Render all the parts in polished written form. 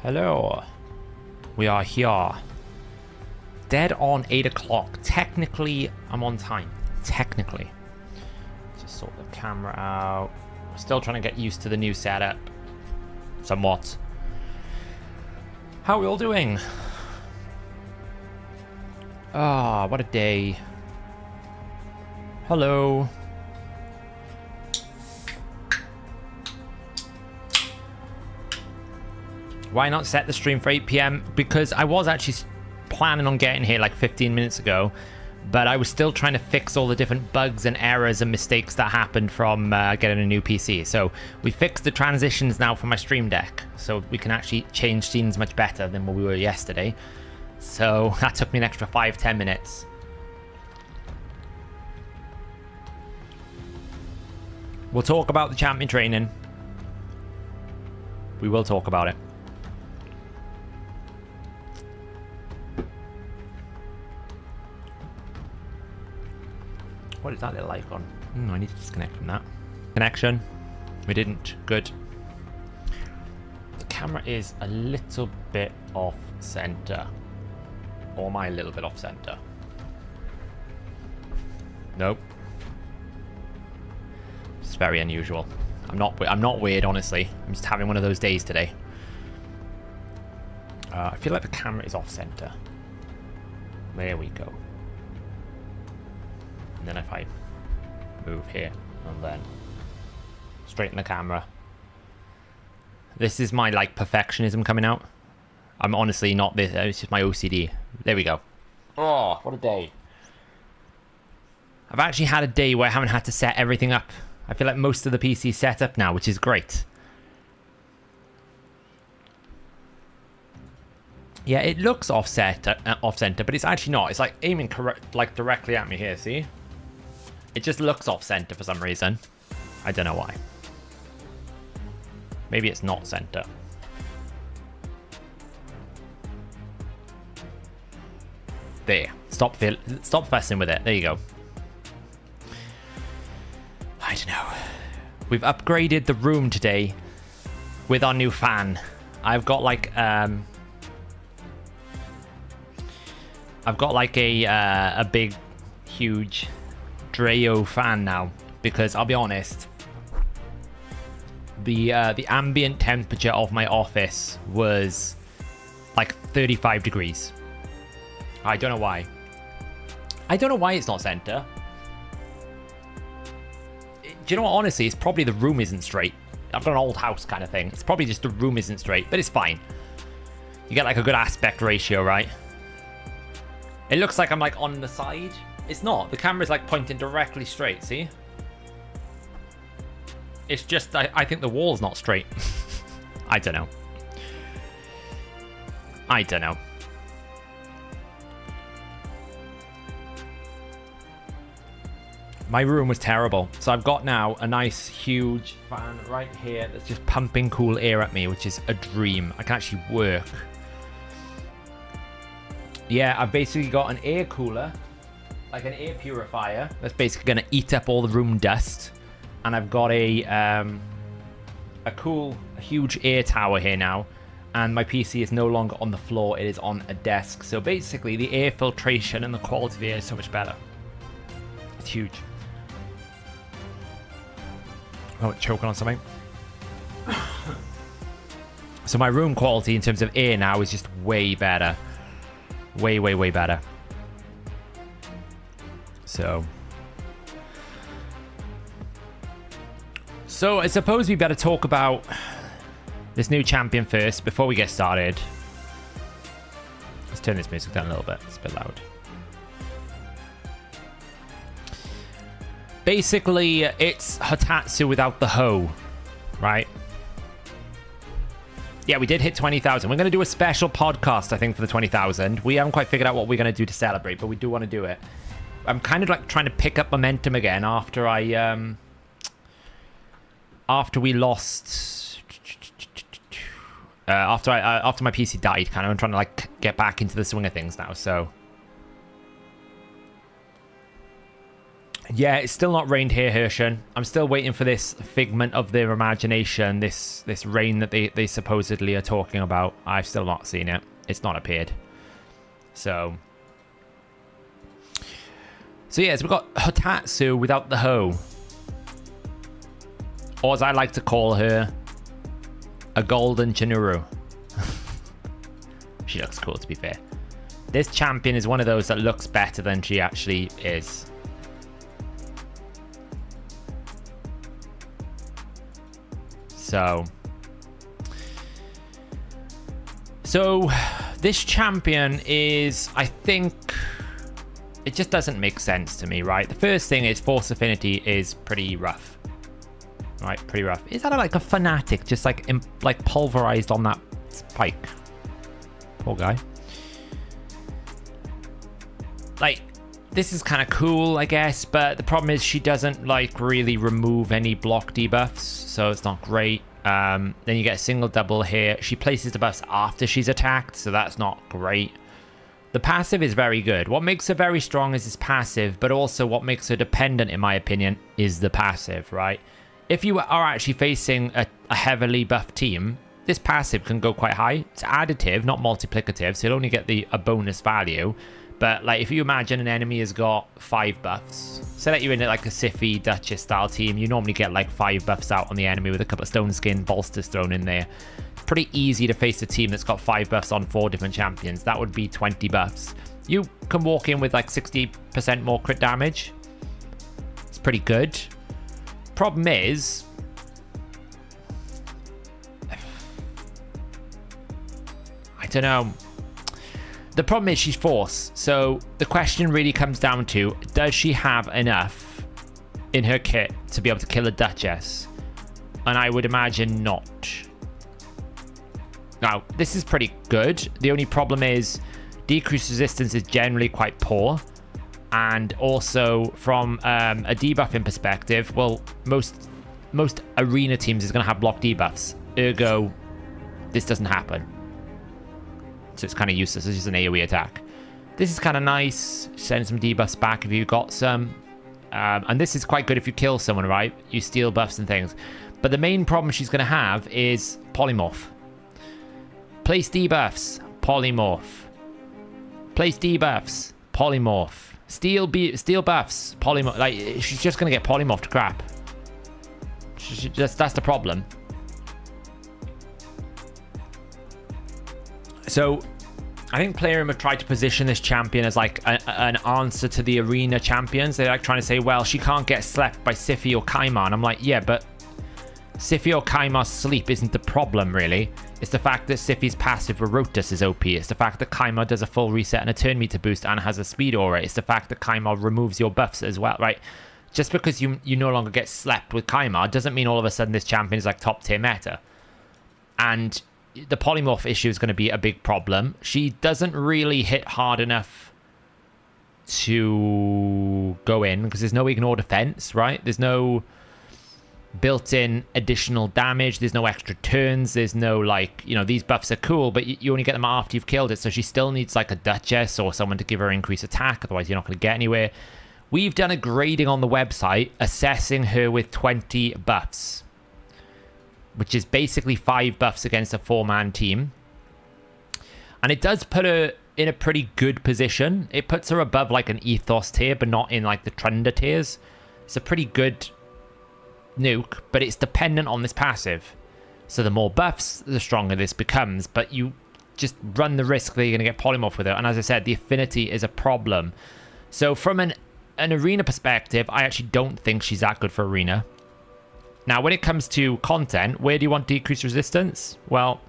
Hello. We are here. Dead on 8 o'clock. Technically, I'm on time. Technically. Just sort the camera out. Still trying to get used to the new setup. Somewhat. How are we all doing? Ah, what a day. Hello. Why not set the stream for 8 p.m? Because I was actually planning on getting here like 15 minutes ago, but I was still trying to fix all the different bugs and errors and mistakes that happened from getting a new PC. So we fixed the transitions now for my stream deck, so we can actually change scenes much better than what we were yesterday. So that took me an extra 5-10 minutes. We'll talk about the champion training. We will talk about it. What is that little icon? I need to disconnect from that. Connection. We didn't. Good. The camera is a little bit off center. Or am I a little bit off center? Nope. It's very unusual. I'm not weird, honestly. I'm just having one of those days today. I feel like the camera is off center. There we go. And then if I move here and then straighten the camera. This is my like perfectionism coming out. I'm honestly not this. It's just my OCD. There we go. Oh, what a day. I've actually had a day where I haven't had to set everything up. I feel like most of the PC is set up now, which is great. Yeah, it looks off center, but it's actually not. It's like aiming correct, like directly at me here. See? It just looks off center for some reason. I don't know why. Maybe it's not center. There. Stop fussing with it. There you go. I don't know. We've upgraded the room today with our new fan. I've got like a big, huge Dreo fan now, because I'll be honest, the ambient temperature of my office was like 35 degrees. I don't know why. I don't know why it's not center. Do you know what? Honestly, it's probably the room isn't straight. I've got an old house kind of thing. It's probably just the room isn't straight, but it's fine. You get like a good aspect ratio, right? It looks like I'm like on the side. It's not. The camera's like pointing directly straight, see? It's just, I think the wall's not straight. I don't know. I don't know. My room was terrible. So I've got now a nice huge fan right here that's just pumping cool air at me, which is a dream. I can actually work. Yeah, I've basically got an air cooler, like an air purifier, that's basically going to eat up all the room dust. And I've got a huge air tower here now. And my PC is no longer on the floor, it is on a desk. So basically the air filtration and the quality of the air is so much better. It's huge. Oh, it's choking on something. So my room quality in terms of air now is just way better. Way, way, way better. So I suppose we better talk about this new champion first before we get started. Let's turn this music down a little bit. It's a bit loud. Basically, it's Hotatsu without the hoe, right? Yeah, we did hit 20,000. We're going to do a special podcast, I think, for the 20,000. We haven't quite figured out what we're going to do to celebrate, but we do want to do it. I'm kind of like trying to pick up momentum again after after we lost, after my PC died. Kind of, I'm trying to like get back into the swing of things now. So Yeah, it's still not rained here, Hershen. I'm still waiting for this figment of their imagination, this rain that they supposedly are talking about. I've still not seen it. It's not appeared. So yes, we've got Hotatsu without the hoe. Or as I like to call her, a golden Chinuru. She looks cool, to be fair. This champion is one of those that looks better than she actually is. So this champion is, I think, it just doesn't make sense to me, right? The first thing is Force Affinity is pretty rough. Right, pretty rough. Is that like a fanatic just like pulverized on that spike? Poor guy. Like, this is kind of cool, I guess, but the problem is she doesn't like really remove any block debuffs, so it's not great. Then you get a single double here. She places the buffs after she's attacked, so that's not great. The passive is very good. What makes her very strong is this passive, but also what makes her dependent, in my opinion, is the passive, right? If you are actually facing a heavily buffed team, this passive can go quite high. It's additive, not multiplicative, so you'll only get a bonus value. But like, if you imagine an enemy has got 5 buffs, say that you're in like a Siphi Duchess style team, you normally get like 5 buffs out on the enemy with a couple of stone skin bolsters thrown in there. It's pretty easy to face a team that's got 5 buffs on 4 different champions. That would be 20 buffs. You can walk in with like 60% more crit damage. It's pretty good. Problem is, I don't know. The problem is she's Force, so the question really comes down to, does she have enough in her kit to be able to kill a Duchess? And I would imagine not. Now, this is pretty good. The only problem is decreased resistance is generally quite poor. And also from a debuffing perspective, well, most arena teams is going to have block debuffs. Ergo, this doesn't happen. So it's kind of useless. It's just an AoE attack. This is kind of nice. Send some debuffs back if you got some. And this is quite good if you kill someone, right? You steal buffs and things. But the main problem she's going to have is polymorph. Place debuffs, polymorph. Place debuffs, polymorph. Steal buffs, polymorph. Like, she's just going to get polymorphed crap. That's the problem. So, I think Playroom have tried to position this champion as like an answer to the arena champions. They're like trying to say, well, she can't get slept by Siphi or Kaimar. And I'm like, yeah, but Siphi or Kaimar's sleep isn't the problem, really. It's the fact that Siphi's passive Rotus is OP. It's the fact that Kaimar does a full reset and a turn meter boost and has a speed aura. It's the fact that Kaimar removes your buffs as well, right? Just because you no longer get slept with Kaimar doesn't mean all of a sudden this champion is like top tier meta. And the polymorph issue is going to be a big problem. She doesn't really hit hard enough to go in because there's no ignore defense, right? There's no built-in additional damage. There's no extra turns. There's no like, you know, these buffs are cool, but you only get them after you've killed it. So she still needs like a Duchess or someone to give her increased attack. Otherwise, you're not going to get anywhere. We've done a grading on the website assessing her with 20 buffs, which is basically 5 buffs against a 4-man team. And it does put her in a pretty good position. It puts her above like an Ethos tier, but not in like the Trunda tiers. It's a pretty good nuke, but it's dependent on this passive. So the more buffs, the stronger this becomes. But you just run the risk that you're going to get polymorph with her. And as I said, the affinity is a problem. So from an arena perspective, I actually don't think she's that good for arena. Now, when it comes to content, where do you want decreased resistance? Well,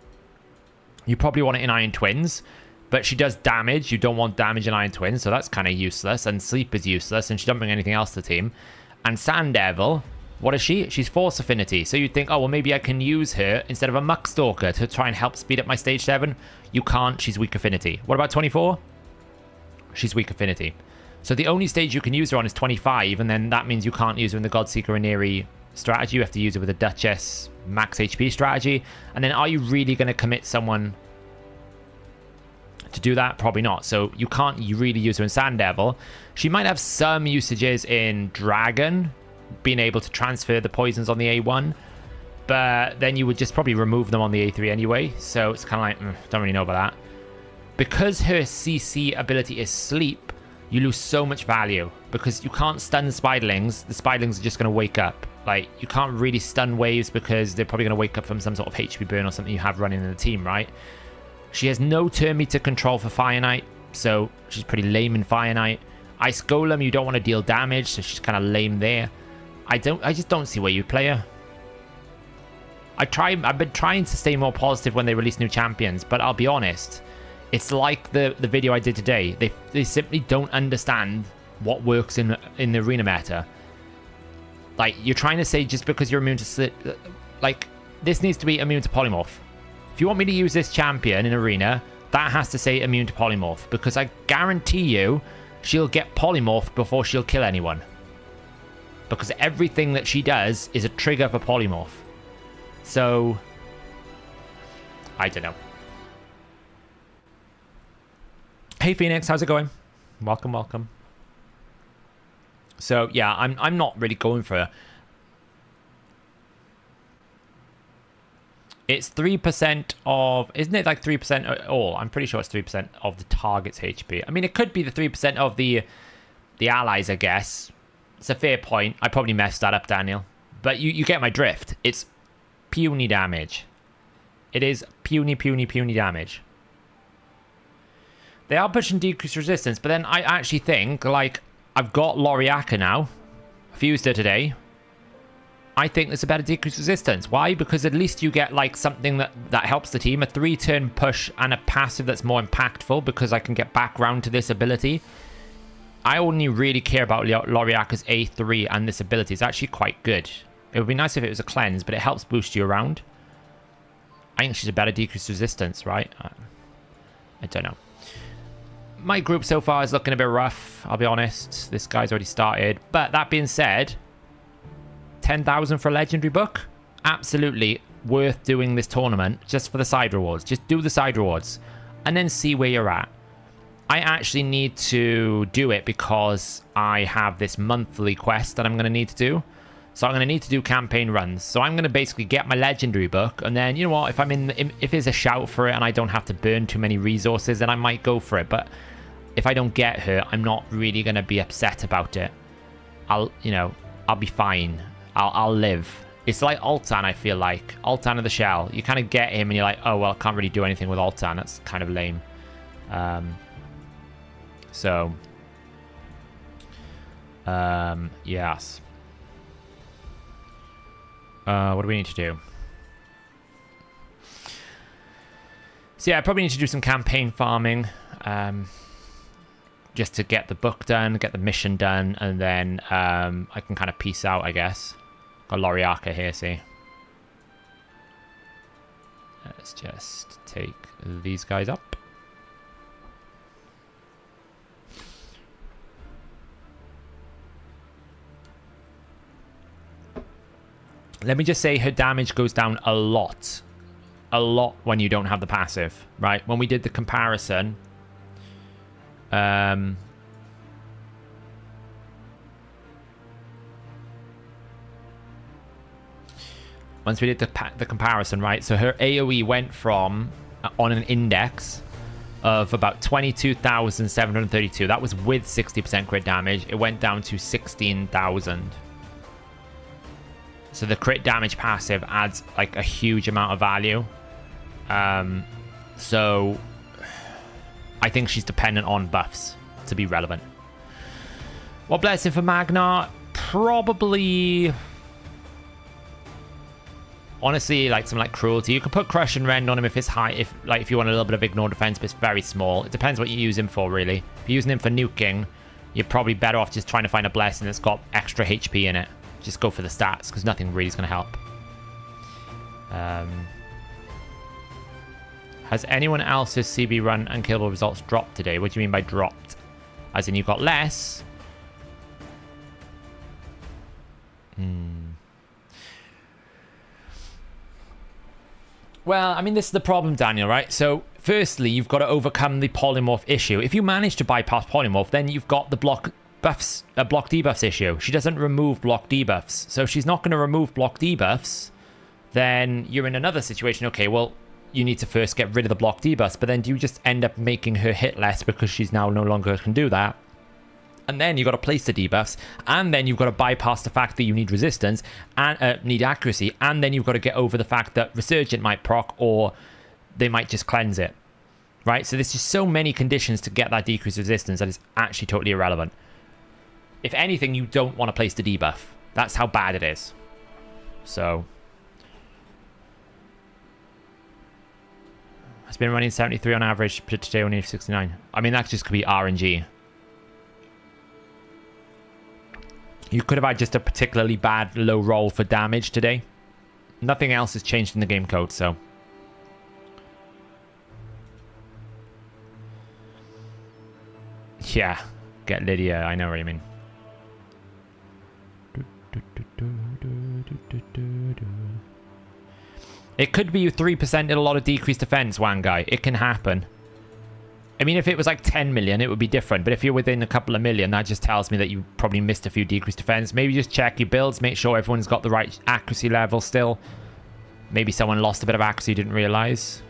you probably want it in Iron Twins, but she does damage. You don't want damage in Iron Twins, so that's kind of useless. And Sleep is useless, and she doesn't bring anything else to the team. And Sand Devil, what is she? She's Force Affinity. So you'd think, oh, well, maybe I can use her instead of a Muck Stalker to try and help speed up my stage 7. You can't. She's weak affinity. What about 24? She's weak affinity. So the only stage you can use her on is 25, and then that means you can't use her in the Godseeker Iniri strategy. You have to use it with a Duchess max HP strategy. And then are you really going to commit someone to do that? Probably not. So you can't really use her in Sand Devil. She might have some usages in Dragon, being able to transfer the poisons on the A1, but then you would just probably remove them on the A3 anyway. So it's kind of like, don't really know about that. Because her CC ability is Sleep, you lose so much value because you can't stun the Spiderlings. The Spiderlings are just going to wake up. Like, you can't really stun waves because they're probably going to wake up from some sort of HP burn or something you have running in the team, right? She has no turn meter control for Fire Knight, so she's pretty lame in Fire Knight. Ice Golem, you don't want to deal damage, so she's kind of lame there. I just don't see where you play her. I've been trying to stay more positive when they release new champions, but I'll be honest, it's like the video I did today. They simply don't understand what works in the arena meta. Like, you're trying to say just because you're immune to slip, like, this needs to be immune to polymorph. If you want me to use this champion in arena, that has to say immune to polymorph, because I guarantee you she'll get polymorph before she'll kill anyone, because everything that she does is a trigger for polymorph. So I don't know. Hey Phoenix, how's it going? Welcome. So yeah, I'm not really going for. It's 3% of, isn't it like 3% all? I'm pretty sure it's 3% of the target's HP. I mean, it could be the 3% of the allies, I guess. It's a fair point. I probably messed that up, Daniel. But you get my drift. It's puny damage. It is puny damage. They are pushing decreased resistance, but then I actually think, like, I've got Loriaka now. Fused her today. I think there's a better decreased resistance. Why? Because at least you get, like, something that helps the team. A 3-turn push and a passive that's more impactful because I can get back round to this ability. I only really care about Loriaka's A3 and this ability. It's actually quite good. It would be nice if it was a cleanse, but it helps boost you around. I think she's a better decreased resistance, right? I don't know. My group so far is looking a bit rough, I'll be honest. This guy's already started. But that being said, 10,000 for a legendary book? Absolutely worth doing this tournament just for the side rewards. Just do the side rewards and then see where you're at. I actually need to do it because I have this monthly quest that I'm going to need to do. So I'm going to need to do campaign runs. So I'm going to basically get my legendary book, and then, you know what, if there's a shout for it and I don't have to burn too many resources, then I might go for it. But if I don't get her, I'm not really going to be upset about it. I'll be fine. I'll live. It's like Altan, I feel like. Altan of the Shell. You kind of get him and you're like, oh, well, I can't really do anything with Altan. That's kind of lame. Yes. What do we need to do? So yeah, I probably need to do some campaign farming. Just to get the book done, get the mission done, and then I can kind of peace out, I guess. Got Loriaka here, see. Let's just take these guys up. Let me just say her damage goes down a lot. A lot when you don't have the passive, right? When we did the comparison... once we did the comparison, right? So her AoE went from, on an index of about 22,732. That was with 60% crit damage. It went down to 16,000. So the crit damage passive adds like a huge amount of value. So I think she's dependent on buffs to be relevant. What blessing for Magna? Probably... honestly, like some like cruelty. You could put crush and rend on him if it's high, if you want a little bit of ignore defense, but it's very small. It depends what you use him for, really. If you're using him for nuking, you're probably better off just trying to find a blessing that's got extra HP in it. Just go for the stats, because nothing really is going to help. Has anyone else's CB run unkillable results dropped today? What do you mean by dropped? As in you got less? Well, I mean, this is the problem, Daniel, right? So firstly, you've got to overcome the polymorph issue. If you manage to bypass polymorph, then you've got the block debuffs issue. She doesn't remove block debuffs. So if she's not going to remove block debuffs, then you're in another situation. Okay, well, you need to first get rid of the block debuffs, but then do you just end up making her hit less because she's now no longer can do that? And then you've got to place the debuffs, and then you've got to bypass the fact that you need resistance and need accuracy, and then you've got to get over the fact that Resurgent might proc, or they might just cleanse it, right? So there's just so many conditions to get that decreased resistance that is actually totally irrelevant. If anything, you don't want to place the debuff. That's how bad it is. So it's been running 73 on average, but today only 69. I mean, that just could be RNG. You could have had just a particularly bad low roll for damage today. Nothing else has changed in the game code, so. Yeah, get Lydia, I know what you mean. It could be 3% in a lot of decreased defense, one guy. It can happen. I mean, if it was like 10 million, it would be different. But if you're within a couple of million, that just tells me that you probably missed a few decreased defense. Maybe just check your builds, make sure everyone's got the right accuracy level still. Maybe someone lost a bit of accuracy, didn't realize.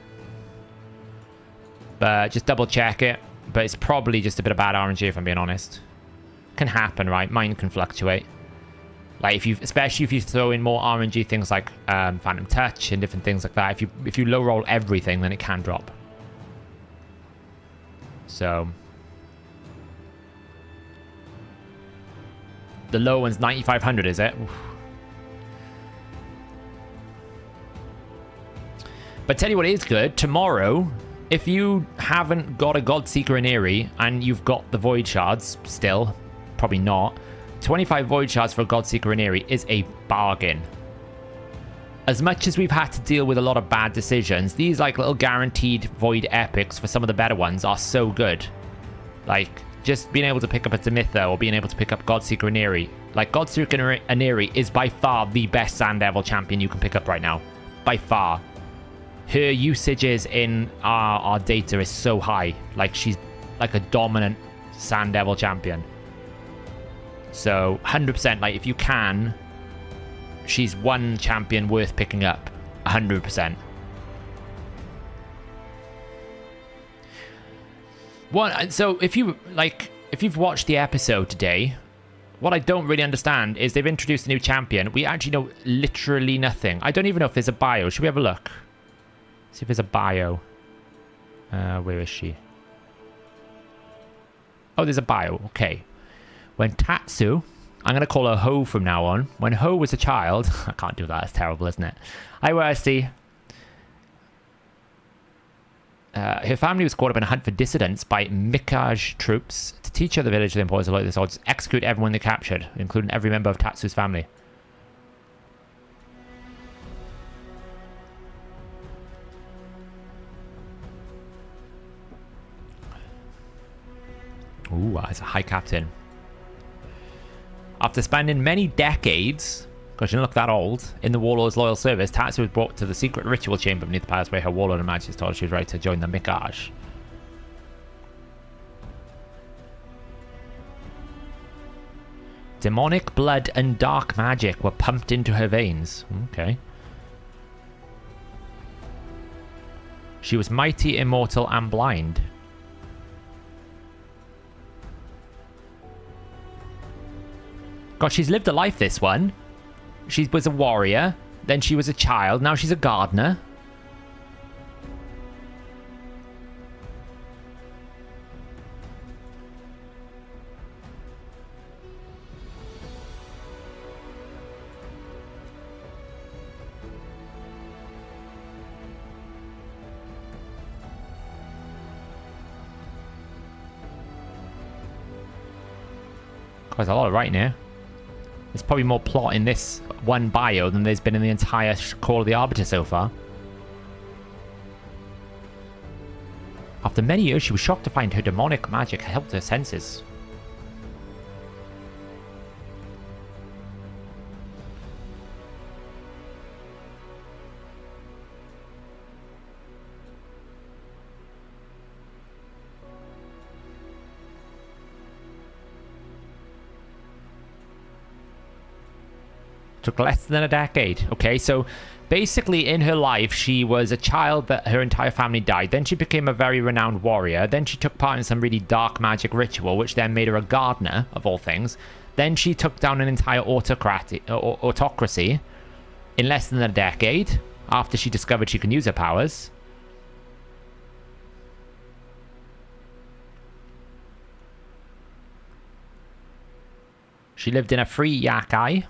But just double check it. But it's probably just a bit of bad RNG, if I'm being honest. Can happen, right? Mine can fluctuate. Like if you, especially if you throw in more RNG things like Phantom Touch and different things like that. If you low roll everything, then it can drop. So the low one's 9,500, is it? Oof. But tell you what is good, tomorrow, if you haven't got a Godseeker in Eerie and you've got the Void Shards still, probably not, 25 Void Shards for a Godseeker in Eerie is a bargain. As much as we've had to deal with a lot of bad decisions, these like little guaranteed Void Epics for some of the better ones are so good. Like, just being able to pick up a Demitha or being able to pick up Godseeker in Eerie. Like, Godseeker in Eerie is by far the best Sand Devil champion you can pick up right now. By far. Her usages in our data is so high. Like, she's like a dominant Sand Devil champion. So, 100%, like, if you can, she's one champion worth picking up. 100%. So, if you've watched the episode today, what I don't really understand is they've introduced a new champion. We actually know literally nothing. I don't even know if there's a bio. Should we have a look? See if there's a bio. Where is she? Oh, there's a bio. Okay. When Tatsu, I'm going to call her Ho from now on. When Ho was a child, I can't do that, it's terrible, isn't it? Hi, Worsty. Her family was caught up in a hunt for dissidents by Mikage troops. To teach other village the importance of this, odds execute everyone they captured, including every member of Tatsu's family. Ooh, that's a high captain. After spending many decades, because she didn't look that old, in the Warlord's loyal service, Tatsu was brought to the secret ritual chamber beneath the palace where her Warlord and Majesty told her she was ready to join the Mikage. Demonic blood and dark magic were pumped into her veins. Okay. She was mighty, immortal, and blind. God, she's lived a life, this one. She was a warrior, then she was a child, now she's a gardener. God, there's a lot of writing here. There's probably more plot in this one bio than there's been in the entire Call of the Arbiter so far. After many years, she was shocked to find her demonic magic helped her senses. Took less than a decade. Okay, so basically in her life, she was a child that her entire family died. Then she became a very renowned warrior. Then she took part in some really dark magic ritual, which then made her a gardener, of all things. Then she took down an entire autocracy in less than a decade after she discovered she can use her powers. She lived in a free yakai.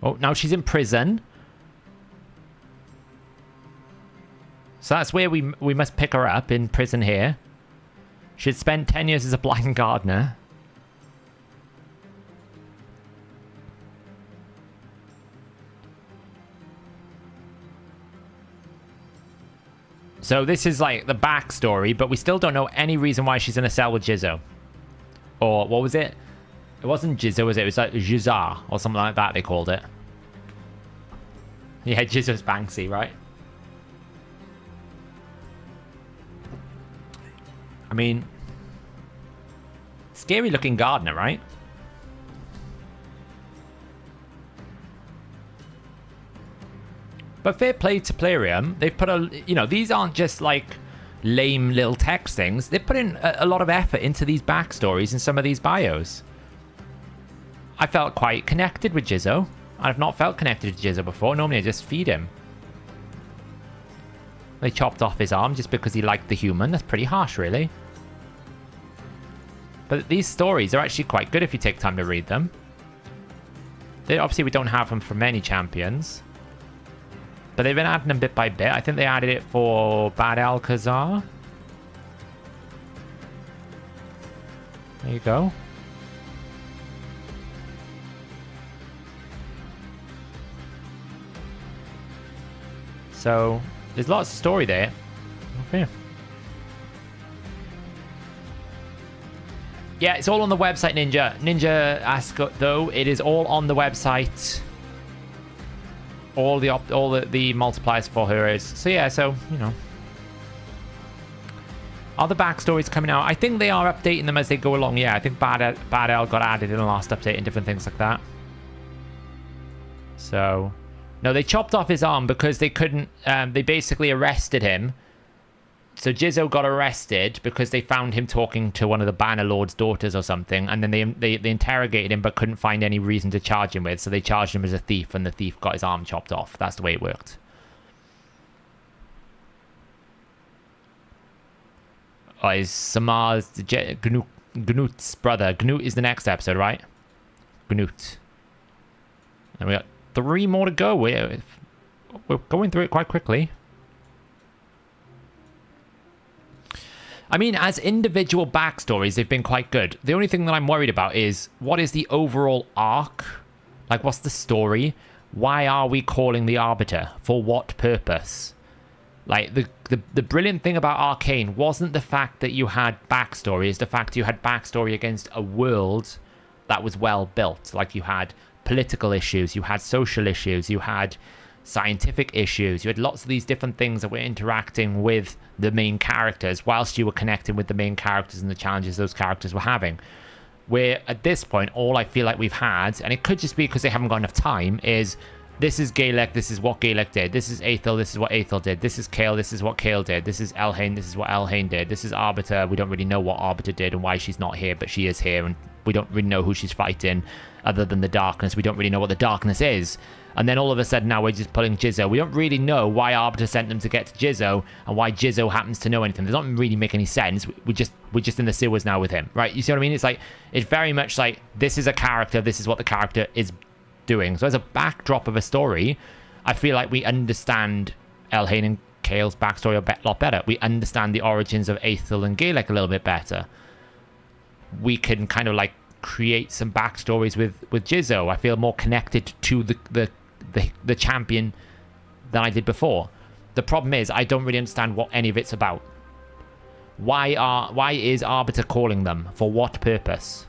Oh, now she's in prison. So that's where we must pick her up, in prison here. She had spent 10 years as a blind gardener. So this is like the backstory, but we still don't know any reason why she's in a cell with Jizzo. Or what was it? It wasn't Jizzo, was it? It was like Jizar or something like that they called it. Yeah, Jizzo's Banksy, right? I mean, scary looking gardener, right? But fair play to Plarium. They've put a, you know, these aren't just like lame little text things. They've put in a lot of effort into these backstories and some of these bios. I felt quite connected with Jizzo. I've not felt connected to Jizzo before. Normally I just feed him. They chopped off his arm just because he liked the human. That's pretty harsh, really. But these stories are actually quite good if you take time to read them. Obviously, we don't have them for many champions. But they've been adding them bit by bit. I think they added it for Bad Alcazar. There you go. So, there's lots of story there. Okay. Yeah, it's all on the website, Ninja. Ninja Ascot, though, it is all on the website. All the multipliers for her is. So yeah, so, you know. Are the backstories coming out? I think they are updating them as they go along. Yeah, I think Bad L got added in the last update and different things like that. So... No, they chopped off his arm because they couldn't... they basically arrested him. So Jizzo got arrested because they found him talking to one of the Banner Lord's daughters or something. And then they interrogated him but couldn't find any reason to charge him with. So they charged him as a thief and the thief got his arm chopped off. That's the way it worked. Oh, is Samar's... Gnut's brother. Gnut is the next episode, right? Gnut. And we got 3 more to go. We're going through it quite quickly. I mean, as individual backstories, they've been quite good. The only thing that I'm worried about is, what is the overall arc? Like, what's the story? Why are we calling the Arbiter? For what purpose? Like, the brilliant thing about Arcane wasn't the fact that you had backstory, it's the fact you had backstory against a world that was well built. Like, you had political issues, you had social issues, you had scientific issues, you had lots of these different things that were interacting with the main characters whilst you were connecting with the main characters and the challenges those characters were having. Where at this point, all I feel like we've had, and it could just be because they haven't got enough time, is this is Gaelic, this is what Gaelic did, this is Aethel, this is what Aethel did, this is Kael, this is what Kael did, this is Elhain, this is what Elhain did, this is Arbiter, we don't really know what Arbiter did and why she's not here, but she is here, and we don't really know who she's fighting other than the darkness. We don't really know what the darkness is. And then all of a sudden now we're just pulling Jizzo. We don't really know why Arbiter sent them to get to Jizzo and why Jizzo happens to know anything. It doesn't really make any sense. We're just in the sewers now with him, right? You see what I mean? It's like, it's very much like, this is a character, this is what the character is doing. So as a backdrop of a story, I feel like we understand Elhain and Kael's backstory a lot better. We understand the origins of Aethel and Gaelic a little bit better. We can kind of like create some backstories with Jizzo. I feel more connected to the champion than I did before. The problem is I don't really understand what any of it's about. Why is Arbiter calling them? For what purpose?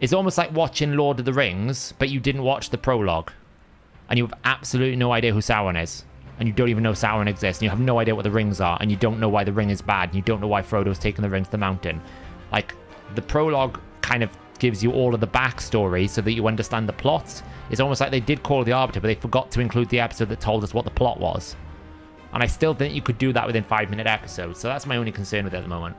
It's almost like watching Lord of the Rings, but you didn't watch the prologue. And you have absolutely no idea who Sauron is. And you don't even know Sauron exists. And you have no idea what the rings are. And you don't know why the ring is bad. And you don't know why Frodo's taking the ring to the mountain. Like, the prologue kind of gives you all of the backstory so that you understand the plot. It's almost like they did Call of the Arbiter, but they forgot to include the episode that told us what the plot was. And I still think you could do that within 5-minute episodes. So that's my only concern with it at the moment.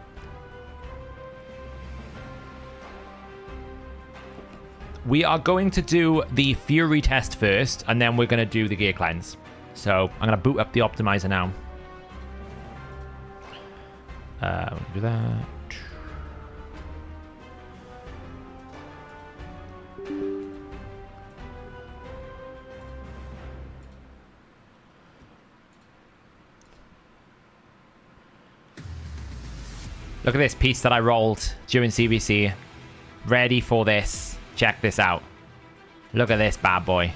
We are going to do the Fury test first, and then we're going to do the gear cleanse. So I'm going to boot up the optimizer now. Do that. Look at this piece that I rolled during CBC. Ready for this. Check this out. Look at this bad boy.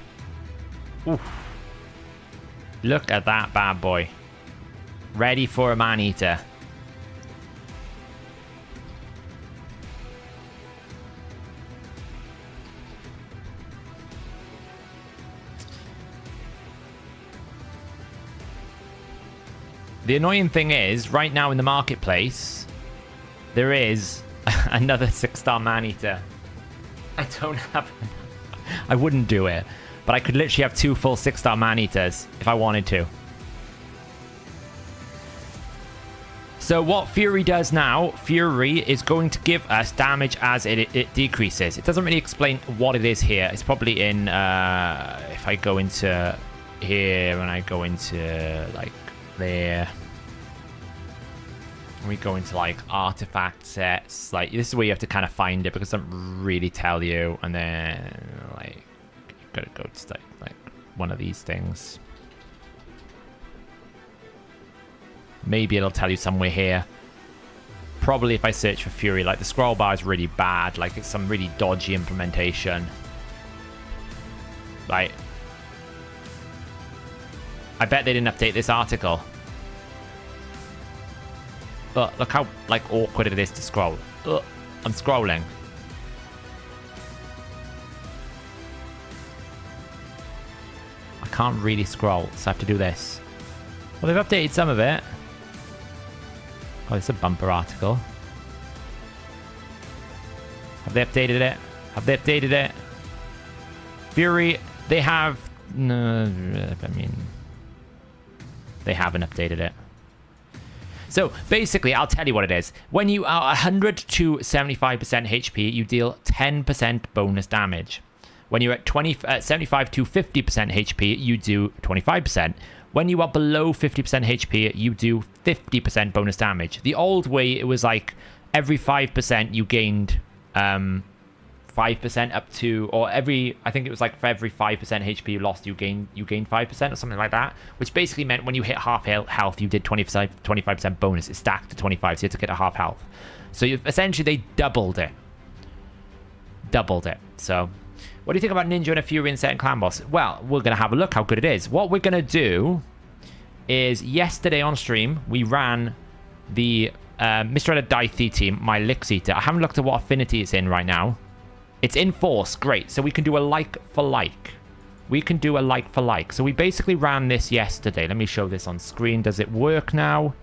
Oof. Look at that bad boy. Ready for a man-eater. The annoying thing is, right now in the marketplace, there is another 6-star man-eater. I don't have... I wouldn't do it. But I could literally have 2 full 6-star man-eaters if I wanted to. So what Fury does now, Fury is going to give us damage as it decreases. It doesn't really explain what it is here. It's probably in... if I go into here and I go into, like, there... We go into like artifact sets. Like, this is where you have to kind of find it because it doesn't really tell you. And then like you've got to go to like one of these things. Maybe it'll tell you somewhere here. Probably if I search for Fury, like the scroll bar is really bad. Like, it's some really dodgy implementation. Like, I bet they didn't update this article. But look how, like, awkward it is to scroll. Ugh, I'm scrolling. I can't really scroll, so I have to do this. Well, they've updated some of it. Oh, it's a bumper article. Have they updated it? Have they updated it? Fury, they have... No, I mean... They haven't updated it. So basically, I'll tell you what it is. When you are 100 to 75% HP, you deal 10% bonus damage. When you're at 75 to 50% HP, you do 25%. When you are below 50% HP, you do 50% bonus damage. The old way, it was like every 5% you gained 5% up to, or every, I think it was like for every 5% HP you lost, you gained 5% or something like that, which basically meant when you hit half health, you did 25% bonus. It stacked to 25, so you had to get a half health. So essentially they doubled it. So what do you think about Ninja and a Fury and Set Clan Boss? Well, we're going to have a look how good it is. What we're going to do is, yesterday on stream, we ran the Mr. Diethy team, my Lix Eater. I haven't looked at what affinity it's in right now. It's in Force, great. So we can do a like for like. So we basically ran this yesterday. Let me show this on screen. Does it work now?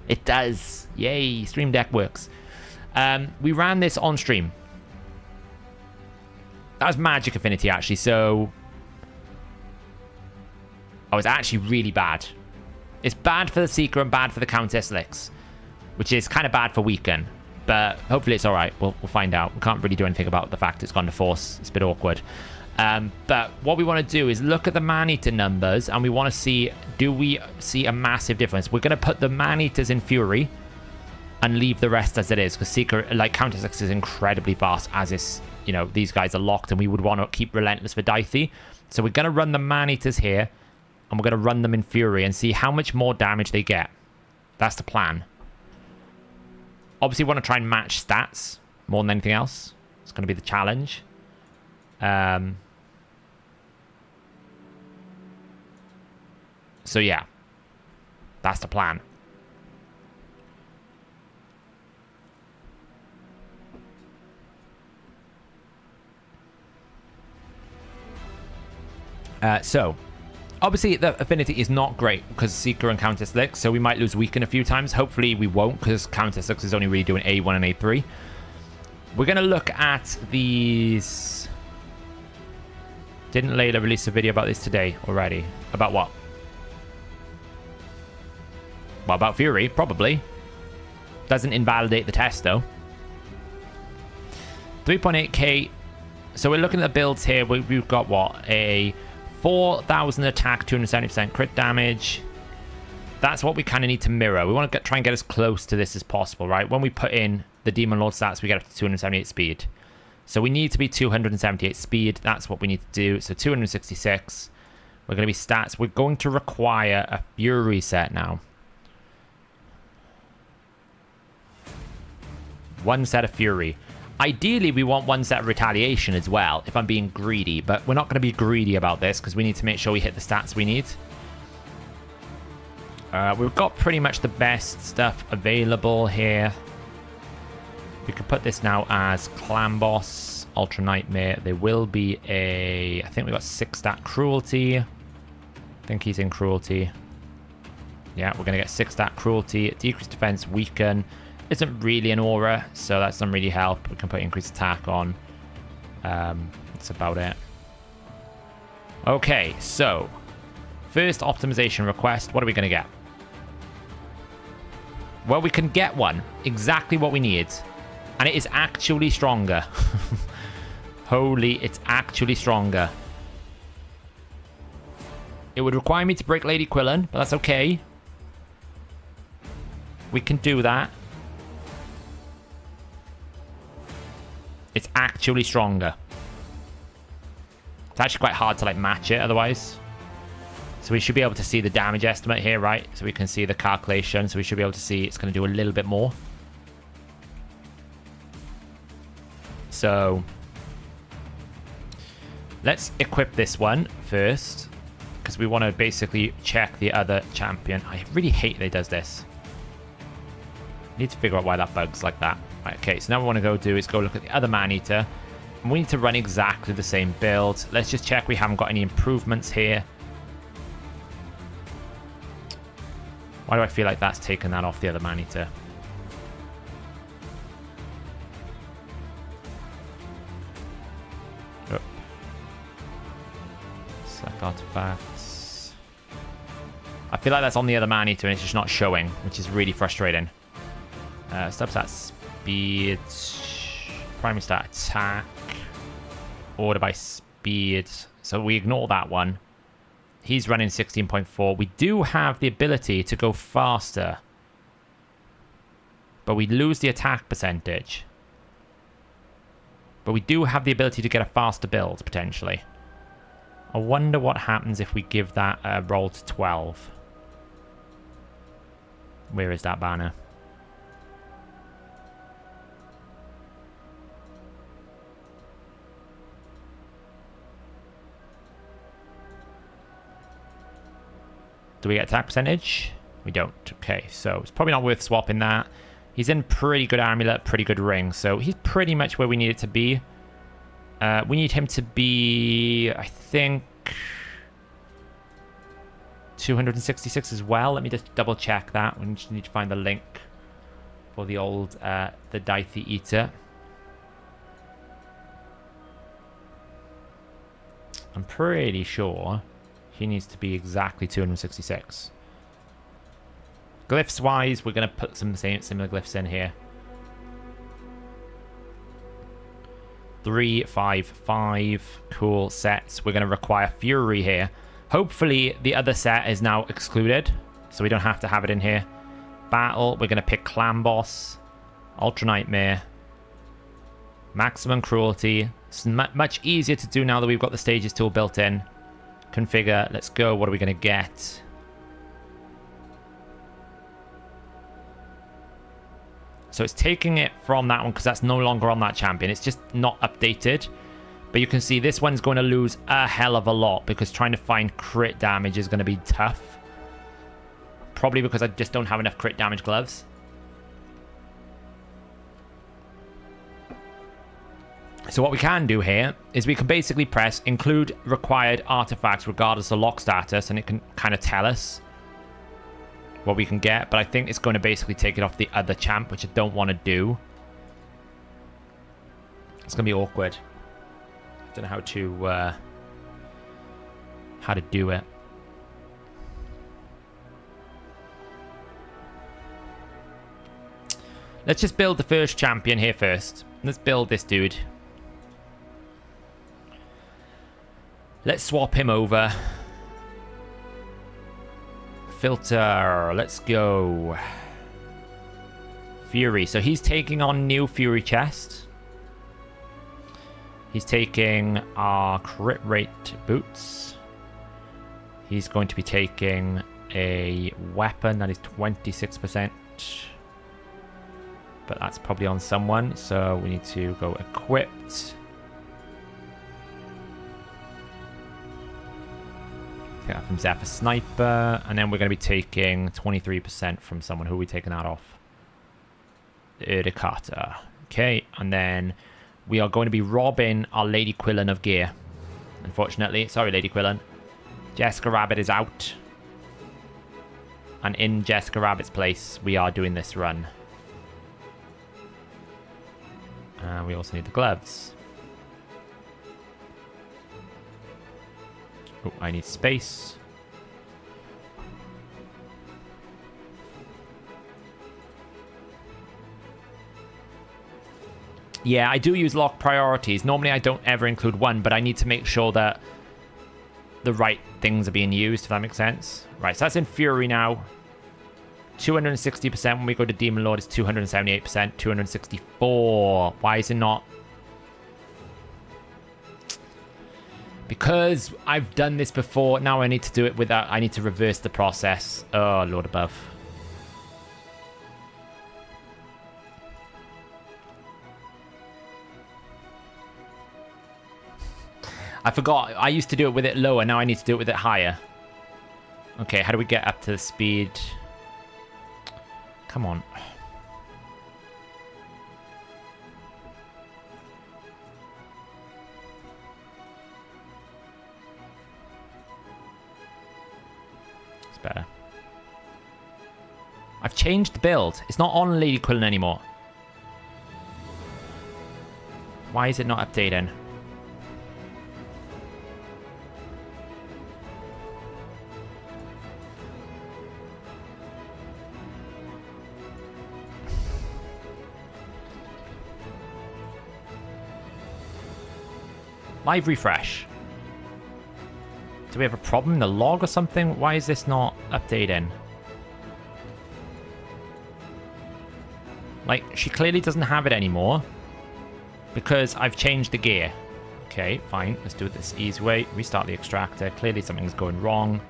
It does. Yay, Stream Deck works. We ran this on stream. That was magic affinity, actually. So oh, it's actually really bad. It's bad for the Seeker and bad for the Countess Lix, which is kind of bad for Weaken. But hopefully it's all right. We'll find out. We can't really do anything about the fact it's gone to Force. It's a bit awkward. But what we want to do is look at the Man-Eater numbers, and we want to see, do we see a massive difference? We're going to put the Man-Eaters in Fury and leave the rest as it is, because Seeker, like, Countess Lix is incredibly fast, as is, you know, these guys are locked, and we would want to keep Relentless for Diethy. So we're going to run the Man-Eaters here, and we're going to run them in Fury and see how much more damage they get. That's the plan. Obviously, we want to try and match stats more than anything else. It's going to be the challenge. So, yeah. That's the plan. So, obviously, the affinity is not great because Seeker and Counter Slicks, so we might lose Weaken a few times. Hopefully, we won't because Counter Slicks is only really doing A1 and A3. We're going to look at these... Didn't Layla release a video about this today already? About what? Well, about Fury, probably. Doesn't invalidate the test, though. 3.8k. So we're looking at the builds here. We've got what? A 4,000 attack, 270% crit damage. That's what we kind of need to mirror. We want to try and get as close to this as possible, right? When we put in the Demon Lord stats, we get up to 278 speed. So we need to be 278 speed. That's what we need to do. So 266. We're going to be stats. We're going to require a Fury set now. One set of Fury. Ideally, we want one set of Retaliation as well, if I'm being greedy. But we're not going to be greedy about this because we need to make sure we hit the stats we need. We've got pretty much the best stuff available here. We could put this now as Clan Boss, Ultra Nightmare. There will be a... I think we got 6-stat Cruelty. I think he's in Cruelty. Yeah, we're going to get 6-stat Cruelty. Decreased Defense, Weaken. Isn't really an aura, so that doesn't really help. We can put increased attack on. That's about it. Okay, so first optimization request. What are we going to get? Well, we can get one. Exactly what we need. And it is actually stronger. Holy, it's actually stronger. It would require me to break Lady Quillen, but that's okay. We can do that. It's actually stronger. It's actually quite hard to like match it otherwise. So we should be able to see the damage estimate here, right? So we can see the calculation. So we should be able to see it's going to do a little bit more. So let's equip this one first, because we want to basically check the other champion. I really hate that it does this. Need to figure out why that bug's like that. Right, okay, so now what we want to go do is go look at the other Man-Eater. And we need to run exactly the same build. Let's just check we haven't got any improvements here. Why do I feel like that's taken that off the other Man-Eater? Oh. Select artifacts. I feel like that's on the other Man-Eater and it's just not showing, which is really frustrating. Substat speed, primary stat attack, order by speed. So we ignore that one. He's running 16.4. We do have the ability to go faster, but we lose the attack percentage. But we do have the ability to get a faster build, potentially. I wonder what happens if we give that a roll to 12. Where is that banner? Do we get attack percentage? We don't. Okay, so it's probably not worth swapping that. He's in pretty good amulet, pretty good ring, so he's pretty much where we need it to be. We need him to be, I think, 266 as well. Let me just double check that. We just need to find the link for the old, the Dithey Eater. I'm pretty sure he needs to be exactly 266. Glyphs wise, we're going to put some similar glyphs in here. 3, 5, 5. Cool sets. We're going to require Fury here. Hopefully the other set is now excluded, so we don't have to have it in here. Battle, we're going to pick Clan Boss, Ultra Nightmare, Maximum Cruelty. It's much easier to do now that we've got the stages tool built in. Configure, let's go. What are we going to get? So it's taking it from that one because that's no longer on that champion. It's just not updated. But you can see this one's going to lose a hell of a lot because trying to find crit damage is going to be tough. Probably because I just don't have enough crit damage gloves. So what we can do here is we can basically press include required artifacts regardless of lock status, and it can kind of tell us what we can get. But I think it's going to basically take it off the other champ, which I don't want to do. It's going to be awkward. Don't know how to do it. Let's just build the first champion here first. Let's build this dude. Let's swap him over. Filter. Let's go. Fury. So he's taking on new Fury chest. He's taking our crit rate boots. He's going to be taking a weapon that is 26%. But that's probably on someone, so we need to go equipped. Take that from Zephyr Sniper, and then we're going to be taking 23% from someone. Who are we taking that off? Erdicata. Okay, and then we are going to be robbing our Lady Quillen of gear. Unfortunately, sorry Lady Quillen. Jessica Rabbit is out. And in Jessica Rabbit's place, we are doing this run. We also need the gloves. Oh, I need space. Yeah, I do use lock priorities. Normally I don't ever include one, but I need to make sure that the right things are being used, if that makes sense. Right, so that's in Fury now. 260%. When we go to Demon Lord, it's 278%. 264. Why is it not? Because I've done this before. Now I need to do it without... I need to reverse the process. Oh, Lord above. I forgot. I used to do it with it lower. Now I need to do it with it higher. Okay, how do we get up to the speed? Come on. It's better. I've changed the build. It's not on Lady Quillen anymore. Why is it not updating? Live refresh. Do we have a problem in the log or something? Why is this not updating? Like, she clearly doesn't have it anymore because I've changed the gear. Okay, fine. Let's do it this easy way. Restart the extractor. Clearly something's going wrong.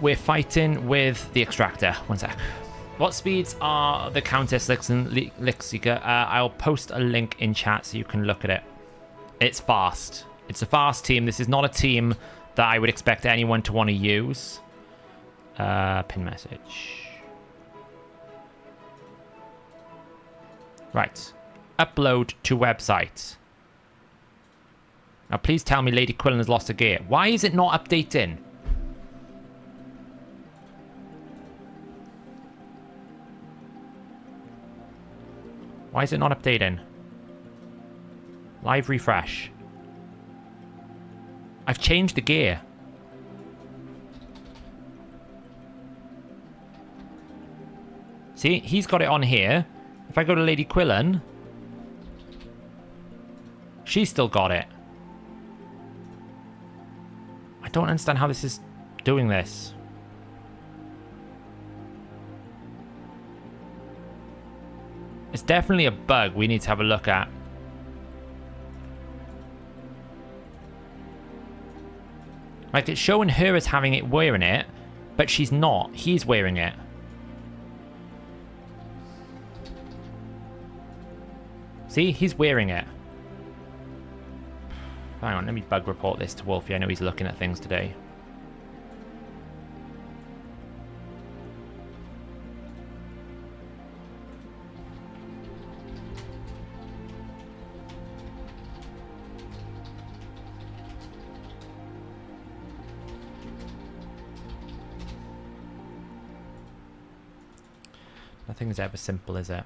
We're fighting with the extractor. One sec. What speeds are the Countess Lix and Lixika? I'll post a link in chat so you can look at it. It's fast. It's a fast team. This is not a team that I would expect anyone to want to use. Pin message. Right. Upload to website. Now please tell me Lady Quillen has lost her gear. Why is it not updating? Why is it not updating? Live refresh. I've changed the gear. See, he's got it on here. If I go to Lady Quillen, she's still got it. I don't understand how this is doing this. It's definitely a bug we need to have a look at. Like, it's showing her as having it, wearing it, but she's not. He's wearing it. See? He's wearing it. Hang on, let me bug report this to Wolfie. I know he's looking at things today. Nothing is ever simple, is it?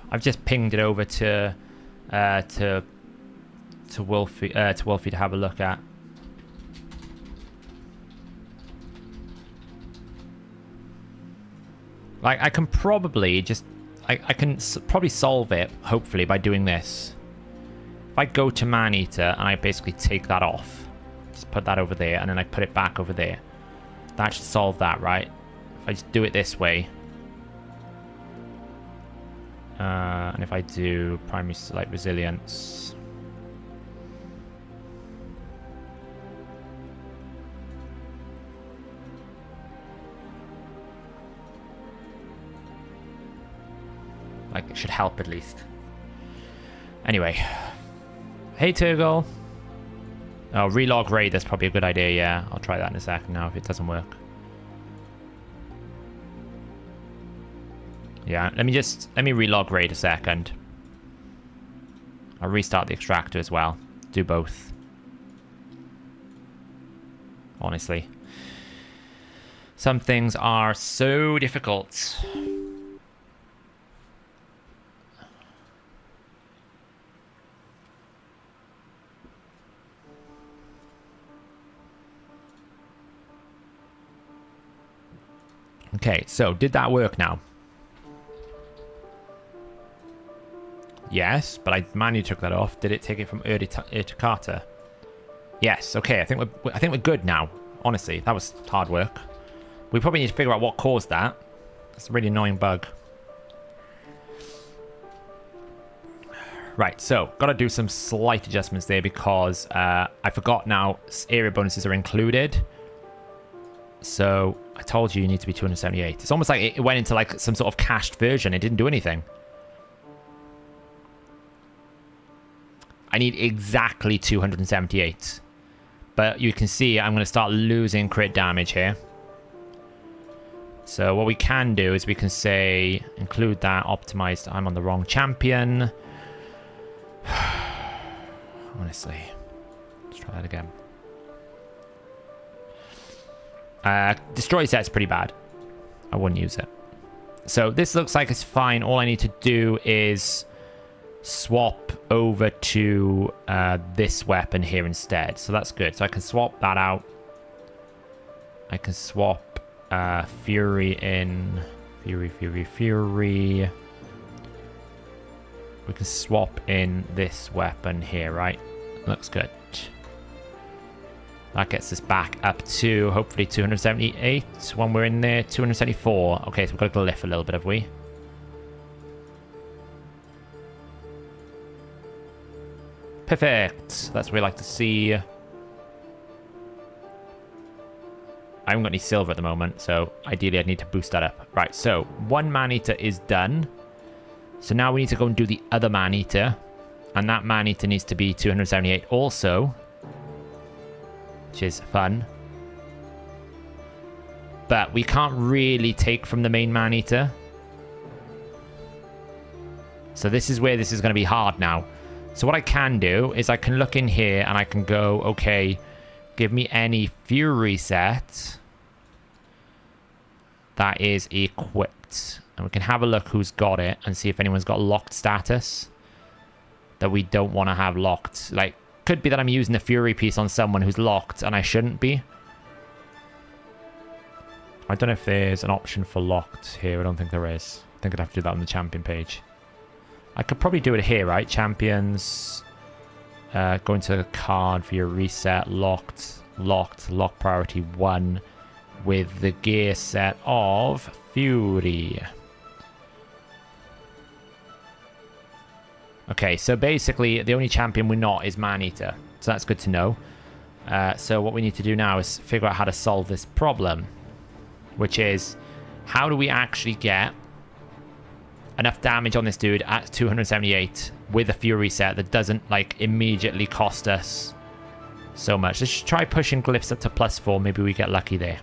I've just pinged it over to Wolfie to have a look at. Like, I can probably just I can probably solve it hopefully by doing this. If I go to Maneater and I basically take that off, just put that over there, and then I put it back over there, that should solve that, right? If I just do it this way. And if I do primary like resilience, like it should help at least. Anyway, hey Turgle. Oh, relog raid, that's probably a good idea. Yeah, I'll try that in a second now if it doesn't work. Yeah, let me relog raid a second. I'll restart the extractor as well. Do both. Honestly. Some things are so difficult. Okay, so did that work now? Yes, but I manually took that off. Did it take it from Urticata? Yes. Okay, I think we're good now. Honestly, that was hard work. We probably need to figure out what caused that. That's a really annoying bug. Right, so got to do some slight adjustments there because I forgot now area bonuses are included. So I told you need to be 278. It's almost like it went into like some sort of cached version. It didn't do anything. I need exactly 278. But you can see I'm going to start losing crit damage here. So what we can do is we can say, include that, optimized, I'm on the wrong champion. Honestly. Let's try that again. Destroy set's pretty bad. I wouldn't use it. So this looks like it's fine. All I need to do is swap over to this weapon here instead. So that's good. So I can swap that out. I can swap Fury in. Fury. We can swap in this weapon here, right? Looks good. That gets us back up to hopefully 278 when we're in there. 274. Okay, so we've got to lift a little bit, have we? Perfect. That's what we like to see. I haven't got any silver at the moment, so ideally I'd need to boost that up. Right, so one man-eater is done. So now we need to go and do the other man-eater. And that man-eater needs to be 278 also. Which is fun. But we can't really take from the main man-eater. So this is where this is going to be hard now. So what I can do is I can look in here and I can go, okay, give me any Fury set that is equipped. And we can have a look who's got it and see if anyone's got locked status that we don't want to have locked. Like, could be that I'm using the Fury piece on someone who's locked and I shouldn't be. I don't know if there's an option for locked here. I don't think there is. I think I'd have to do that on the champion page. I could probably do it here, right? Champions. Go into the card for your reset. Locked. Lock priority 1 with the gear set of Fury. Okay, so basically the only champion we're not is Man-Eater. So that's good to know. So what we need to do now is figure out how to solve this problem. Which is, how do we actually get enough damage on this dude at 278 with a Fury set that doesn't like immediately cost us so much. Let's just try pushing glyphs up to +4. Maybe we get lucky there.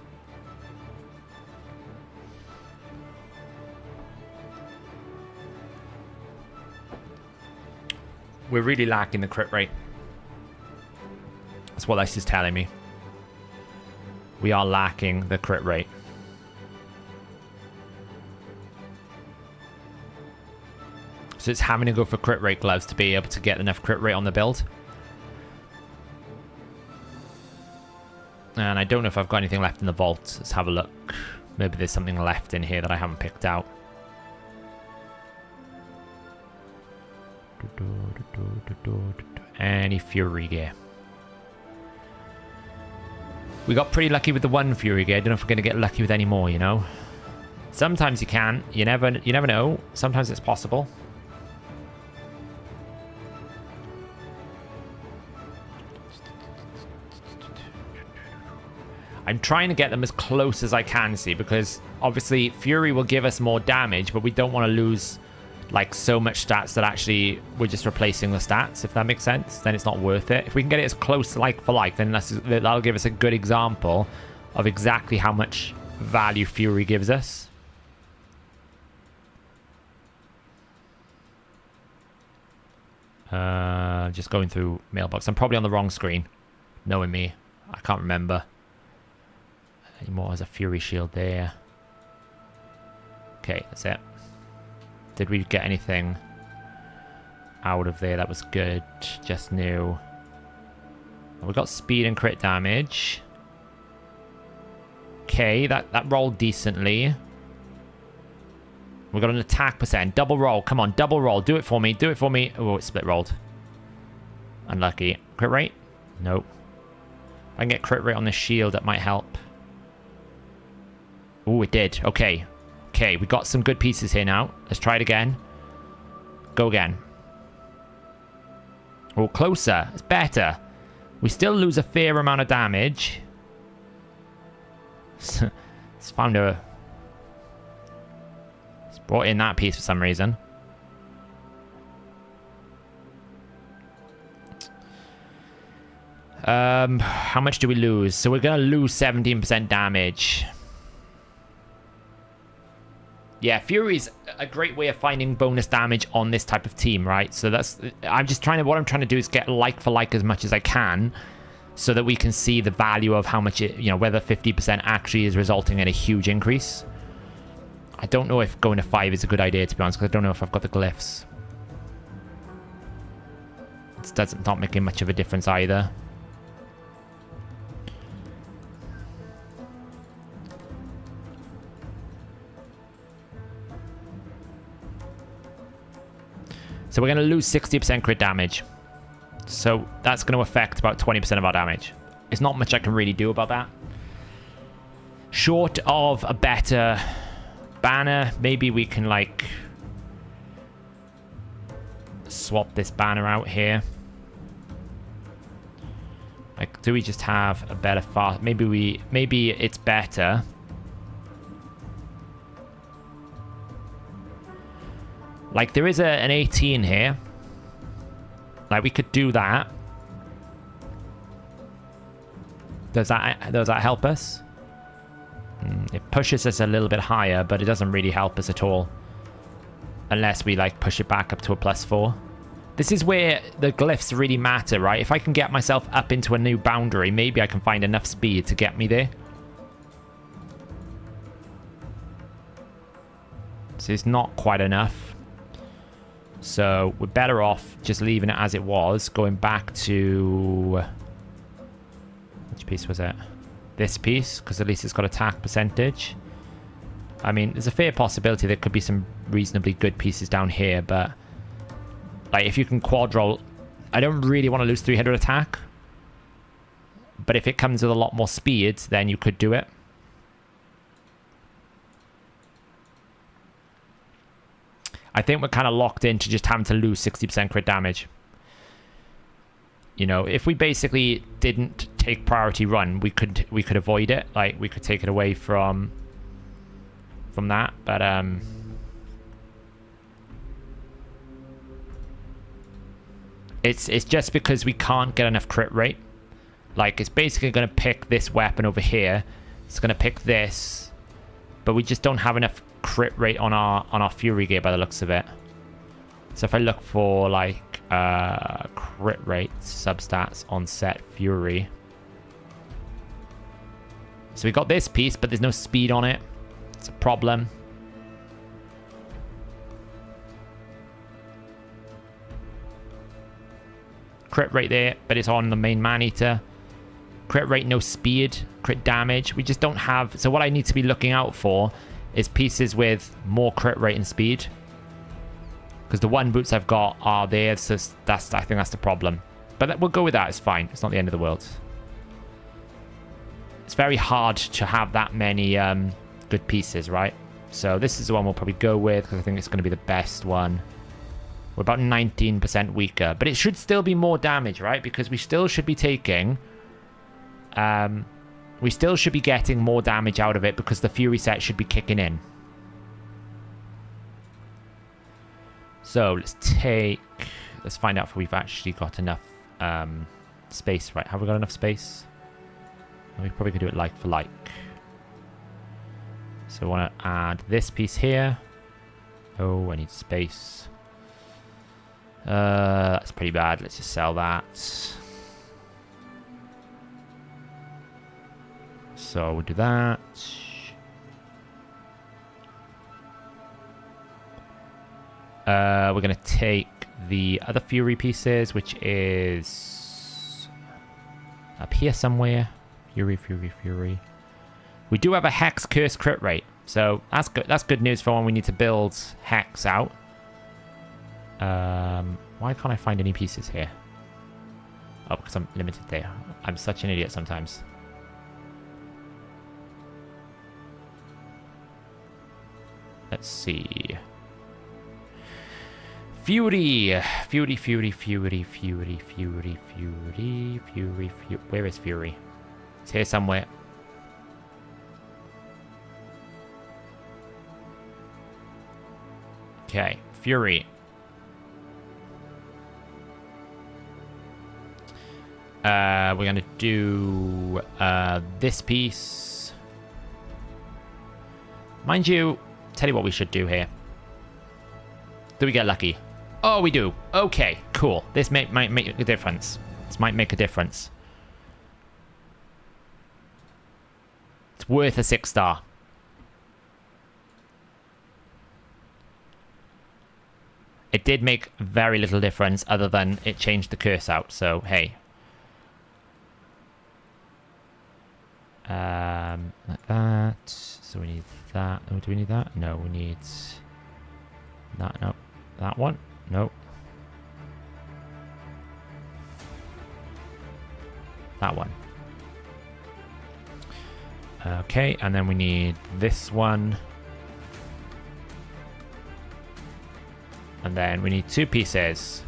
We're really lacking the crit rate. That's what this is telling me. We are lacking the crit rate. So it's having to go for crit rate gloves to be able to get enough crit rate on the build. And I don't know if I've got anything left in the vault. Let's have a look. Maybe there's something left in here that I haven't picked out. Any Fury gear. We got pretty lucky with the one Fury gear. I don't know if we're going to get lucky with any more, you know. Sometimes you can. You never know. Sometimes it's possible. I'm trying to get them as close as I can, see, because obviously Fury will give us more damage, but we don't want to lose like so much stats that actually we're just replacing the stats, if that makes sense. Then it's not worth it. If we can get it as close like for like, then that'll give us a good example of exactly how much value Fury gives us. Just going through mailbox. I'm probably on the wrong screen, knowing me. I can't remember anymore. There's a Fury shield there. Okay, that's it. Did we get anything out of there that was good? Just new. We got speed and crit damage. Okay, that rolled decently. We got an attack percent. Double roll. Come on, double roll. Do it for me. Do it for me. Oh, it split rolled. Unlucky. Crit rate? Nope. If I can get crit rate on the shield, that might help. Oh, it did. Okay. Okay, we got some good pieces here now. Let's try it again. Go again. Oh, closer. It's better. We still lose a fair amount of damage. It's found a... It's brought in that piece for some reason. How much do we lose? So we're going to lose 17% damage. Yeah, Fury's a great way of finding bonus damage on this type of team, right? So that's... what I'm trying to do is get like for like as much as I can so that we can see the value of how much it, you know, whether 50% actually is resulting in a huge increase. I don't know if going to 5 is a good idea, to be honest, because I don't know if I've got the glyphs. It's not making much of a difference either. So we're going to lose 60% crit damage. So that's going to affect about 20% of our damage. There's not much I can really do about that. Short of a better banner, maybe we can like swap this banner out here. Like, do we just have a better fast? Maybe it's better. Like, there is an 18 here. Like, we could do that. Does that help us? It pushes us a little bit higher, but it doesn't really help us at all. Unless we, like, push it back up to a +4. This is where the glyphs really matter, right? If I can get myself up into a new boundary, maybe I can find enough speed to get me there. So it's not quite enough. So we're better off just leaving it as it was, going back to... Which piece was it? This piece, because at least it's got attack percentage. I mean, there's a fair possibility there could be some reasonably good pieces down here, but... Like, if you can quad roll... I don't really want to lose 300 attack. But if it comes with a lot more speed, then you could do it. I think we're kind of locked into just having to lose 60% crit damage. You know, if we basically didn't take priority run, we could avoid it. Like, we could take it away from that. But It's just because we can't get enough crit rate. Like, it's basically going to pick this weapon over here. It's going to pick this. But we just don't have enough crit rate on our Fury gear by the looks of it. So if I look for, like, crit rate, substats, on set, Fury. So we got this piece, but there's no speed on it. It's a problem. Crit rate there, but it's on the main man-eater. Crit rate, no speed. Crit damage. We just don't have... So what I need to be looking out for is pieces with more crit rate and speed. Because the one boots I've got are there, so I think that's the problem. But we'll go with that. It's fine. It's not the end of the world. It's very hard to have that many good pieces, right? So this is the one we'll probably go with, because I think it's going to be the best one. We're about 19% weaker. But it should still be more damage, right? Because we still should be taking... we still should be getting more damage out of it, because the Fury set should be kicking in. So let's take... Let's find out if we've actually got enough space, right? Have we got enough space? We probably could do it like for like. So I want to add this piece here. Oh, I need space. That's pretty bad. Let's just sell that. So we'll do that. We're going to take the other Fury pieces, which is up here somewhere. Fury, Fury, Fury. We do have a Hex Curse crit rate, so that's good. That's good news for when we need to build Hex out. Why can't I find any pieces here? Oh, because I'm limited there. I'm such an idiot sometimes. Let's see. Fury. Fury, Fury, Fury, Fury, Fury, Fury, Fury, Fury. Where is Fury? It's here somewhere. Okay, Fury. We're going to do this piece. Mind you, tell you what we should do here. Do we get lucky? Oh, we do. Okay, cool. This might make a difference. This might make a difference. It's worth a 6-star. It did make very little difference other than it changed the curse out, so hey. Like that. So we need that. Oh, do we need that? No, we need that. No. That one? Nope. That one. Okay, and then we need this one. And then we need 2 pieces.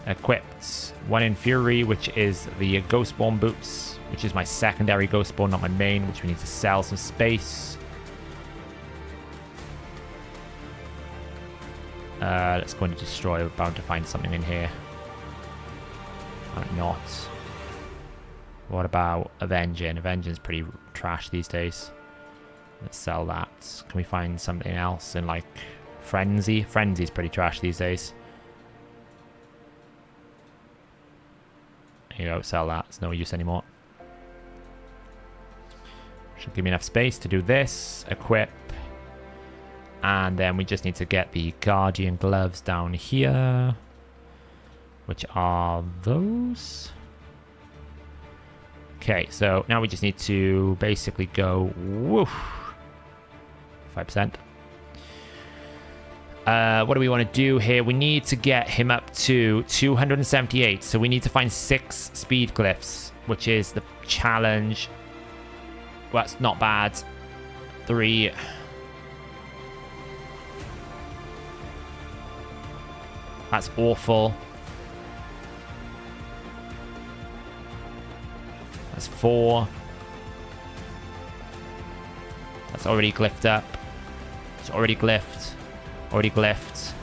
Equipped. One in Fury, which is the Ghostborn boots, which is my secondary Ghostborn, not my main, which we need to sell some space. Let's go into Destroy. We're bound to find something in here. Might not. What about Avenging? Avenging's pretty trash these days. Let's sell that. Can we find something else in, like, Frenzy? Frenzy's pretty trash these days. There you go, sell that. It's no use anymore. Should give me enough space to do this. Equip. And then we just need to get the Guardian gloves down here. Which are those? Okay, so now we just need to basically go woof. 5%. What do we want to do here? We need to get him up to 278. So we need to find 6 speed glyphs, which is the challenge. Well, that's not bad. 3. That's awful. That's 4. That's already glyphed up. It's already glyphed. Already glyphed.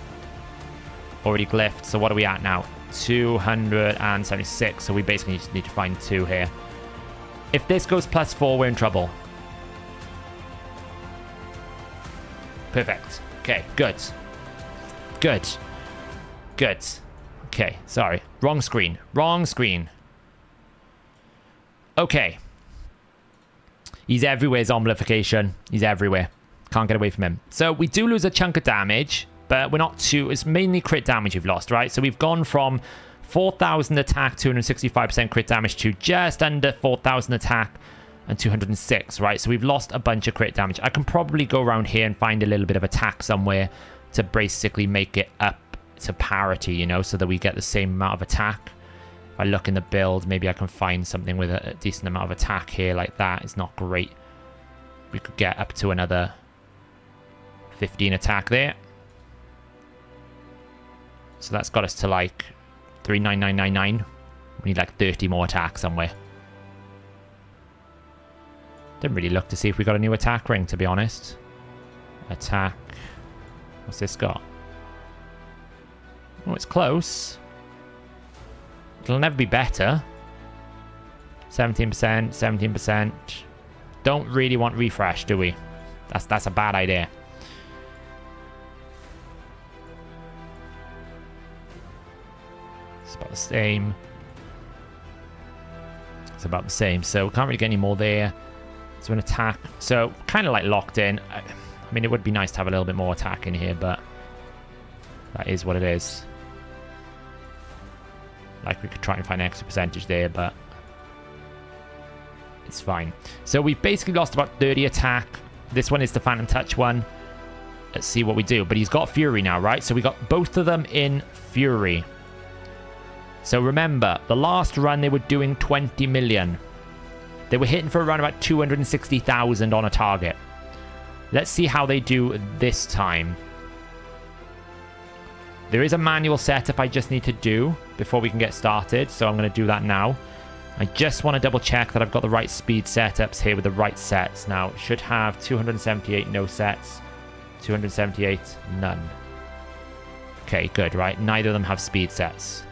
already glyphed. So what are we at now? 276. So we basically just need to find 2 here. If this goes +4, we're in trouble. Perfect. Okay, good. Good. Good. Okay, sorry. Wrong screen. Wrong screen. Okay. He's everywhere, zombification. He's everywhere. Can't get away from him. So we do lose a chunk of damage, but we're not too... It's mainly crit damage we've lost, right? So we've gone from 4,000 attack, 265% crit damage to just under 4,000 attack and 206, right? So we've lost a bunch of crit damage. I can probably go around here and find a little bit of attack somewhere to basically make it up to parity, you know, so that we get the same amount of attack. If I look in the build, maybe I can find something with a decent amount of attack here like that. It's not great. We could get up to another 15 attack there. So that's got us to like 39999. We need like 30 more attack somewhere. Didn't really look to see if we got a new attack ring, to be honest. Attack. What's this got? Oh, it's close. It'll never be better. 17%, 17%. Don't really want refresh, do we? That's a bad idea. It's about the same. It's about the same. So we can't really get any more there. So an attack. So kind of like locked in. I mean, it would be nice to have a little bit more attack in here, but that is what it is. Like we could try and find an extra percentage there, but it's fine. So we've basically lost about 30 attack. This one is the Phantom Touch one. Let's see what we do. But he's got Fury now, right? So we got both of them in Fury. So remember, the last run they were doing 20 million. They were hitting for around about 260,000 on a target. Let's see how they do this time. There is a manual setup I just need to do before we can get started, so I'm going to do that now. I just want to double check that I've got the right speed setups here with the right sets. Now, it should have 278 no sets, 278 none. Okay, good, right? Neither of them have speed sets.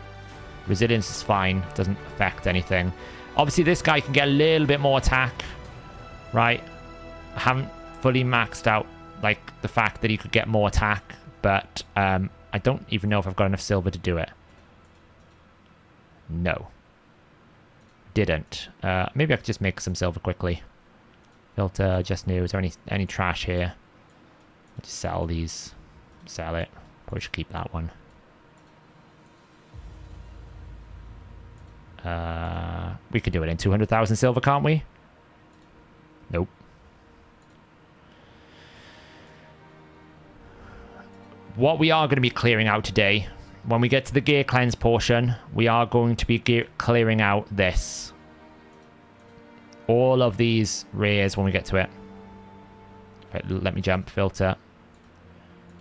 Resilience is fine, doesn't affect anything. Obviously, this guy can get a little bit more attack, right? I haven't fully maxed out, like, the fact that he could get more attack, but I don't even know if I've got enough silver to do it. No. Didn't. Maybe I could just make some silver quickly. Filter, just new. Is there any trash here? I'll just sell these. Sell it. Probably should keep that one. We could do it in 200,000 silver, can't we? Nope. What we are going to be clearing out today, when we get to the gear cleanse portion, we are going to be clearing out this. All of these rares when we get to it. Right, let me jump, filter.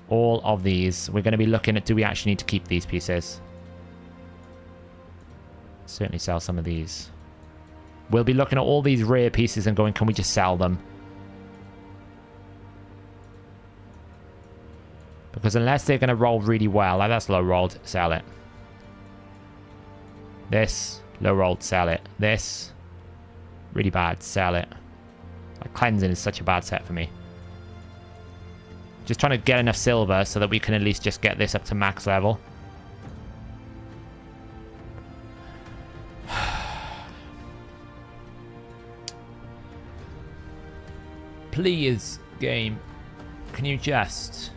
All of these. We're going to be looking at, do we actually need to keep these pieces? Certainly sell some of these. We'll be looking at all these rare pieces and going, can we just sell them? Because unless they're going to roll really well, like that's low rolled, sell it. This, low rolled, sell it. This, really bad, sell it. Like cleansing is such a bad set for me. Just trying to get enough silver so that we can at least just get this up to max level. Please, game, can you just...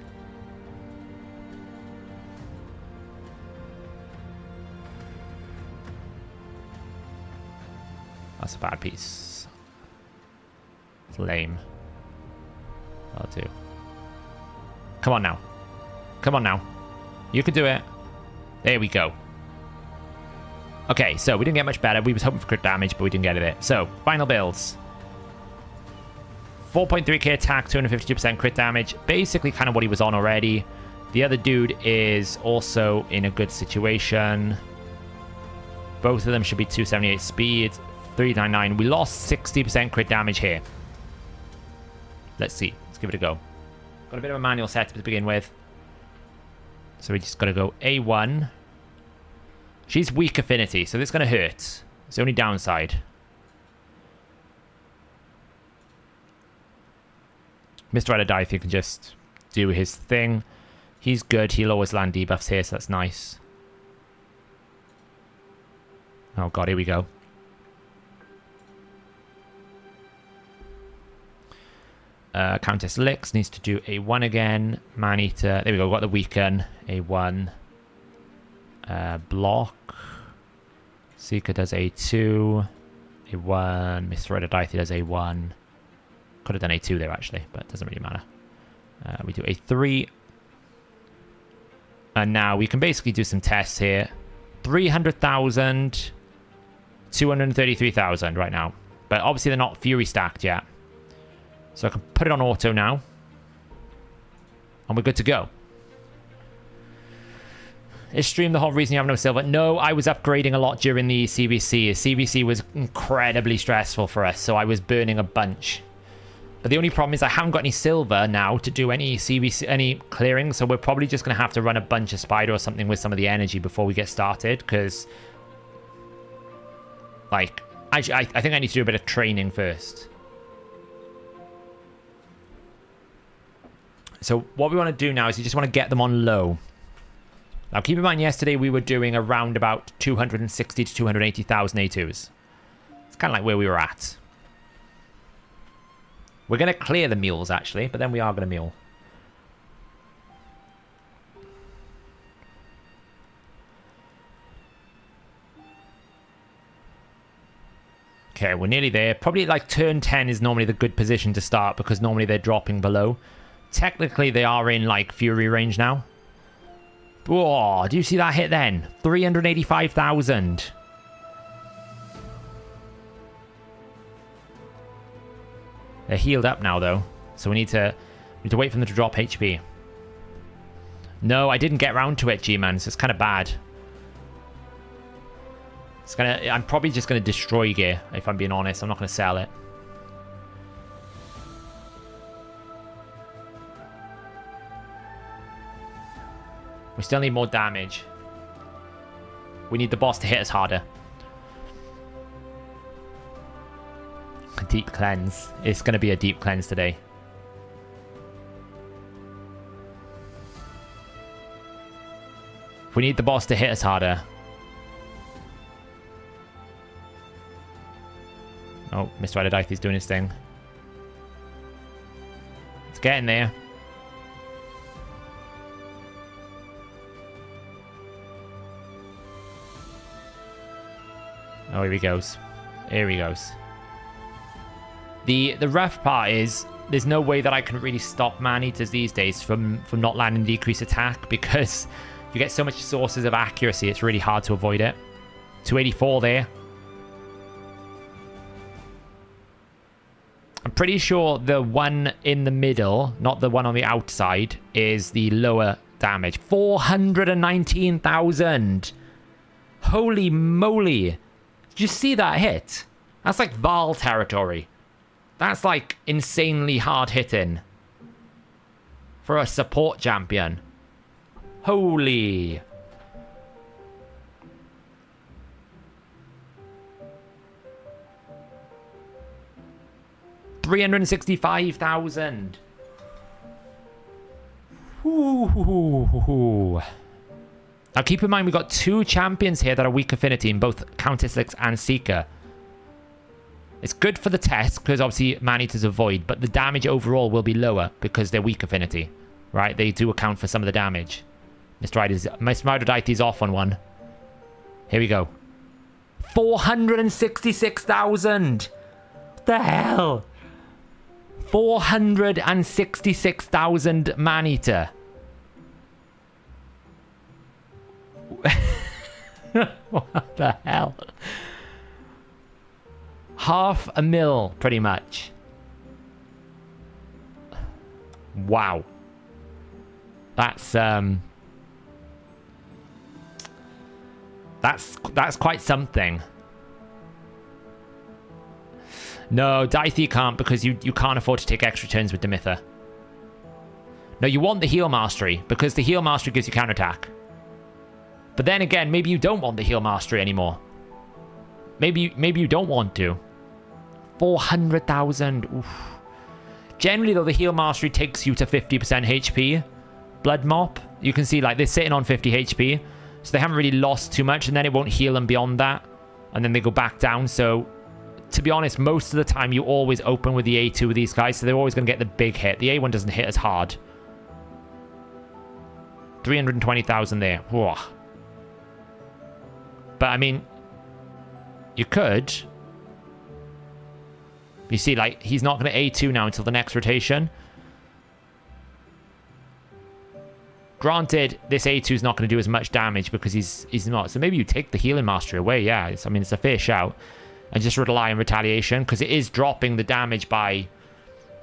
That's a bad piece. It's lame. I'll do. Come on now. Come on now. You can do it. There we go. Okay, so we didn't get much better. We was hoping for crit damage, but we didn't get it. So, final builds. 4.3k attack, 252% crit damage. Basically kind of what he was on already. The other dude is also in a good situation. Both of them should be 278 speed. 399. We lost 60% crit damage here. Let's see. Let's give it a go. Got a bit of a manual setup to begin with. So we just got to go A1. She's weak affinity, so this is going to hurt. It's the only downside. Mr. Adadithi can just do his thing. He's good. He'll always land debuffs here, so that's nice. Oh god, here we go. Countess Lix needs to do A1 again. Maneater, there we go, got the weaken. A1. Block. Seeker does A2. A1. Mr. Adadithi does A1. Could have done A2 there actually, but it doesn't really matter. We do A3. And now we can basically do some tests here. 300,000. 233,000 right now. But obviously they're not Fury stacked yet. So I can put it on auto now. And we're good to go. Is stream the whole reason you have no silver? No, I was upgrading a lot during the CBC. CBC was incredibly stressful for us, so I was burning a bunch. But the only problem is I haven't got any silver now to do any CBC, any clearing, so we're probably just going to have to run a bunch of Spider or something with some of the energy before we get started, because... Like, I think I need to do a bit of training first. So what we want to do now is you just want to get them on low. Now keep in mind yesterday we were doing around about 260 to 280,000 A2s. It's kind of like where we were at. We're going to clear the mules actually, but then we are going to mule. Okay, we're nearly there. Probably like turn 10 is normally the good position to start because normally they're dropping below. Technically, they are in like Fury range now. Whoa, do you see that hit then? 385,000. They're healed up now though, so we need to wait for them to drop HP. No, I didn't get round to it, G-Man, so it's kind of bad. I'm probably just gonna destroy gear, if I'm being honest. I'm not gonna sell it. We still need more damage. We need the boss to hit us harder. A deep cleanse. It's gonna be a deep cleanse today. We need the boss to hit us harder. Oh, Mr. Adadithi doing his thing. It's getting there. Oh, here he goes. Here he goes. The rough part is there's no way that I can really stop man-eaters these days from not landing decreased attack because you get so much sources of accuracy. It's really hard to avoid it. 284 there. I'm pretty sure the one in the middle, not the one on the outside, is the lower damage. 419,000. Holy moly. Did you see that hit? That's like Val territory. That's like insanely hard hitting. For a support champion. Holy. $365,000. Now keep in mind we've got two champions here that are weak affinity in both Countess Lix and Seeker. It's good for the test because obviously man-eaters avoid, but the damage overall will be lower because they're weak affinity. Right? They do account for some of the damage. Mr. Adadithi's off on one. Here we go. 466,000. What the hell? 466,000 man-eater. What the hell? 500,000 pretty much. Wow. That's quite something. No, Daithi can't because you can't afford to take extra turns with Demitha. No, you want the heal mastery, because the heal mastery gives you counterattack. But then again, maybe you don't want the heal mastery anymore. Maybe you don't want to. 400,000. Oof. Generally, though, the heal mastery takes you to 50% HP. Blood mop, you can see, like, they're sitting on 50 HP. So they haven't really lost too much, and then it won't heal them beyond that. And then they go back down. So, to be honest, most of the time, you always open with the A2 with these guys. So they're always going to get the big hit. The A1 doesn't hit as hard. 320,000 there. Whoa. But, I mean, you could. You see, like, he's not going to A2 now until the next rotation. Granted, this A2 is not going to do as much damage because he's not. So maybe you take the healing mastery away. Yeah, I mean, it's a fair shout. And just rely on retaliation because it is dropping the damage by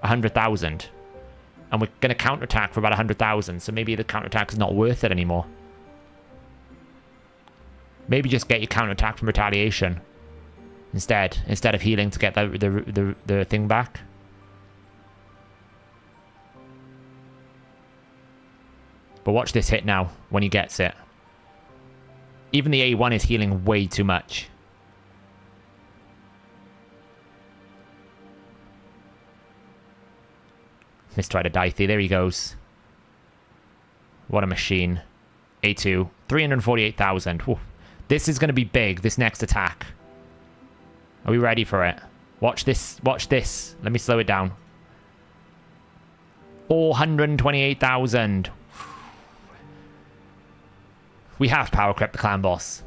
100,000. And we're going to counterattack for about 100,000. So maybe the counterattack is not worth it anymore. Maybe just get your counterattack from retaliation instead of healing to get the thing back. But watch this hit now when he gets it. Even the A1 is healing way too much. Mistry to Dithy. There he goes. What a machine. A2. 348,000. This is going to be big, this next attack. Are we ready for it? Watch this. Watch this. Let me slow it down. 428,000. We have power crept the clan boss.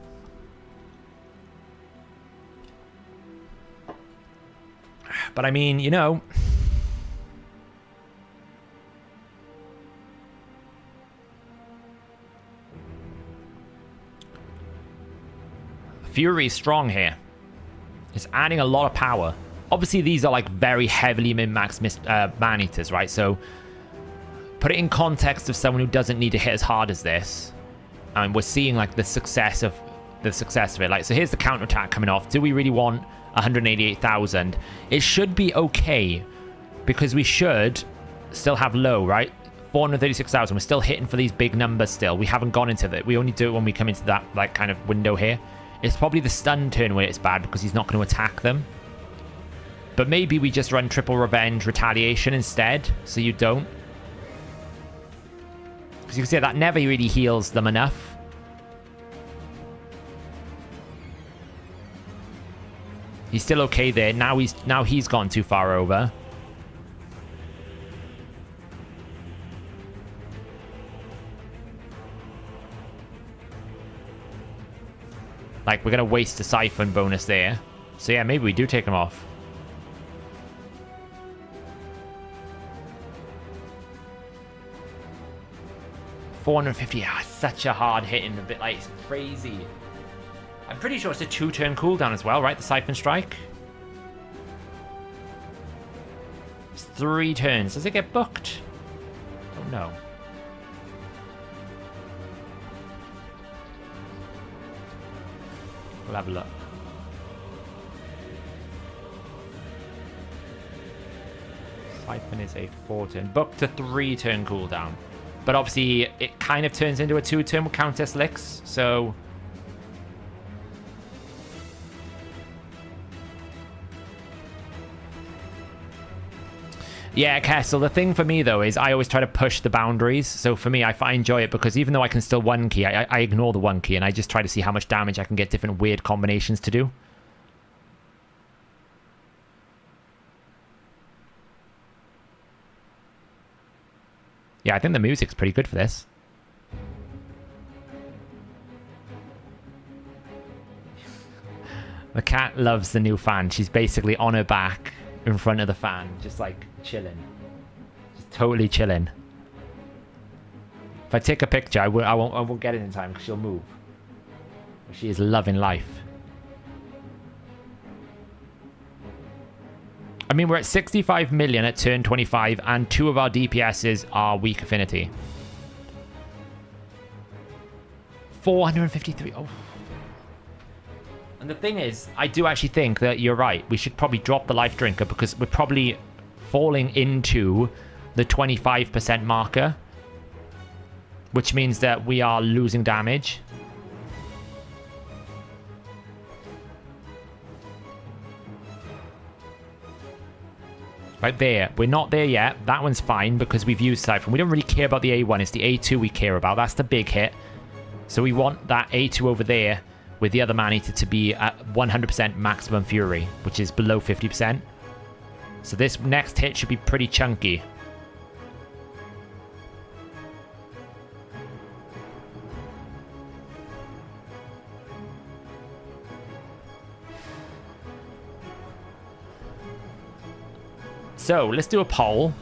But I mean, you know... Fury's strong here. It's adding a lot of power. Obviously, these are like very heavily min-max man-eaters, right? So, put it in context of someone who doesn't need to hit as hard as this. And we're seeing like the success of it. Like, so here's the counterattack coming off. Do we really want 188,000? It should be okay because we should still have low, right? 436,000. We're still hitting for these big numbers still. We haven't gone into that. We only do it when we come into that like kind of window here. It's probably the stun turn where it's bad because he's not going to attack them. But maybe we just run triple revenge retaliation instead, so you don't. Because you can see that never really heals them enough. He's still okay there. Now he's gone too far over. Like, we're going to waste a siphon bonus there. So yeah, maybe we do take him off. $450. Ah, such a hard hitting, a bit like it's crazy. I'm pretty sure it's a 2-turn cooldown as well, right? The Siphon Strike. It's 3 turns. Does it get booked? Oh no. We'll have a look. Siphon is a 4-turn. Booked to 3-turn cooldown. But obviously, it kind of turns into a 2-turn with Countess Licks, so... Yeah, Kessel, the thing for me, though, is I always try to push the boundaries. So for me, I enjoy it because even though I can still 1-key, I ignore the 1-key and I just try to see how much damage I can get different weird combinations to do. Yeah, I think the music's pretty good for this. The cat loves the new fan. She's basically on her back in front of the fan, just like chilling. Just totally chilling. If I take a picture, I won't get it in time because she'll move. She is loving life. I mean, we're at 65 million at turn 25, and 2 of our DPSs are weak affinity. 453. Oh. And the thing is, I do actually think that you're right. We should probably drop the Life Drinker because we're probably falling into the 25% marker, which means that we are losing damage. Right there. We're not there yet. That one's fine because we've used Siphon. We don't really care about the A1. It's the A2 we care about. That's the big hit. So we want that A2 over there with the other man-eater to be at 100% maximum fury, which is below 50%. So this next hit should be pretty chunky. So, let's do a poll.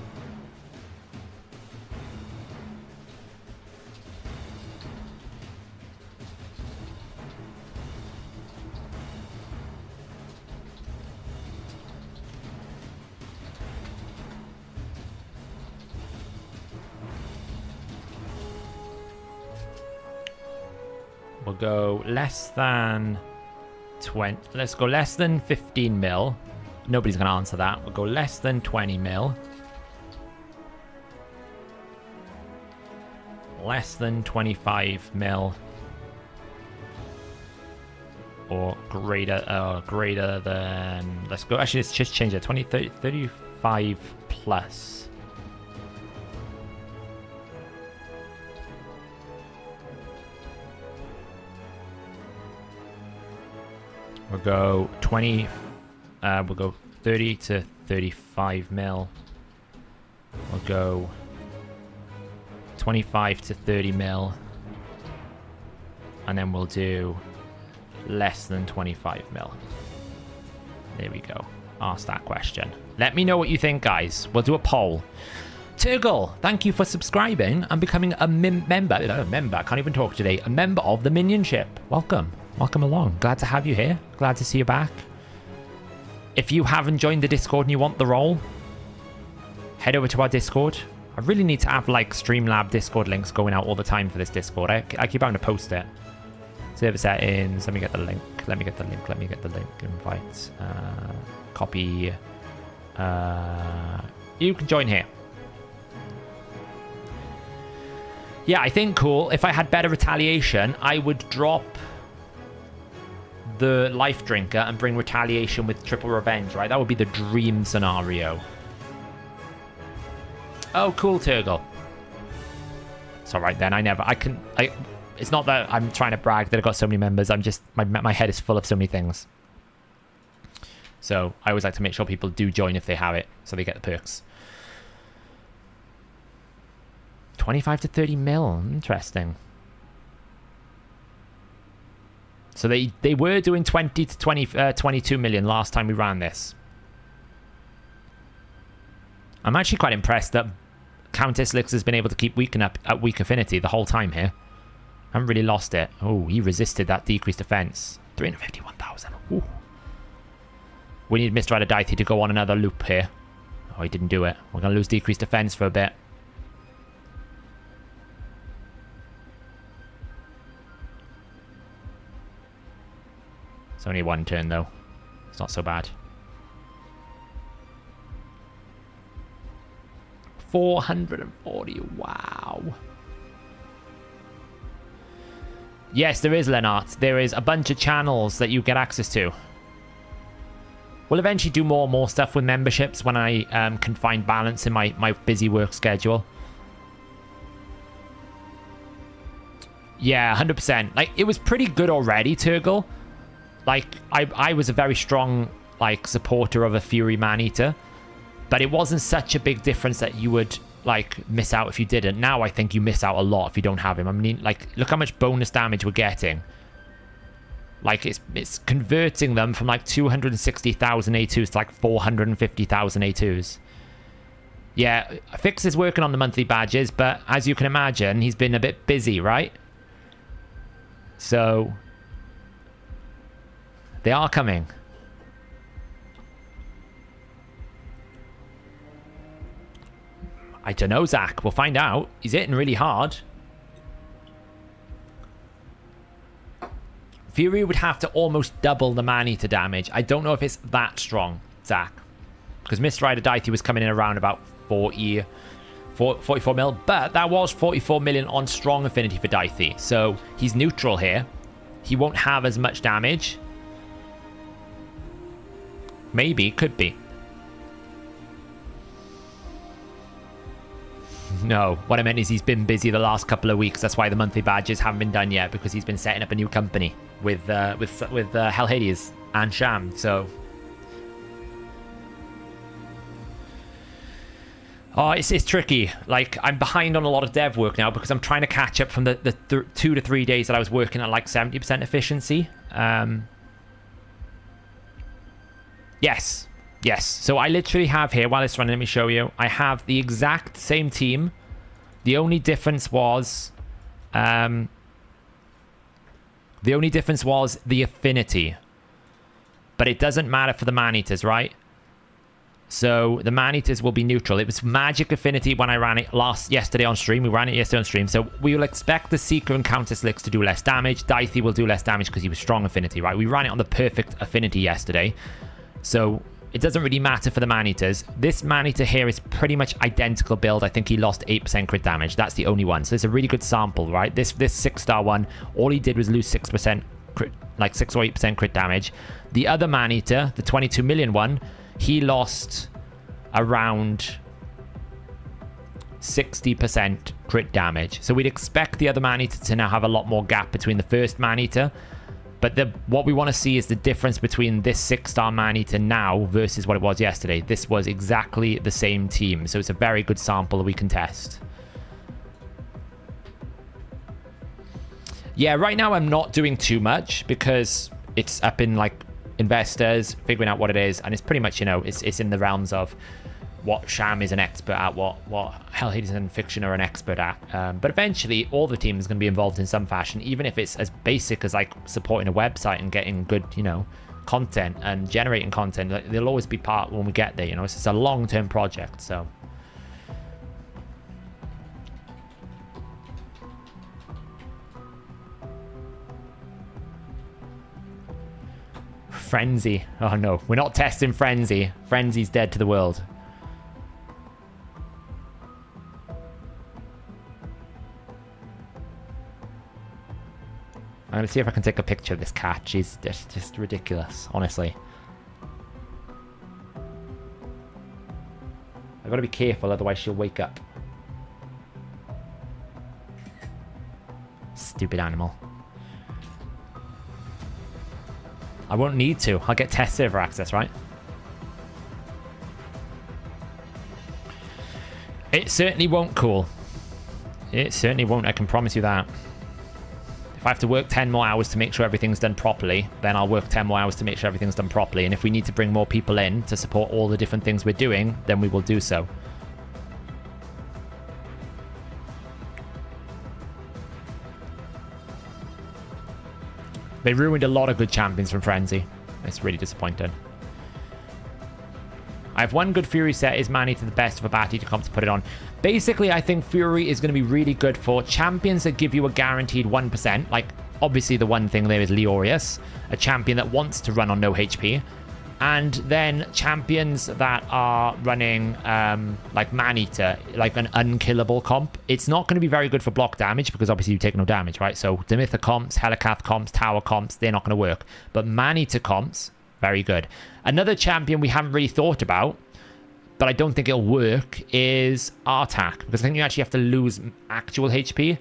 We'll go less than 20. Let's go less than 15 mil. Nobody's going to answer that. We'll go less than 20 mil. Less than 25 mil. Or greater than... Let's go... Actually, let's just change it. 20, 30, 35 plus. We'll go 20... we'll go 30 to 35 mil. We'll go 25 to 30 mil. And then we'll do less than 25 mil. There we go. Ask that question. Let me know what you think, guys. We'll do a poll. Turgle, thank you for subscribing and becoming a member. I can't even talk today. A member of the Minionship. Welcome. Welcome along. Glad to have you here. Glad to see you back. If you haven't joined the Discord and you want the role, head over to our Discord. I really need to have like Streamlab Discord links going out all the time for this Discord. I keep having to post it. Server settings. Let me get the link. Let me get the link. Invites. Copy. You can join here. Yeah, I think cool. If I had better retaliation, I would drop the life drinker and bring retaliation with triple revenge, right? That would be the dream scenario. Oh, cool, Turgle. It's all right then. It's not that I'm trying to brag that I've got so many members. I'm just, my head is full of so many things. So I always like to make sure people do join if they have it, so they get the perks. 25 to 30 mil. Interesting. So they were doing 20 to 22 million last time we ran this. I'm actually quite impressed that Countess Lix has been able to keep weaken up at weak affinity the whole time here. I haven't really lost it. Oh, he resisted that decreased defense. 351,000. Ooh. We need Mr. Adadithi to go on another loop here. Oh, he didn't do it. We're going to lose decreased defense for a bit. It's only one turn, though. It's not so bad. 440. Wow. Yes, there is, Lennart. There is a bunch of channels that you get access to. We'll eventually do more and more stuff with memberships when I can find balance in my busy work schedule. Yeah, 100%. Like, it was pretty good already, Turgle. Like, I was a very strong, like, supporter of a Fury Man-Eater. But it wasn't such a big difference that you would, like, miss out if you didn't. Now I think you miss out a lot if you don't have him. I mean, like, look how much bonus damage we're getting. Like, it's converting them from, like, 260,000 A2s to, like, 450,000 A2s. Yeah, Fix is working on the monthly badges, but as you can imagine, he's been a bit busy, right? So they are coming. I don't know, Zach. We'll find out. He's hitting really hard. Fury would have to almost double the Man-Eater damage. I don't know if it's that strong, Zach. Because Mr. Rider Dicey was coming in around about 40. 44 mil, but that was 44 million on strong affinity for Dithey. So he's neutral here. He won't have as much damage. Maybe, could be. No, what I meant is he's been busy the last couple of weeks. That's why the monthly badges haven't been done yet, because he's been setting up a new company with Hellhades and Sham. So, oh, it's tricky. Like, I'm behind on a lot of dev work now because I'm trying to catch up from the 2 to 3 days that I was working at like 70% efficiency. Yes. So I literally have here, while it's running, let me show you. I have the exact same team. The only difference was the affinity. But it doesn't matter for the man-eaters, right? So the man-eaters will be neutral. It was magic affinity when I ran it yesterday on stream. We ran it yesterday on stream. So we will expect the Seeker and Countess Licks to do less damage. Dithey will do less damage because he was strong affinity, right? We ran it on the perfect affinity yesterday. So it doesn't really matter for the man-eaters. This man-eater here is pretty much identical build. I think he lost 8% crit damage. That's the only one. So it's a really good sample, right? This 6-star one, all he did was lose 6% crit, like 6 or 8% crit damage. The other man-eater, the 22 million one, he lost around 60% crit damage. So we'd expect the other man-eater to now have a lot more gap between the first man-eater. But what we want to see is the difference between this 6-star man-eater now versus what it was yesterday. This was exactly the same team. So it's a very good sample that we can test. Yeah, right now I'm not doing too much because it's up in like investors figuring out what it is, and it's pretty much, you know, it's in the realms of what Sham is an expert at, what Hellhades and Fiction are an expert at, but eventually all the team is going to be involved in some fashion, even if it's as basic as like supporting a website and getting good, you know, content and generating content. They'll always be part when we get there, you know. It's a long-term project. So Frenzy. Oh no, we're not testing Frenzy. Frenzy's dead to the world. I'm gonna see if I can take a picture of this cat. She's just ridiculous, honestly. I've got to be careful, otherwise she'll wake up. Stupid animal. I won't need to. I'll get test server access, right? It certainly won't, cool. It certainly won't, I can promise you that. If I have to work 10 more hours to make sure everything's done properly, then I'll work 10 more hours to make sure everything's done properly. And if we need to bring more people in to support all the different things we're doing, then we will do so. They ruined a lot of good champions from Frenzy. It's really disappointing. I have one good Fury set. Is Manny to the best of a Batty to come to put it on? Basically, I think Fury is going to be really good for champions that give you a guaranteed 1%. Like, obviously, the one thing there is Leorius, a champion that wants to run on no HP. And then champions that are running like Maneater, like an unkillable comp. It's not going to be very good for block damage because obviously you take no damage, right? So Demitha comps, Helicath comps, Tower comps, they're not going to work. But Maneater comps, very good. Another champion we haven't really thought about, but I don't think it'll work, is Artak. Because I think you actually have to lose actual HP.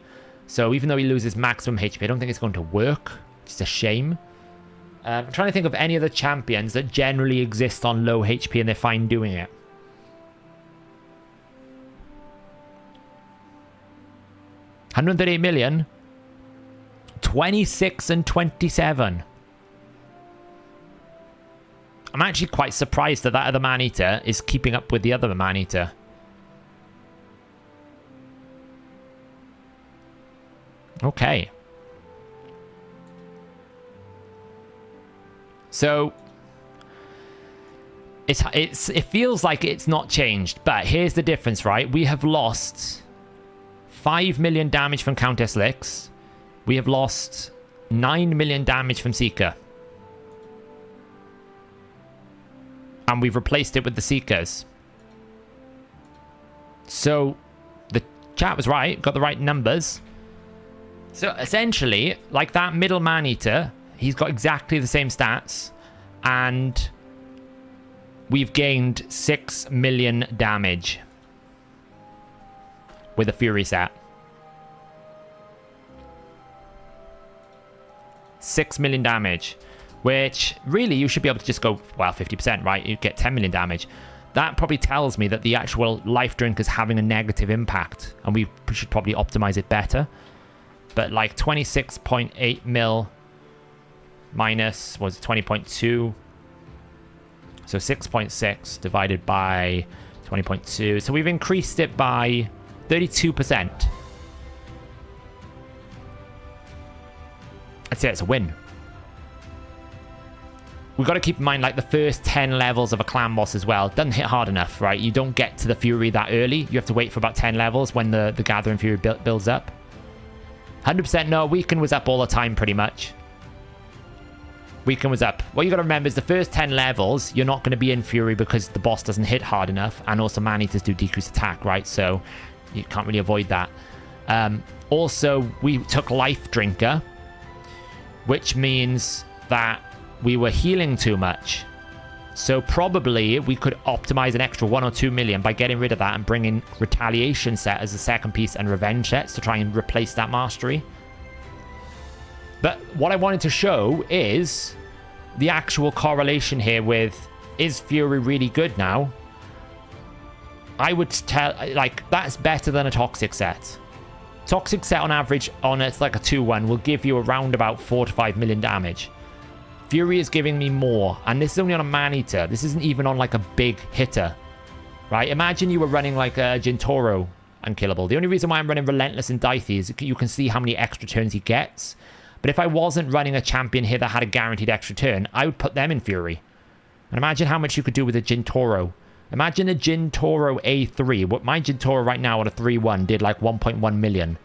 So even though he loses maximum HP, I don't think it's going to work. It's a shame. I'm trying to think of any other champions that generally exist on low HP and they're fine doing it. $138 million. 26 and 27. I'm actually quite surprised that other Maneater is keeping up with the other Maneater. Okay. So it feels like it's not changed, but here's the difference, right? We have lost 5 million damage from Countess Licks. We have lost 9 million damage from Seeker. And we've replaced it with the Seekers. So Chat was right. Got the right numbers. So essentially, like that middle man-eater, he's got exactly the same stats. And we've gained 6 million damage with a Fury set. 6 million damage. Which, really, you should be able to just go, well, 50%, right? You get 10 million damage. That probably tells me that the actual life drink is having a negative impact. And we should probably optimize it better. But like 26.8 mil minus, was it 20.2? So 6.6 divided by 20.2. So we've increased it by 32%. I'd say it's a win. We've got to keep in mind, like, the first 10 levels of a clan boss as well. Doesn't hit hard enough, right? You don't get to the Fury that early. You have to wait for about 10 levels when the Gathering Fury builds up. 100% no. Weaken was up all the time, pretty much. Weaken was up. What you got to remember is the first 10 levels, you're not going to be in Fury because the boss doesn't hit hard enough. And also, man-eaters do decrease attack, right? So you can't really avoid that. Also, we took Life Drinker, which means that we were healing too much. So probably we could optimize an extra 1 or 2 million by getting rid of that and bringing Retaliation set as a second piece and Revenge sets to try and replace that mastery. But what I wanted to show is the actual correlation here with, is Fury really good now? I would tell, like, that's better than a Toxic set. Toxic set on average on it's like a 2-1 will give you around about 4 to 5 million damage. Fury is giving me more, and this is only on a man-eater. This isn't even on like a big hitter, right? Imagine you were running like a Jintoro unkillable. The only reason why I'm running Relentless and Dithey is you can see how many extra turns he gets. But if I wasn't running a champion here that had a guaranteed extra turn, I would put them in Fury. And imagine how much you could do with a Jintoro. Imagine a Jintoro A3. What my Jintoro right now on a 3-1 did like 1.1 million,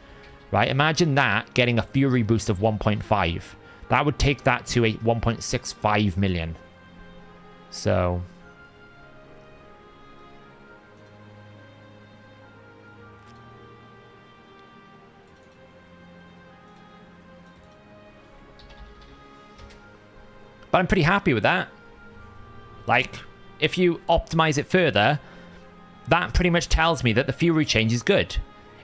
right? Imagine that getting a Fury boost of 1.5. That would take that to a 1.65 million. So but I'm pretty happy with that. Like, if you optimize it further, that pretty much tells me that the Fury change is good.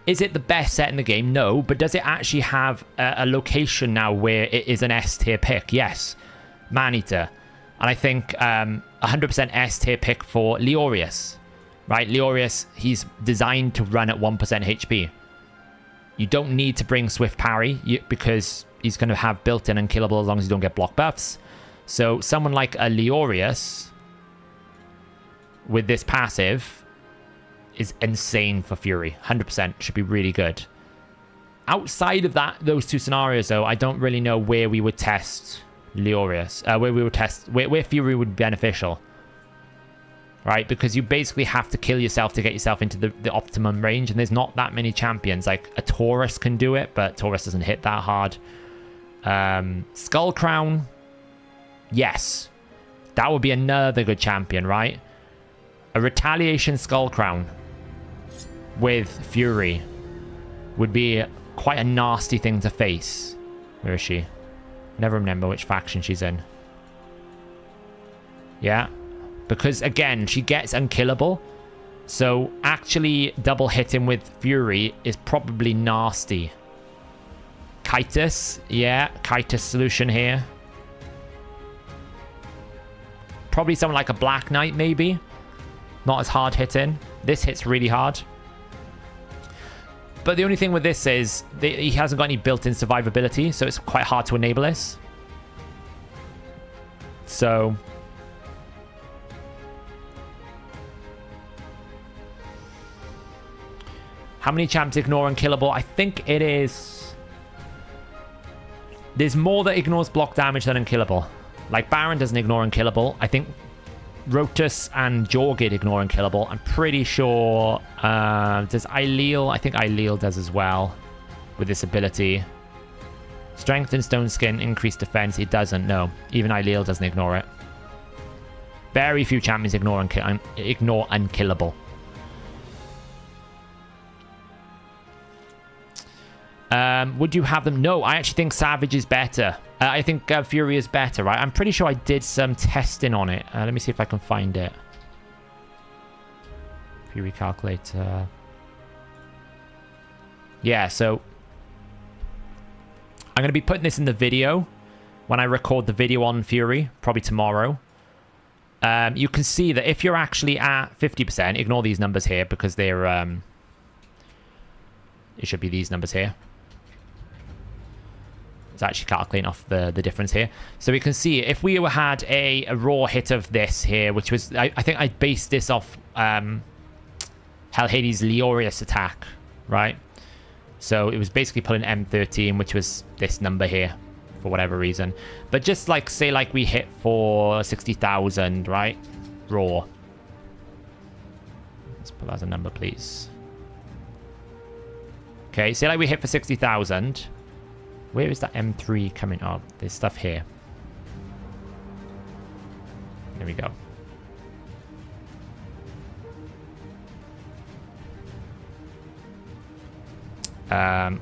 Is it the best set in the game? No. But does it actually have a location now where it is an S tier pick? Yes. Man-eater. And I think 100% S tier pick for Leorius. Right? Leorius, he's designed to run at 1% HP. You don't need to bring Swift Parry because he's going to have built-in unkillable as long as you don't get block buffs. So someone like a Leorius with this passive is insane for Fury. 100% should be really good. Outside of those two scenarios, though, I don't really know where we would test Leorius. Where Fury would be beneficial. Right? Because you basically have to kill yourself to get yourself into the optimum range, and there's not that many champions. Like, a Taurus can do it, but Taurus doesn't hit that hard. Skull Crown, yes. That would be another good champion, right? A Retaliation Skull Crown with Fury would be quite a nasty thing to face. Where is she? Never remember which faction she's in. Yeah. Because, again, she gets unkillable. So, actually double hitting with Fury is probably nasty. Kitus. Yeah, Kitus solution here. Probably someone like a Black Knight, maybe. Not as hard hitting. This hits really hard. But the only thing with this is he hasn't got any built-in survivability, so it's quite hard to enable this. So how many champs ignore unkillable? I think it is... There's more that ignores block damage than unkillable. Like, Baron doesn't ignore unkillable. I think Rotus and Jorgid ignore unkillable. I'm pretty sure... does Aileel? I think Aileel does as well with this ability. Strength and Stone Skin, increased defense. It doesn't, no. Even Aileel doesn't ignore it. Very few champions ignore unkillable. Would you have them? No, I actually think Savage is better. I think Fury is better, right? I'm pretty sure I did some testing on it. Let me see if I can find it. Fury calculator. Yeah, so I'm going to be putting this in the video when I record the video on Fury, probably tomorrow. You can see that if you're actually at 50%, ignore these numbers here because they're... it should be these numbers here. It's actually calculating off the difference here. So we can see if we had a raw hit of this here, which was... I think I based this off Hellhades' Leorius attack, right? So it was basically pulling M13, which was this number here, for whatever reason. But just like, say like we hit for 60,000, right? Raw. Let's put that as a number, please. Okay, say like we hit for 60,000. Where is that M3 coming up? There's stuff here. There we go.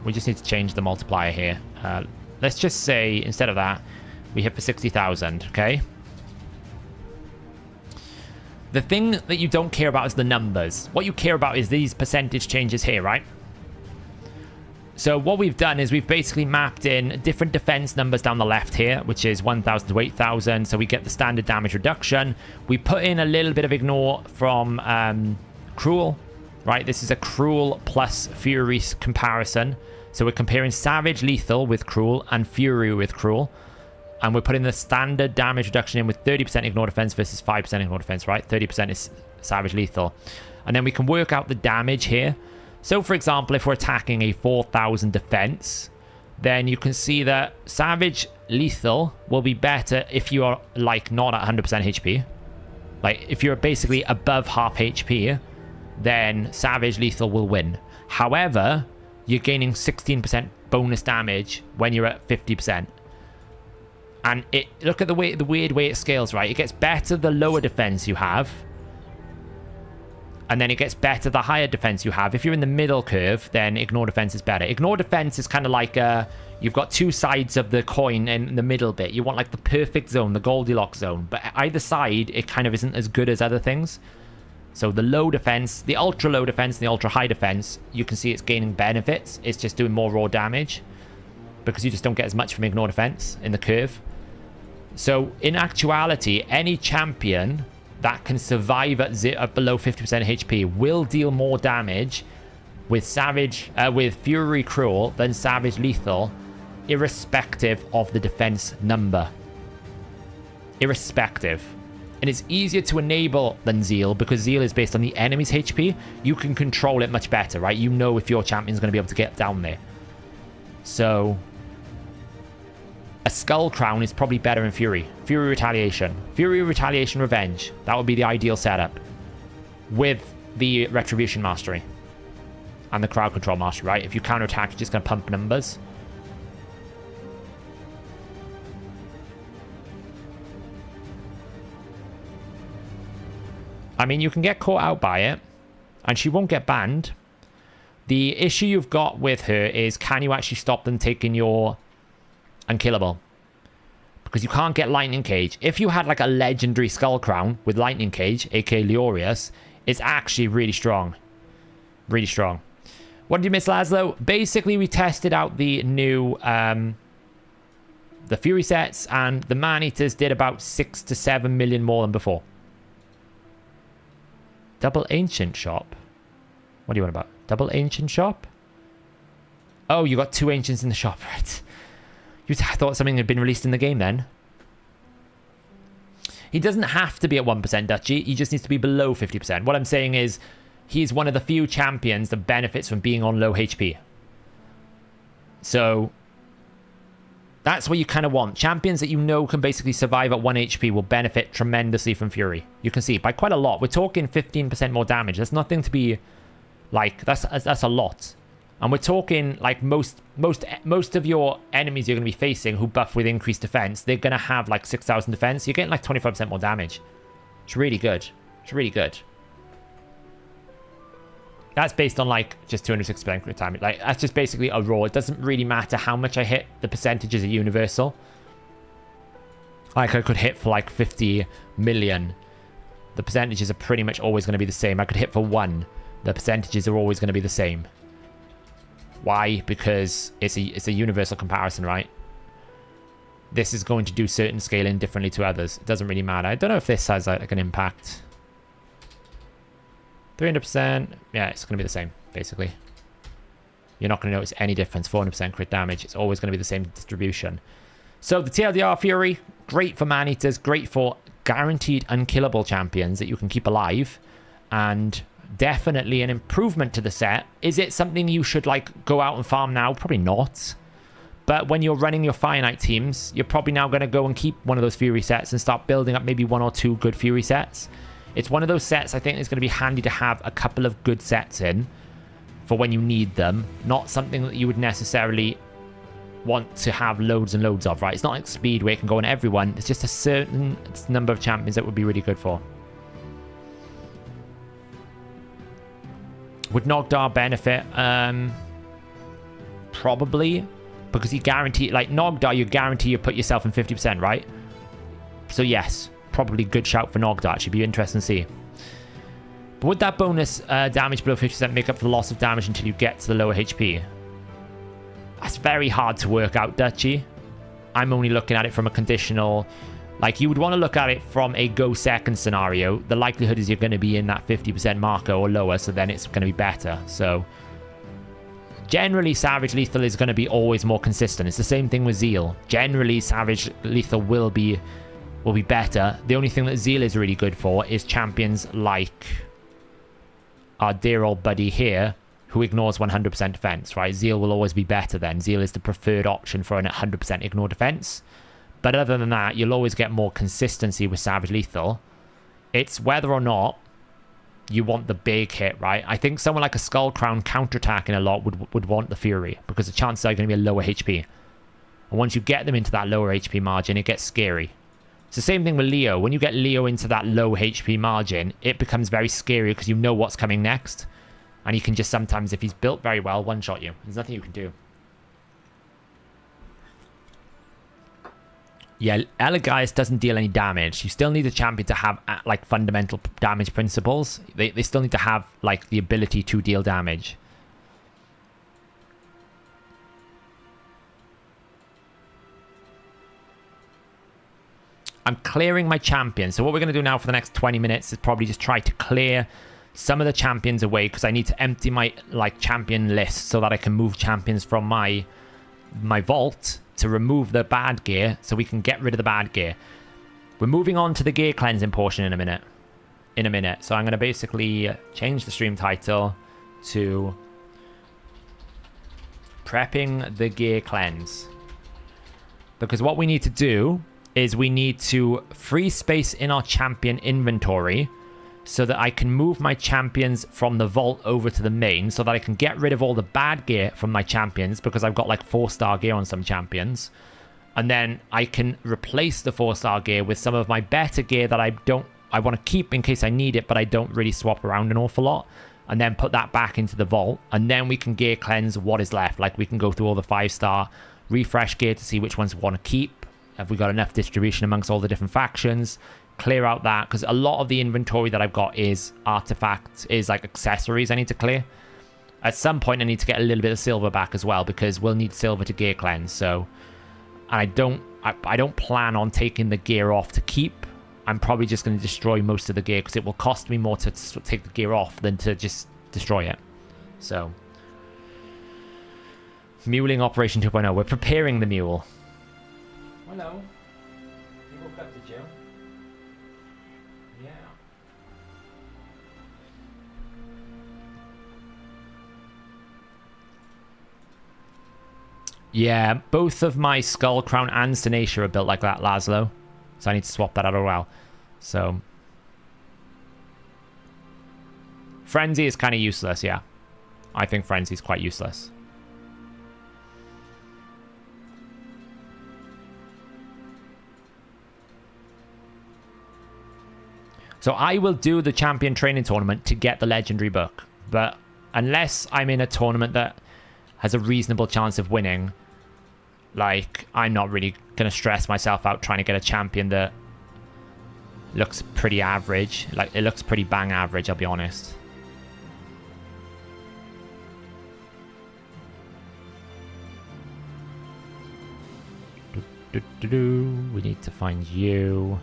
We just need to change the multiplier here. Let's just say, instead of that, we hit for 60,000, okay? The thing that you don't care about is the numbers. What you care about is these percentage changes here, right? So what we've done is we've basically mapped in different defense numbers down the left here, which is 1,000 to 8,000. So we get the standard damage reduction. We put in a little bit of ignore from Cruel, right? This is a Cruel plus Fury comparison. So we're comparing Savage Lethal with Cruel and Fury with Cruel. And we're putting the standard damage reduction in with 30% ignore defense versus 5% ignore defense, right? 30% is Savage Lethal. And then we can work out the damage here. So, for example, if we're attacking a 4,000 defense, then you can see that Savage Lethal will be better if you are, like, not at 100% HP. Like, if you're basically above half HP, then Savage Lethal will win. However, you're gaining 16% bonus damage when you're at 50%. And look at the weird way it scales, right? It gets better the lower defense you have. And then it gets better the higher defense you have. If you're in the middle curve, then ignore defense is better. Ignore defense is kind of like you've got two sides of the coin in the middle bit. You want like the perfect zone, the Goldilocks zone. But either side, it kind of isn't as good as other things. So the low defense, the ultra low defense, and the ultra high defense, you can see it's gaining benefits. It's just doing more raw damage because you just don't get as much from ignore defense in the curve. So in actuality, any champion that can survive at below 50% HP will deal more damage with Fury Cruel than Savage Lethal, irrespective of the defense number. Irrespective. And it's easier to enable than Zeal because Zeal is based on the enemy's HP. You can control it much better, right? You know if your champion's going to be able to get down there. So a Skull Crown is probably better in Fury. Fury Retaliation. Fury Retaliation Revenge. That would be the ideal setup. With the Retribution Mastery. And the Crowd Control Mastery, right? If you counterattack, you're just going to pump numbers. I mean, you can get caught out by it. And she won't get banned. The issue you've got with her is, can you actually stop them taking your unkillable? Because you can't get Lightning Cage. If you had like a legendary Skull Crown with Lightning Cage, aka Leorius, it's actually really strong. Really strong. What did you miss, Laszlo? Basically, we tested out the new the Fury sets, and the Man-Eaters did about 6 to 7 million more than before. Double Ancient Shop? What do you want about? Double Ancient Shop? Oh, you got 2 Ancients in the shop, right? I thought something had been released in the game then. He doesn't have to be at 1% Duchy. He just needs to be below 50%. What I'm saying is he's one of the few champions that benefits from being on low HP. So that's what you kind of want. Champions that you know can basically survive at 1 HP will benefit tremendously from Fury. You can see by quite a lot. We're talking 15% more damage. That's nothing to be like, that's a lot. And we're talking like most of your enemies you're going to be facing who buff with increased defense, they're going to have like 6,000 defense. You're getting like 25% more damage. It's really good. It's really good. That's based on like just 260% crit damage. Like that's just basically a raw. It doesn't really matter how much I hit. The percentages are universal. Like I could hit for like 50 million. The percentages are pretty much always going to be the same. I could hit for 1. The percentages are always going to be the same. Why? Because it's a universal comparison, right? This is going to do certain scaling differently to others. It doesn't really matter. I don't know if this has like an impact. 300%. Yeah, it's going to be the same, basically. You're not going to notice any difference. 400% crit damage. It's always going to be the same distribution. So the TLDR Fury, great for man-eaters, great for guaranteed unkillable champions that you can keep alive, and definitely an improvement to the set. Is it something you should like go out and farm now? Probably not. But when you're running your Fire Knight teams, you're probably now going to go and keep one of those Fury sets and start building up maybe 1 or 2 good Fury sets. It's one of those sets I think it's going to be handy to have a couple of good sets in for when you need them. Not something that you would necessarily want to have loads and loads of, right? It's not like Speed where it can go on everyone. It's just a certain number of champions that would be really good for. Would Nogdar benefit? Probably. Because you guarantee, like Nogdar, you guarantee you put yourself in 50%, right? So yes. Probably good shout for Nogdar. It should be interesting to see. But would that bonus damage below 50% make up for the loss of damage until you get to the lower HP? That's very hard to work out, Dutchy. I'm only looking at it from a conditional... Like, you would want to look at it from a go second scenario. The likelihood is you're going to be in that 50% marker or lower, so then it's going to be better. So, generally, Savage Lethal is going to be always more consistent. It's the same thing with Zeal. Generally, Savage Lethal will be better. The only thing that Zeal is really good for is champions like our dear old buddy here, who ignores 100% defense, right? Zeal will always be better then. Zeal is the preferred option for an 100% ignore defense. But other than that, you'll always get more consistency with Savage Lethal. It's whether or not you want the big hit, right? I think someone like a Skull Crown counterattacking a lot would want the Fury, because the chances are going to be a lower HP. And once you get them into that lower HP margin, it gets scary. It's the same thing with Leo. When you get Leo into that low HP margin, it becomes very scary because you know what's coming next. And he can just sometimes, if he's built very well, one-shot you. There's nothing you can do. Yeah, Elegaius doesn't deal any damage. You still need a champion to have, like, fundamental damage principles. They still need to have, like, the ability to deal damage. I'm clearing my champions. So what we're going to do now for the next 20 minutes is probably just try to clear some of the champions away, because I need to empty my like champion list so that I can move champions from my vault to remove the bad gear, so we can get rid of the bad gear. We're moving on to the gear cleansing portion in a minute. So I'm going to basically change the stream title to Prepping the Gear Cleanse. Because what we need to do is we need to free space in our champion inventory so that I can move my champions from the vault over to the main, so that I can get rid of all the bad gear from my champions, because I've got like 4-star gear on some champions. And then I can replace the 4-star gear with some of my better gear that I want to keep in case I need it, but I don't really swap around an awful lot. And then put that back into the vault. And then we can gear cleanse what is left. Like, we can go through all the 5-star refresh gear to see which ones we want to keep. Have we got enough distribution amongst all the different factions? Clear out that, because a lot of the inventory that I've got is artifacts, is like accessories I need to clear. At some point I need to get a little bit of silver back as well, because we'll need silver to gear cleanse. So I don't plan on taking the gear off to keep. I'm probably just going to destroy most of the gear, because it will cost me more to take the gear off than to just destroy it. So muling operation 2.0. We're preparing the mule. Hello. You woke up, did you? Yeah. Yeah, both of my Skull Crown and Sinacia are built like that, Laszlo. So I need to swap that out as well. So Frenzy is kind of useless, yeah. I think Frenzy is quite useless. So I will do the champion training tournament to get the legendary book, but unless I'm in a tournament that has a reasonable chance of winning, like, I'm not really going to stress myself out trying to get a champion that looks pretty average. Like, it looks pretty bang average, I'll be honest. We need to find you.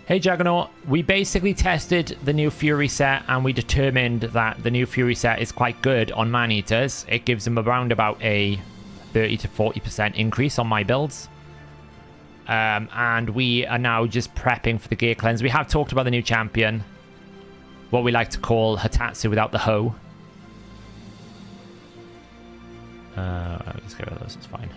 Hey Juggernaut, we basically tested the new Fury set and we determined that the new Fury set is quite good on man-eaters. It gives them around about a 30 to 40% increase on my builds. And we are now just prepping for the gear cleanse. We have talked about the new champion, what we like to call Hatatsu without the hoe. Let's get rid of those, it's fine.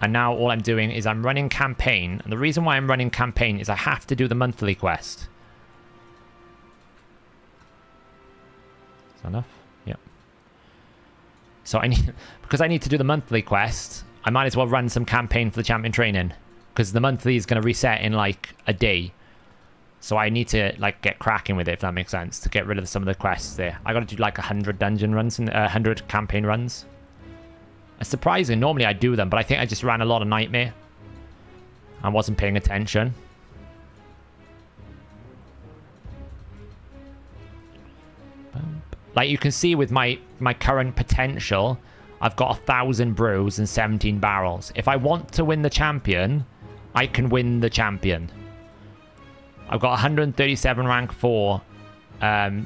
And now all I'm doing is I'm running campaign. And the reason why I'm running campaign is I have to do the monthly quest. Is that enough? Yep. So I need, because I need to do the monthly quest, I might as well run some campaign for the champion training. Because the monthly is going to reset in like a day. So I need to like get cracking with it, if that makes sense, to get rid of some of the quests there. I got to do like 100 dungeon runs and 100 campaign runs. It's surprising. Normally I do them, but I think I just ran a lot of Nightmare. I wasn't paying attention. Like you can see with my current potential, I've got 1,000 brews and 17 barrels. If I want to win the champion, I can win the champion. I've got 137 rank 4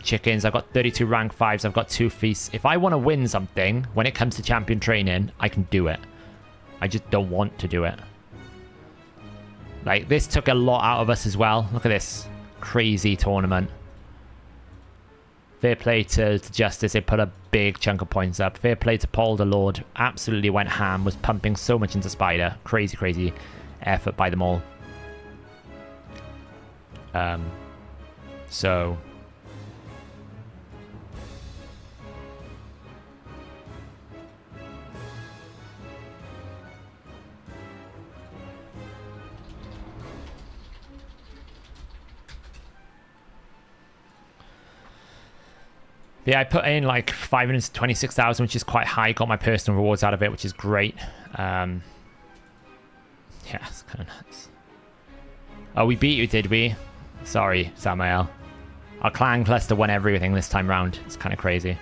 chickens. I've got 32 rank 5s. I've got 2 feasts. If I want to win something when it comes to champion training, I can do it. I just don't want to do it. Like, this took a lot out of us as well. Look at this crazy tournament. Fair play to Justice. They put a big chunk of points up. Fair play to Paul the Lord. Absolutely went ham. Was pumping so much into Spider. Crazy, crazy effort by them all. So... yeah, I put in like 526,000, which is quite high. Got my personal rewards out of it, which is great. Yeah, it's kind of nuts. Oh, we beat you, did we? Sorry, Samael. Our clan cluster won everything this time round. It's kind of crazy.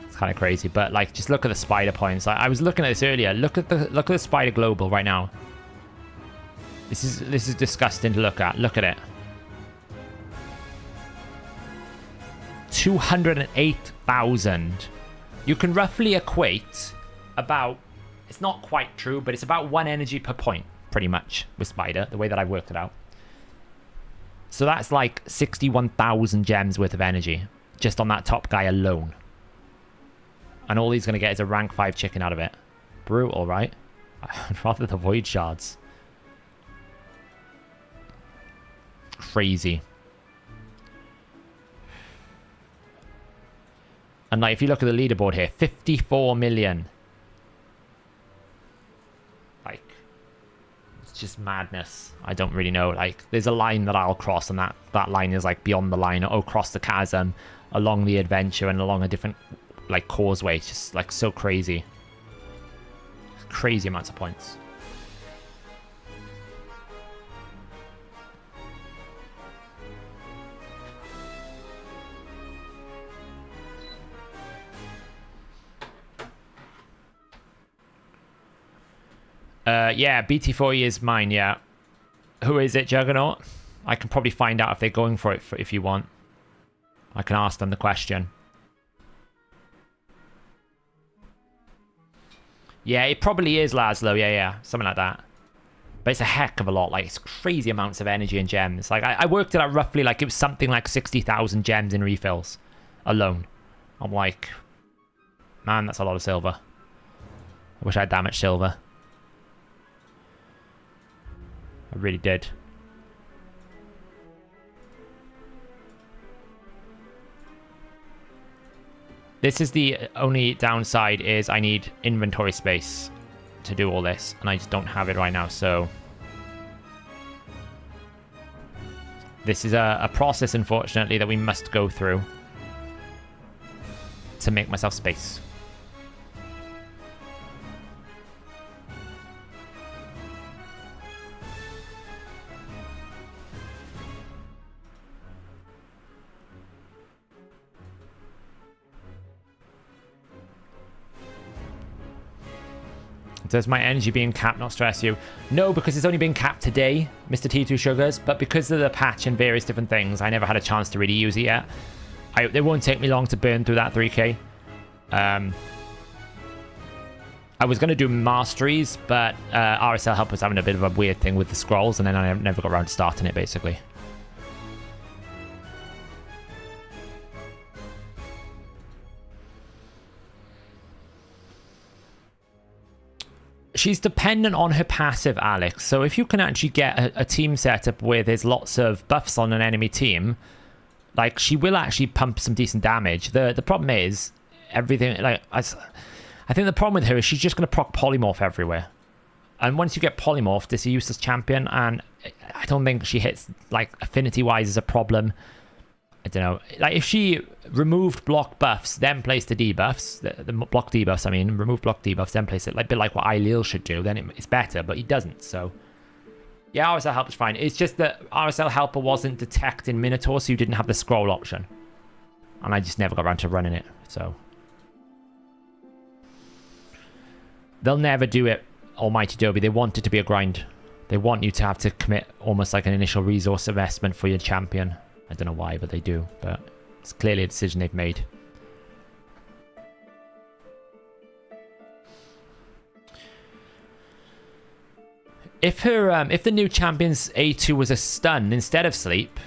It's kind of crazy, but like, just look at the spider points. I was looking at this earlier. Look at the spider global right now. This is disgusting to look at. Look at it. 208,000. You can roughly equate about, it's not quite true, but it's about 1 energy per point, pretty much, with Spider, the way that I worked it out. So that's like 61,000 gems worth of energy, just on that top guy alone. And all he's going to get is a rank 5 chicken out of it. Brutal, right? I'd rather the void shards. Crazy. And like, if you look at the leaderboard here, 54 million. Like, it's just madness. I don't really know. Like, there's a line that I'll cross, and that line is like beyond the line. Or across the chasm, along the adventure, and along a different like causeway. It's just like so crazy. Crazy amounts of points. Yeah, BT40 is mine, yeah. Who is it, Juggernaut? I can probably find out if they're going for it if you want. I can ask them the question. Yeah, it probably is Laszlo, yeah. Something like that. But it's a heck of a lot. Like, it's crazy amounts of energy and gems. Like, I worked it out roughly, like, it was something like 60,000 gems in refills alone. I'm like, man, that's a lot of silver. I wish I had that much silver. I really did. This is the only downside is I need inventory space to do all this, and I just don't have it right now, so... This is a process, unfortunately, that we must go through to make myself space. Does my energy being capped not stress you? No, because it's only been capped today, Mr. T2 Sugars, but because of the patch and various different things, I never had a chance to really use it yet. It won't take me long to burn through that 3k. I was going to do masteries, but RSL Help was having a bit of a weird thing with the scrolls, and then I never got around to starting it, basically. She's dependent on her passive, Alex. So if you can actually get a team set up where there's lots of buffs on an enemy team, like, she will actually pump some decent damage. The problem is, everything, like, I think the problem with her is she's just going to proc polymorph everywhere. And once you get polymorphed, it's a useless champion, and I don't think she hits, like, affinity-wise is a problem. I don't know. Like, if she removed block buffs, then placed the debuffs, the block debuffs, I mean, remove block debuffs, then place it, like, a bit like what Ailil should do, then it's better, but he doesn't, so... Yeah, RSL Help is fine. It's just that RSL Helper wasn't detecting Minotaur, so you didn't have the scroll option. And I just never got around to running it, so... They'll never do it, Almighty Dobie. They want it to be a grind. They want you to have to commit almost like an initial resource investment for your champion. I don't know why, but they do. But it's clearly a decision they've made. If the new champion's A2 was a stun instead of sleep,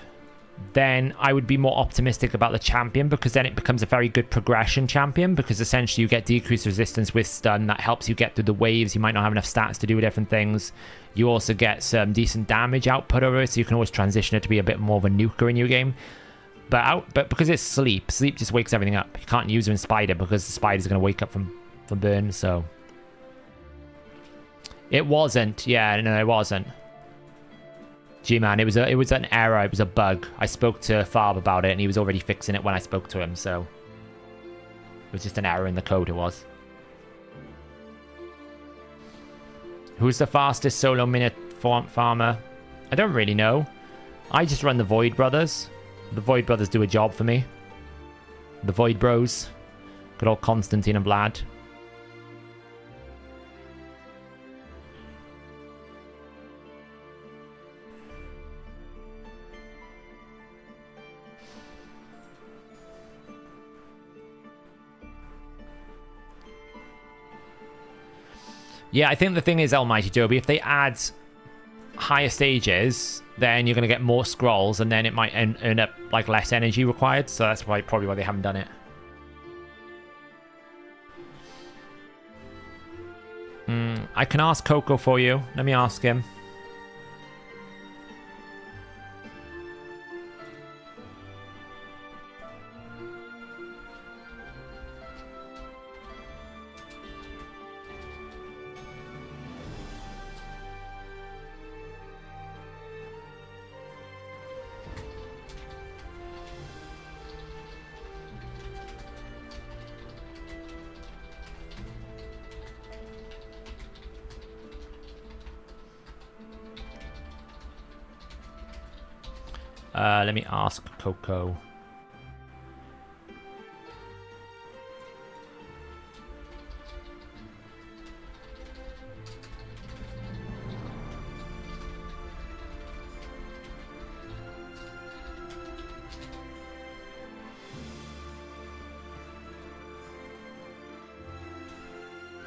then I would be more optimistic about the champion, because then it becomes a very good progression champion, because essentially you get decreased resistance with stun. That helps you get through the waves. You might not have enough stats to do different things. You also get some decent damage output over it, so you can always transition it to be a bit more of a nuker in your game. But because it's sleep just wakes everything up. You can't use her in Spider because the Spider's going to wake up from burn, so... It wasn't. Yeah, no, it wasn't. G-Man, it was an error. It was a bug. I spoke to Farb about it, and he was already fixing it when I spoke to him, so... It was just an error in the code, it was. Who's the fastest solo minute farmer? I don't really know. I just run the Void Brothers. The Void Brothers do a job for me. The Void Bros. Good old Constantine and Vlad. Yeah, I think the thing is, Almighty Dobie, if they add higher stages, then you're going to get more scrolls, and then it might earn up like less energy required. So that's probably why they haven't done it. I can ask Coco for you. Let me ask him. Let me ask Coco.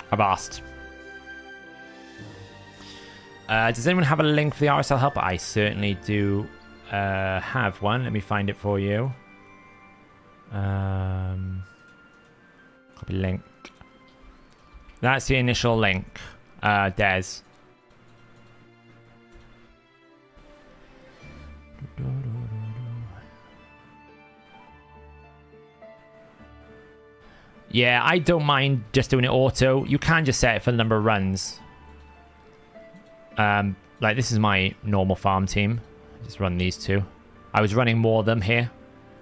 I've asked. Does anyone have a link for the RSL helper? I certainly do. Have one. Let me find it for you. Copy link. That's the initial link. Des. Yeah, I don't mind just doing it auto. You can just set it for the number of runs. Like, this is my normal farm team. Just run these two. I was running more of them here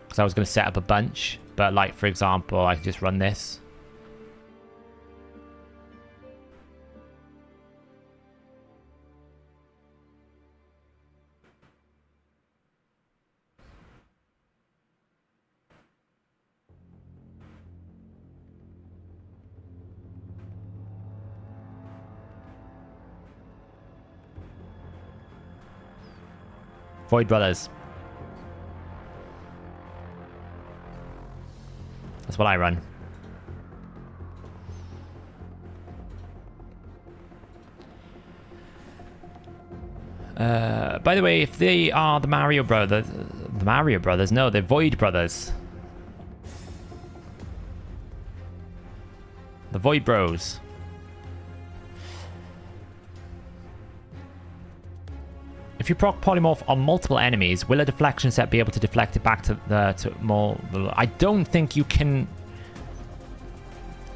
because I was going to set up a bunch. But, like, for example, I could just run this. Void Brothers. That's what I run. By the way, if they are the Mario Brothers... The Mario Brothers? No, they're Void Brothers. The Void Bros. If you proc Polymorph on multiple enemies, will a deflection set be able to deflect it back to more... I don't think you can...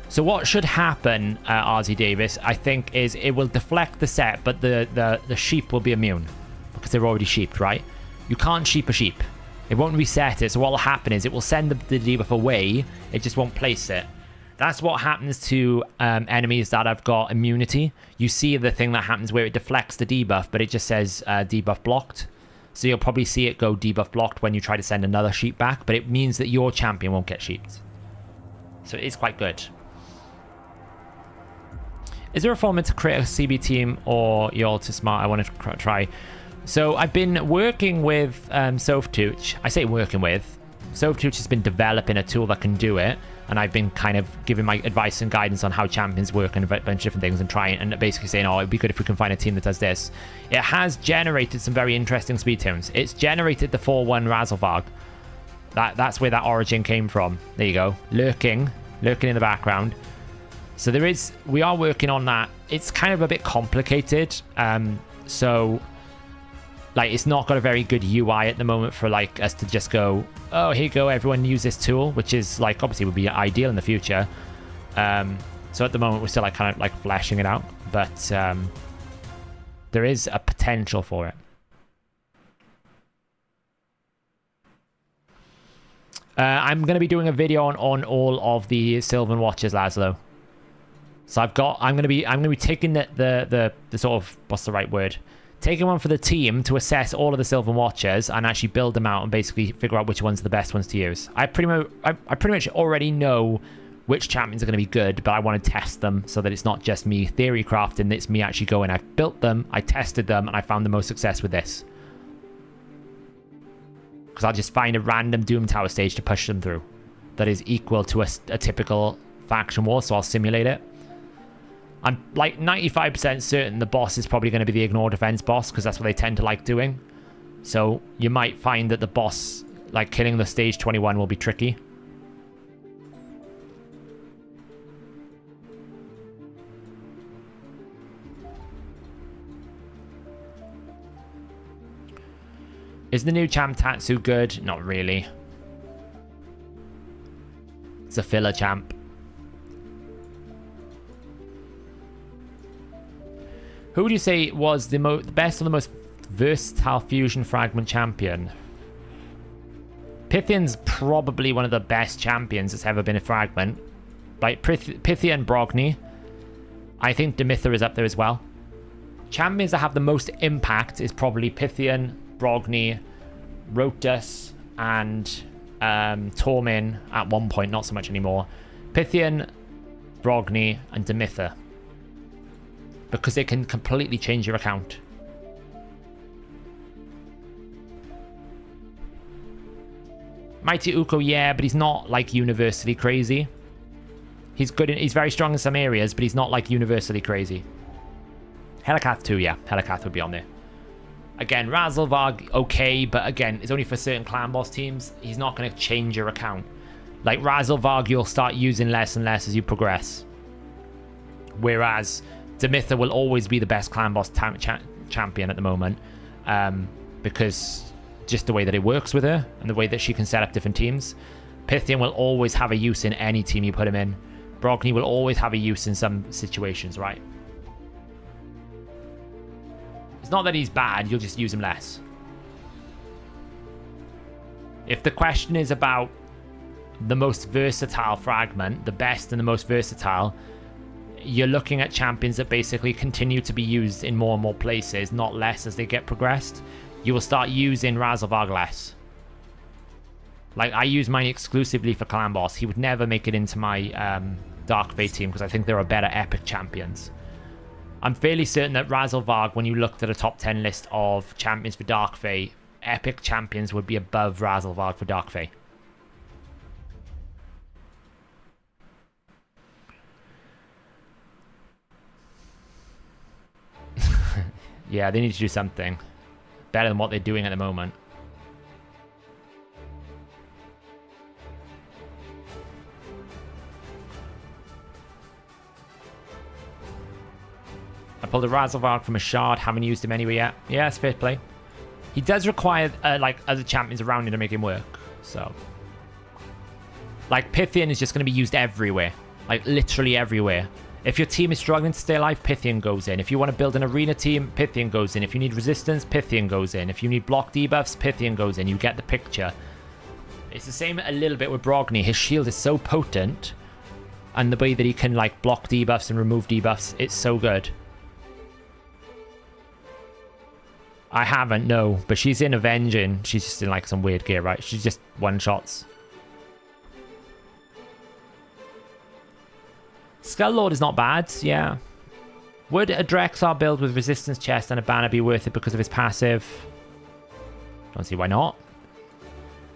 So what should happen, RZ Davis, I think, is it will deflect the set, but the sheep will be immune. Because they're already sheeped, right? You can't sheep a sheep. It won't reset it, so what will happen is it will send the debuff away, it just won't place it. That's what happens to enemies that have got immunity. You see the thing that happens where it deflects the debuff, but it just says debuff blocked. So you'll probably see it go debuff blocked when you try to send another sheep back, but it means that your champion won't get sheeped. So it is quite good. Is there a format to create a CB team, or you're too smart? I want to try. So I've been working with Softuch. I say working with. Softuch has been developing a tool that can do it. And I've been kind of giving my advice and guidance on how champions work and a bunch of different things and trying and basically saying, oh, it'd be good if we can find a team that does this. It has generated some very interesting speed tunes. It's generated the 4-1 Razzlevarg. That's where that origin came from. There you go. Lurking in the background. So we are working on that. It's kind of a bit complicated. So like, it's not got a very good UI at the moment for like us to just go, oh, here you go, everyone use this tool, which is like obviously would be ideal in the future. So at the moment we're still like kind of like fleshing it out, but there is a potential for it. I'm going to be doing a video on all of the Sylvan watches, Laszlo. So I'm going to be taking the sort of, what's the right word? Taking one for the team to assess all of the Sylvan Watchers and actually build them out and basically figure out which ones are the best ones to use. I pretty much already know which champions are going to be good, but I want to test them so that it's not just me theory crafting, it's me actually going, I've built them, I tested them, and I found the most success with this. Because I'll just find a random Doom Tower stage to push them through that is equal to a typical faction war, so I'll simulate it. I'm like 95% certain the boss is probably going to be the ignore defense boss because that's what they tend to like doing. So you might find that the boss, like killing the stage 21, will be tricky. Is the new champ Tatsu good? Not really. It's a filler champ. Who would you say was the best or the most versatile fusion fragment champion? Pythian's probably one of the best champions that's ever been a fragment. Like Pythian, Brogni. I think Demitha is up there as well. Champions that have the most impact is probably Pythian, Brogni, Rotus, and Tormin at one point, not so much anymore. Pythian, Brogni, and Demitha. Because they can completely change your account. Mighty Uko, yeah, but he's not like universally crazy. He's good. He's very strong in some areas, but he's not like universally crazy. Hellcath too, yeah. Hellcath would be on there. Again, Razzlevarg, okay, but again, it's only for certain clan boss teams. He's not going to change your account. Like Razzlevarg, you'll start using less and less as you progress. Whereas Demitha will always be the best clan boss champion at the moment, because just the way that it works with her and the way that she can set up different teams. Pythian will always have a use in any team you put him in. Brogni will always have a use in some situations, right? It's not that he's bad, you'll just use him less. If the question is about the most versatile fragment, the best and the most versatile, you're looking at champions that basically continue to be used in more and more places, not less as they get progressed. You will start using Razelvarg less. Like, I use mine exclusively for Clan Boss. He would never make it into my Dark Fate team because I think there are better epic champions. I'm fairly certain that Razelvarg, when you looked at a top 10 list of champions for Dark Fate, epic champions would be above Razelvarg for Dark Fate. Yeah, they need to do something better than what they're doing at the moment. I pulled a Razelvarg from a shard, haven't used him anyway yet. Yeah, it's fair play. He does require like other champions around him to make him work. So, like, Pythian is just going to be used everywhere, like literally everywhere. If your team is struggling to stay alive, Pythian goes in. If you want to build an arena team, Pythian goes in. If you need resistance, Pythian goes in. If you need block debuffs, Pythian goes in. You get the picture. It's the same a little bit with Brogni. His shield is so potent, and the way that he can like block debuffs and remove debuffs, it's so good. I haven't, no, but she's in Avenging. She's just in like some weird gear, right? She's just one-shots. Skull Lord is not bad, yeah. Would a Drexar build with resistance chest and a banner be worth it because of his passive? Don't see why not.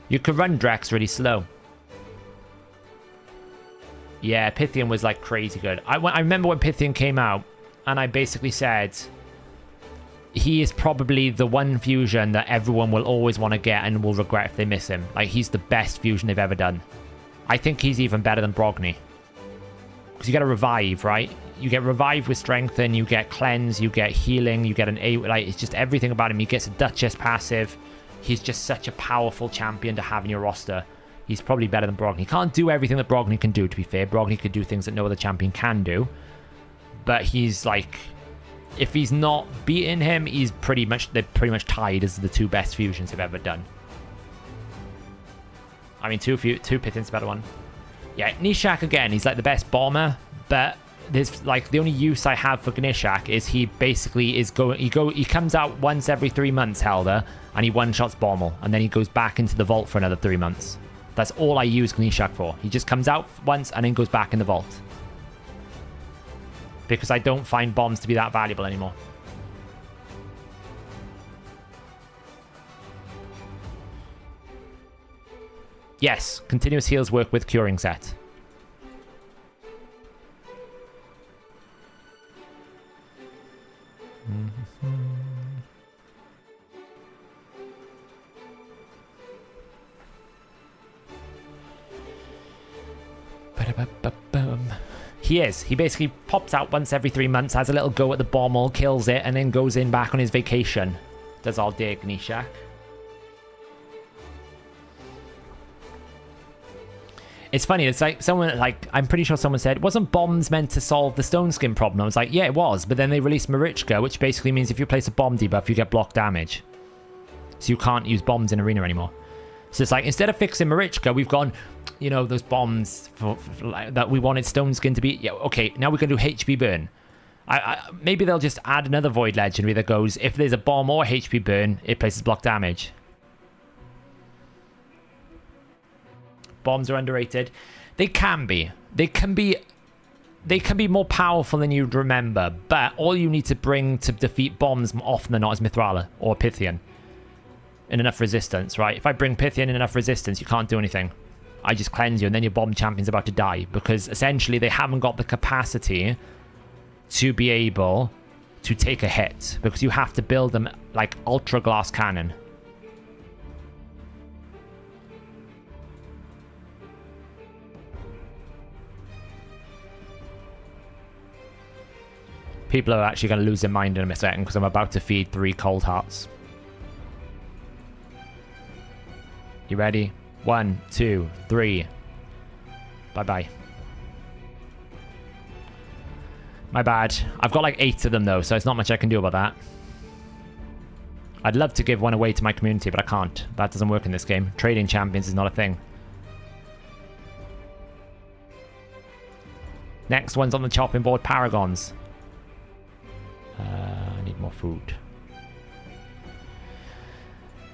You could run Drex really slow. Yeah, Pythian was like crazy good. I remember when Pythian came out, and I basically said, he is probably the one fusion that everyone will always want to get and will regret if they miss him. Like, he's the best fusion they've ever done. I think he's even better than Brogni. Because you get a revive, right? You get revive with strengthen, you get cleanse, you get healing, you get an A. Like, it's just everything about him. He gets a Duchess passive. He's just such a powerful champion to have in your roster. He's probably better than Brogni. He can't do everything that Brogni can do, to be fair. Brogni could do things that no other champion can do. But he's like, if he's not beating him, they're pretty much tied as the two best fusions they've ever done. I mean, two Pythian's a better one. Yeah, Nishak again, he's like the best bomber, but there's like the only use I have for Nishak is he basically is he comes out once every 3 months, Helder, and he one-shots Bommel, and then he goes back into the vault for another 3 months. That's all I use Nishak for. He just comes out once and then goes back in the vault. Because I don't find bombs to be that valuable anymore. Yes, continuous heals work with curing set. He is. He basically pops out once every 3 months, has a little go at the Bommel, kills it, and then goes in back on his vacation. Does all day Nishak. It's funny, it's like someone, like, I'm pretty sure someone said, wasn't bombs meant to solve the stone skin problem? I was like, yeah, it was, but then they released Marichka, which basically means if you place a bomb debuff, you get block damage. So you can't use bombs in arena anymore. So it's like, instead of fixing Marichka, we've gone, you know, those bombs that we wanted stone skin to be, yeah, okay, now we're going to do HP burn. Maybe they'll just add another void legendary that goes, if there's a bomb or HP burn, it places block damage. Bombs are underrated. They can be. They can be more powerful than you'd remember, but all you need to bring to defeat bombs more often than not is Mithrala or Pythian. In enough resistance, right? If I bring Pythian in enough resistance, you can't do anything. I just cleanse you, and then your bomb champion's about to die, because essentially they haven't got the capacity to be able to take a hit, because you have to build them like ultra glass cannon. People are actually going to lose their mind in a second because I'm about to feed 3 cold hearts. You ready? 1, 2, 3. Bye-bye. My bad. I've got like 8 of them though, so it's not much I can do about that. I'd love to give one away to my community, but I can't. That doesn't work in this game. Trading champions is not a thing. Next one's on the chopping board, Paragons. I need more food.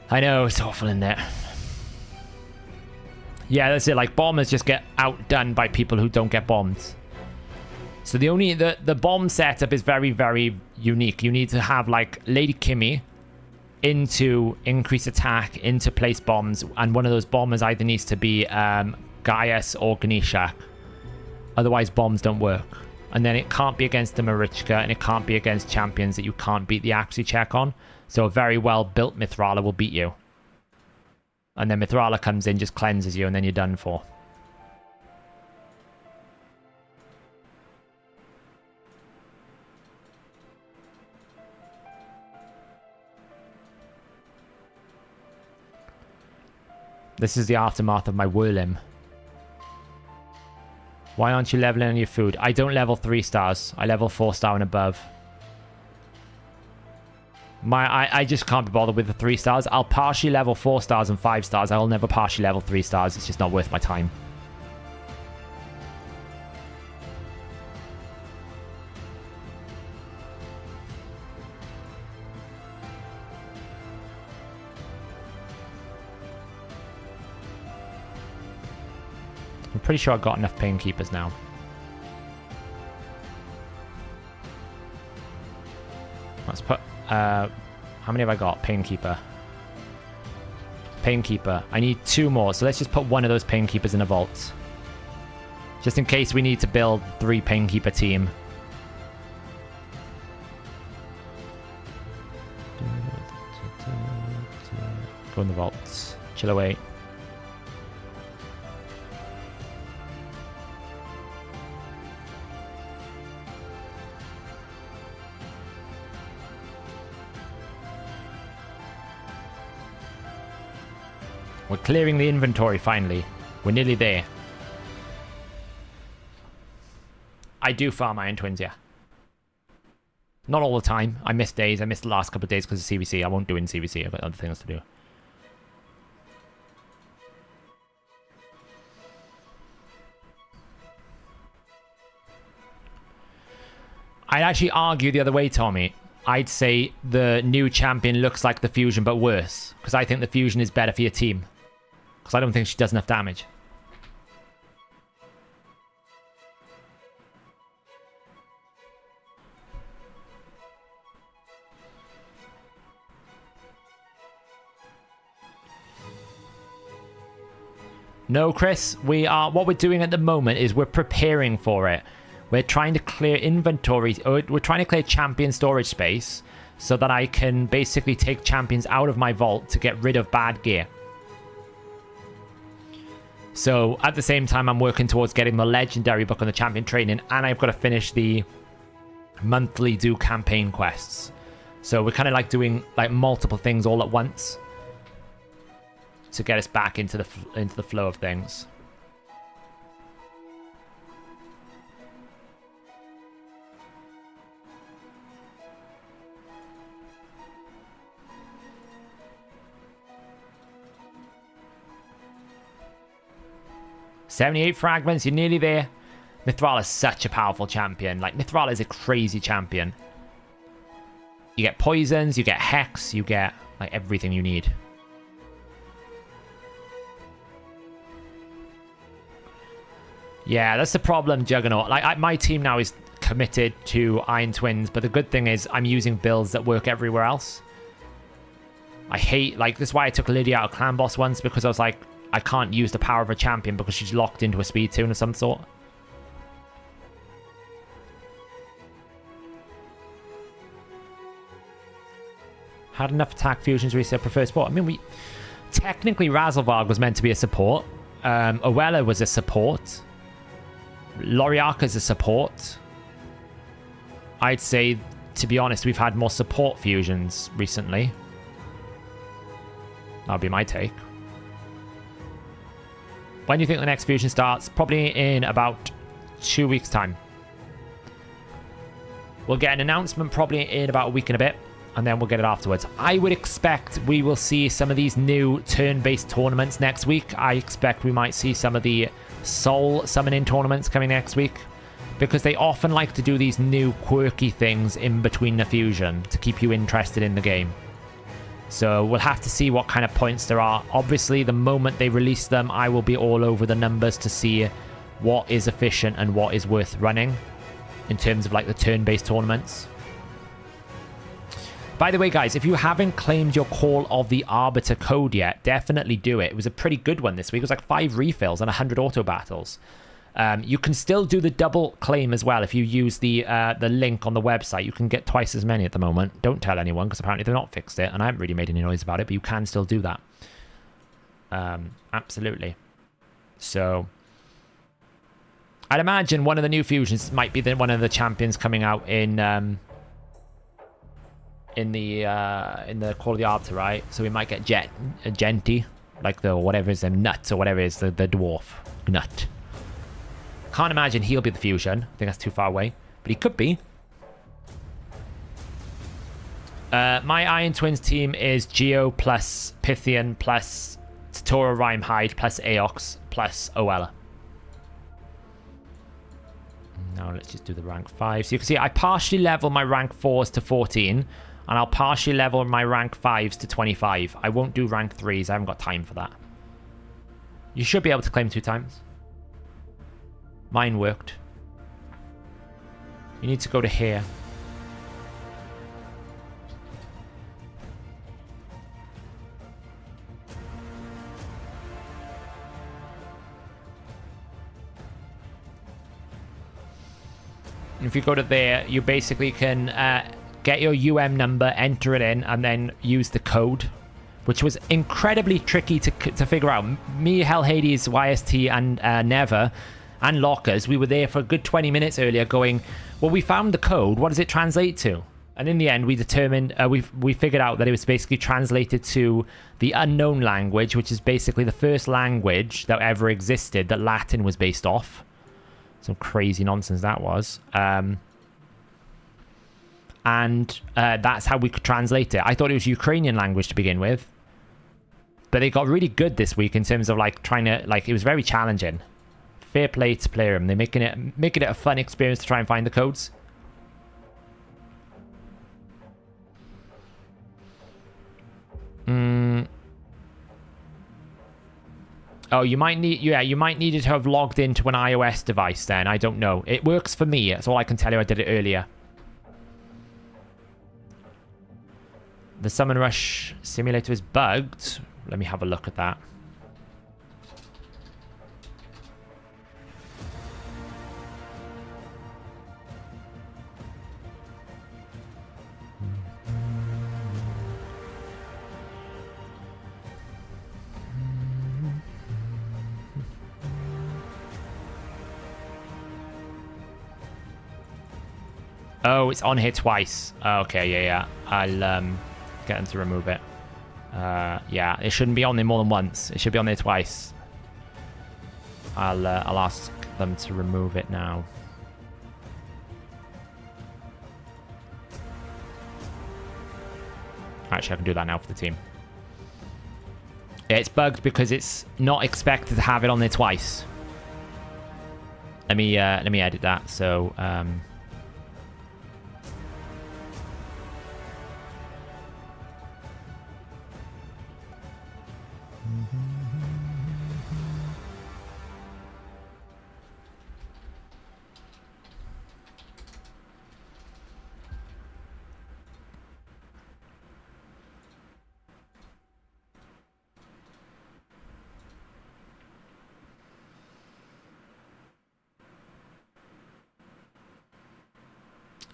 I know, it's awful in there. Yeah, that's it. Like, bombers just get outdone by people who don't get bombed. So the bomb setup is very, very unique. You need to have, like, Lady Kimmy into increase attack, into place bombs, and one of those bombers either needs to be Gaius or Ganesha. Otherwise, bombs don't work. And then it can't be against the Marichka, and it can't be against champions that you can't beat the accuracy check on. So a very well-built Mithrala will beat you. And then Mithrala comes in, just cleanses you, and then you're done for. This is the aftermath of my Whirlim. Why aren't you leveling on your food? I don't level 3 stars. I level 4 star and above. I just can't be bothered with the 3 stars. I'll partially level 4 stars and 5 stars. I will never partially level 3 stars. It's just not worth my time. I'm pretty sure I've got enough Pain Keepers now. Let's put... how many have I got? Pain Keeper. Pain Keeper. I need 2 more, so let's just put one of those Pain Keepers in a vault. Just in case we need to build 3 Pain Keeper team. Go in the vaults. Chill away. We're clearing the inventory finally. We're nearly there. I do farm Iron Twins, yeah. Not all the time. I miss days. I missed the last couple of days because of CVC. I won't do it in CVC. I've got other things to do. I'd actually argue the other way, Tommy. I'd say the new champion looks like the Fusion, but worse. Because I think the Fusion is better for your team. Because I don't think she does enough damage. No, Chris. What we're doing at the moment is we're preparing for it. We're trying to clear inventory. We're trying to clear champion storage space so that I can basically take champions out of my vault to get rid of bad gear. So at the same time, I'm working towards getting the legendary book on the champion training, and I've got to finish the monthly do campaign quests. So we're kind of like doing like multiple things all at once to get us back into the flow of things. "78 fragments, you're nearly there." Mithrala is such a powerful champion. Like, Mithrala is a crazy champion. You get poisons, you get hex, you get like everything you need. Yeah, that's the problem, Juggernaut. Like, my team now is committed to Iron Twins, but the good thing is I'm using builds that work everywhere else. I hate, like, this is why I took Lydia out of Clan Boss once, because I was like, I can't use the power of a champion because she's locked into a speed tune of some sort. Had enough attack fusions reset preferred support. I mean, technically Razelvarg was meant to be a support. Owella was a support. Loriaka's a support. I'd say, to be honest, we've had more support fusions recently. That'll be my take. When do you think the next fusion starts? Probably in about 2 weeks' time. We'll get an announcement probably in about a week and a bit, and then we'll get it afterwards. I would expect we will see some of these new turn-based tournaments next week. I expect we might see some of the soul summoning tournaments coming next week, because they often like to do these new quirky things in between the fusion to keep you interested in the game. So we'll have to see what kind of points there are. Obviously, the moment they release them, I will be all over the numbers to see what is efficient and what is worth running in terms of like the turn-based tournaments. By the way, guys, if you haven't claimed your Call of the Arbiter code yet, definitely do it. It was a pretty good one this week. It was like 5 refills and 100 auto battles. You can still do the double claim as well if you use the link on the website. You can get twice as many at the moment. Don't tell anyone, because apparently they've not fixed it, and I haven't really made any noise about it, but you can still do that. Absolutely. So I'd imagine one of the new fusions might be one of the champions coming out in the Call of the Arbiter, right? So we might get Genty, like the whatever is Nuts or whatever it is, the dwarf Nut. Can't imagine he'll be the fusion. I think that's too far away, but he could be. My Iron Twins team is Geo plus Pythian plus Totoro Rhymehyde plus Aox plus Oella. Now let's just do the rank 5. So you can see I partially level my rank 4s to 14, and I'll partially level my rank 5s to 25. I won't do rank 3s. I haven't got time for that. You should be able to claim 2 times. Mine worked. You need to go to here. And if you go to there, you basically can get your UM number, enter it in, and then use the code, which was incredibly tricky to figure out. Me, Hellhades, YST, and Never, and Lockers, we were there for a good 20 minutes earlier going, well, we found the code. What does it translate to? And in the end, we determined, we figured out that it was basically translated to the unknown language, which is basically the first language that ever existed that Latin was based off. Some crazy nonsense that was. And that's how we could translate it. I thought it was Ukrainian language to begin with. But they got really good this week in terms of like trying to, like, it was very challenging. Fair play to Playroom. They're making it a fun experience to try and find the codes. Oh, you might need it to have logged into an iOS device then. I don't know. It works for me. That's all I can tell you. I did it earlier. The Summon Rush simulator is bugged. Let me have a look at that. Oh, it's on here twice. Okay, yeah. I'll get them to remove it. Yeah, it shouldn't be on there more than once. It should be on there twice. I'll ask them to remove it now. Actually, I can do that now for the team. Yeah, it's bugged because it's not expected to have it on there twice. Let me edit that. So.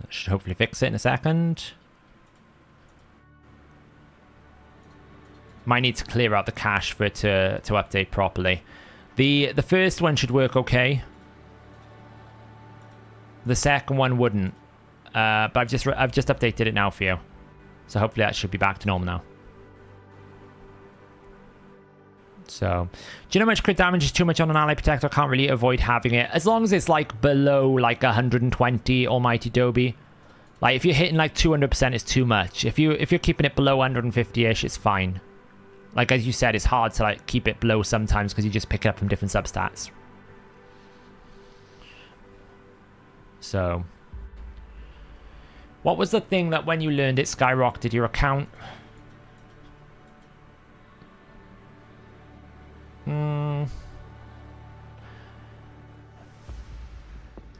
Should hopefully fix it in a second. Might need to clear out the cache for it to update properly. The first one should work okay. The second one wouldn't. But I've just updated it now for you. So hopefully that should be back to normal now. So, do you know how much crit damage is too much on an ally protector? I can't really avoid having it. As long as it's like below like 120 Almighty Dobie. Like if you're hitting like 200%, it's too much. If you're keeping it below 150-ish, it's fine. Like as you said, it's hard to like keep it below sometimes because you just pick it up from different substats. So, what was the thing that when you learned it skyrocketed your account?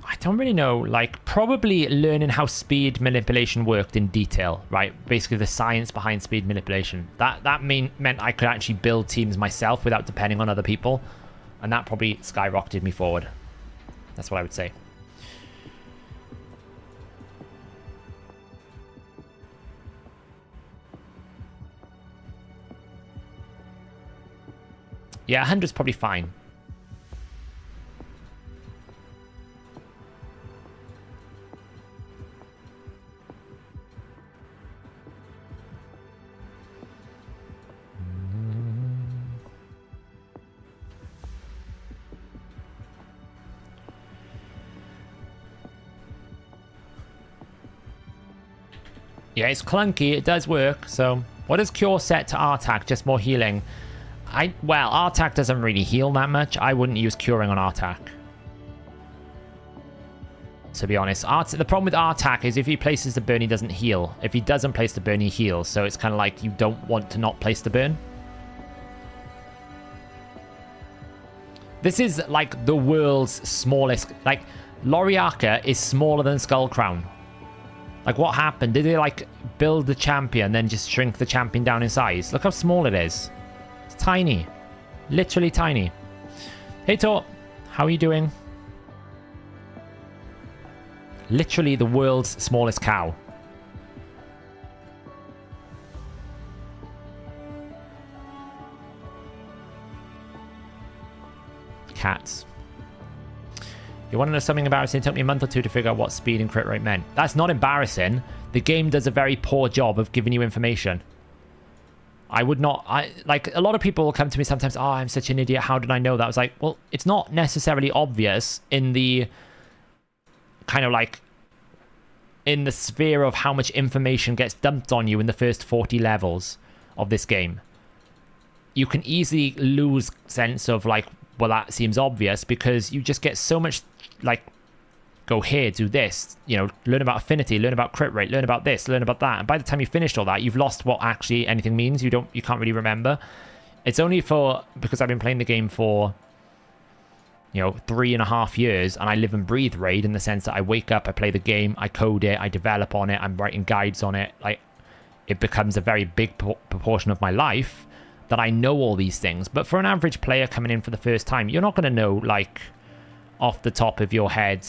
I don't really know. Like, probably learning how speed manipulation worked in detail, right? Basically, the science behind speed manipulation. That meant I could actually build teams myself without depending on other people, and that probably skyrocketed me forward. That's what I would say. Yeah, 100's probably fine. Yeah, it's clunky. It does work. So, what is Cure set to Artak? Just more healing. Well, Artak doesn't really heal that much. I wouldn't use curing on Artak, to be honest. The problem with Artak is if he places the burn, he doesn't heal. If he doesn't place the burn, he heals. So it's kind of like you don't want to not place the burn. This is like the world's smallest. Like, Loriaka is smaller than Skullcrown. Like, what happened? Did they like build the champion, then just shrink the champion down in size? Look how small it is. It's tiny. Literally tiny. Hey, Tor. How are you doing? Literally the world's smallest cow. Cats. You want to know something embarrassing? It took me a month or two to figure out what speed and crit rate meant. That's not embarrassing. The game does a very poor job of giving you information. I would not... like, a lot of people will come to me sometimes, oh, I'm such an idiot. How did I know that? I was like, well, it's not necessarily obvious in the kind of like... in the sphere of how much information gets dumped on you in the first 40 levels of this game. You can easily lose sense of like, well, that seems obvious because you just get so much like, go here, do this, you know, learn about affinity, learn about crit rate, learn about this, learn about that. And by the time you finished all that, you've lost what actually anything means. You can't really remember. It's only because I've been playing the game for, 3.5 years, and I live and breathe Raid in the sense that I wake up, I play the game, I code it, I develop on it, I'm writing guides on it. Like, it becomes a very big proportion of my life that I know all these things. But for an average player coming in for the first time, you're not going to know, like, off the top of your head,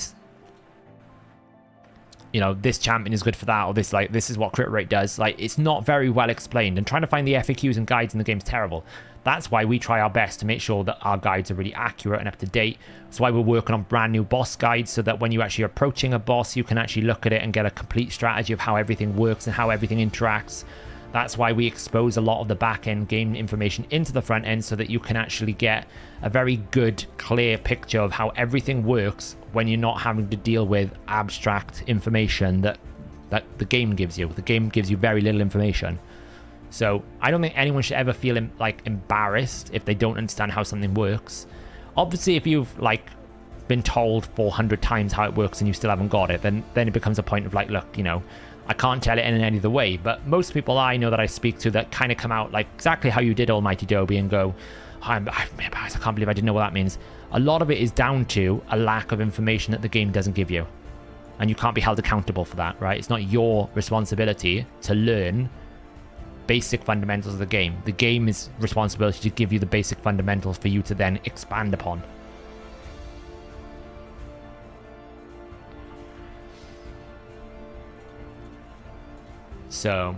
this champion is good for that, or this is what crit rate does. Like, it's not very well explained, and trying to find the FAQs and guides in the game is terrible. That's why we try our best to make sure that our guides are really accurate and up to date. That's why we're working on brand new boss guides, so that when you're actually approaching a boss, you can actually look at it and get a complete strategy of how everything works and how everything interacts. That's why we expose a lot of the back-end game information into the front end, so that you can actually get a very good, clear picture of how everything works when you're not having to deal with abstract information that the game gives you. The game gives you very little information. So I don't think anyone should ever feel embarrassed if they don't understand how something works. Obviously, if you've been told 400 times how it works and you still haven't got it, then it becomes a point of look, I can't tell it in any other way. But most people I know that I speak to that kind of come out exactly how you did, Almighty Dobie, and go, I can't believe I didn't know what that means. A lot of it is down to a lack of information that the game doesn't give you. And you can't be held accountable for that, right? It's not your responsibility to learn basic fundamentals of the game. The game is responsibility to give you the basic fundamentals for you to then expand upon. So,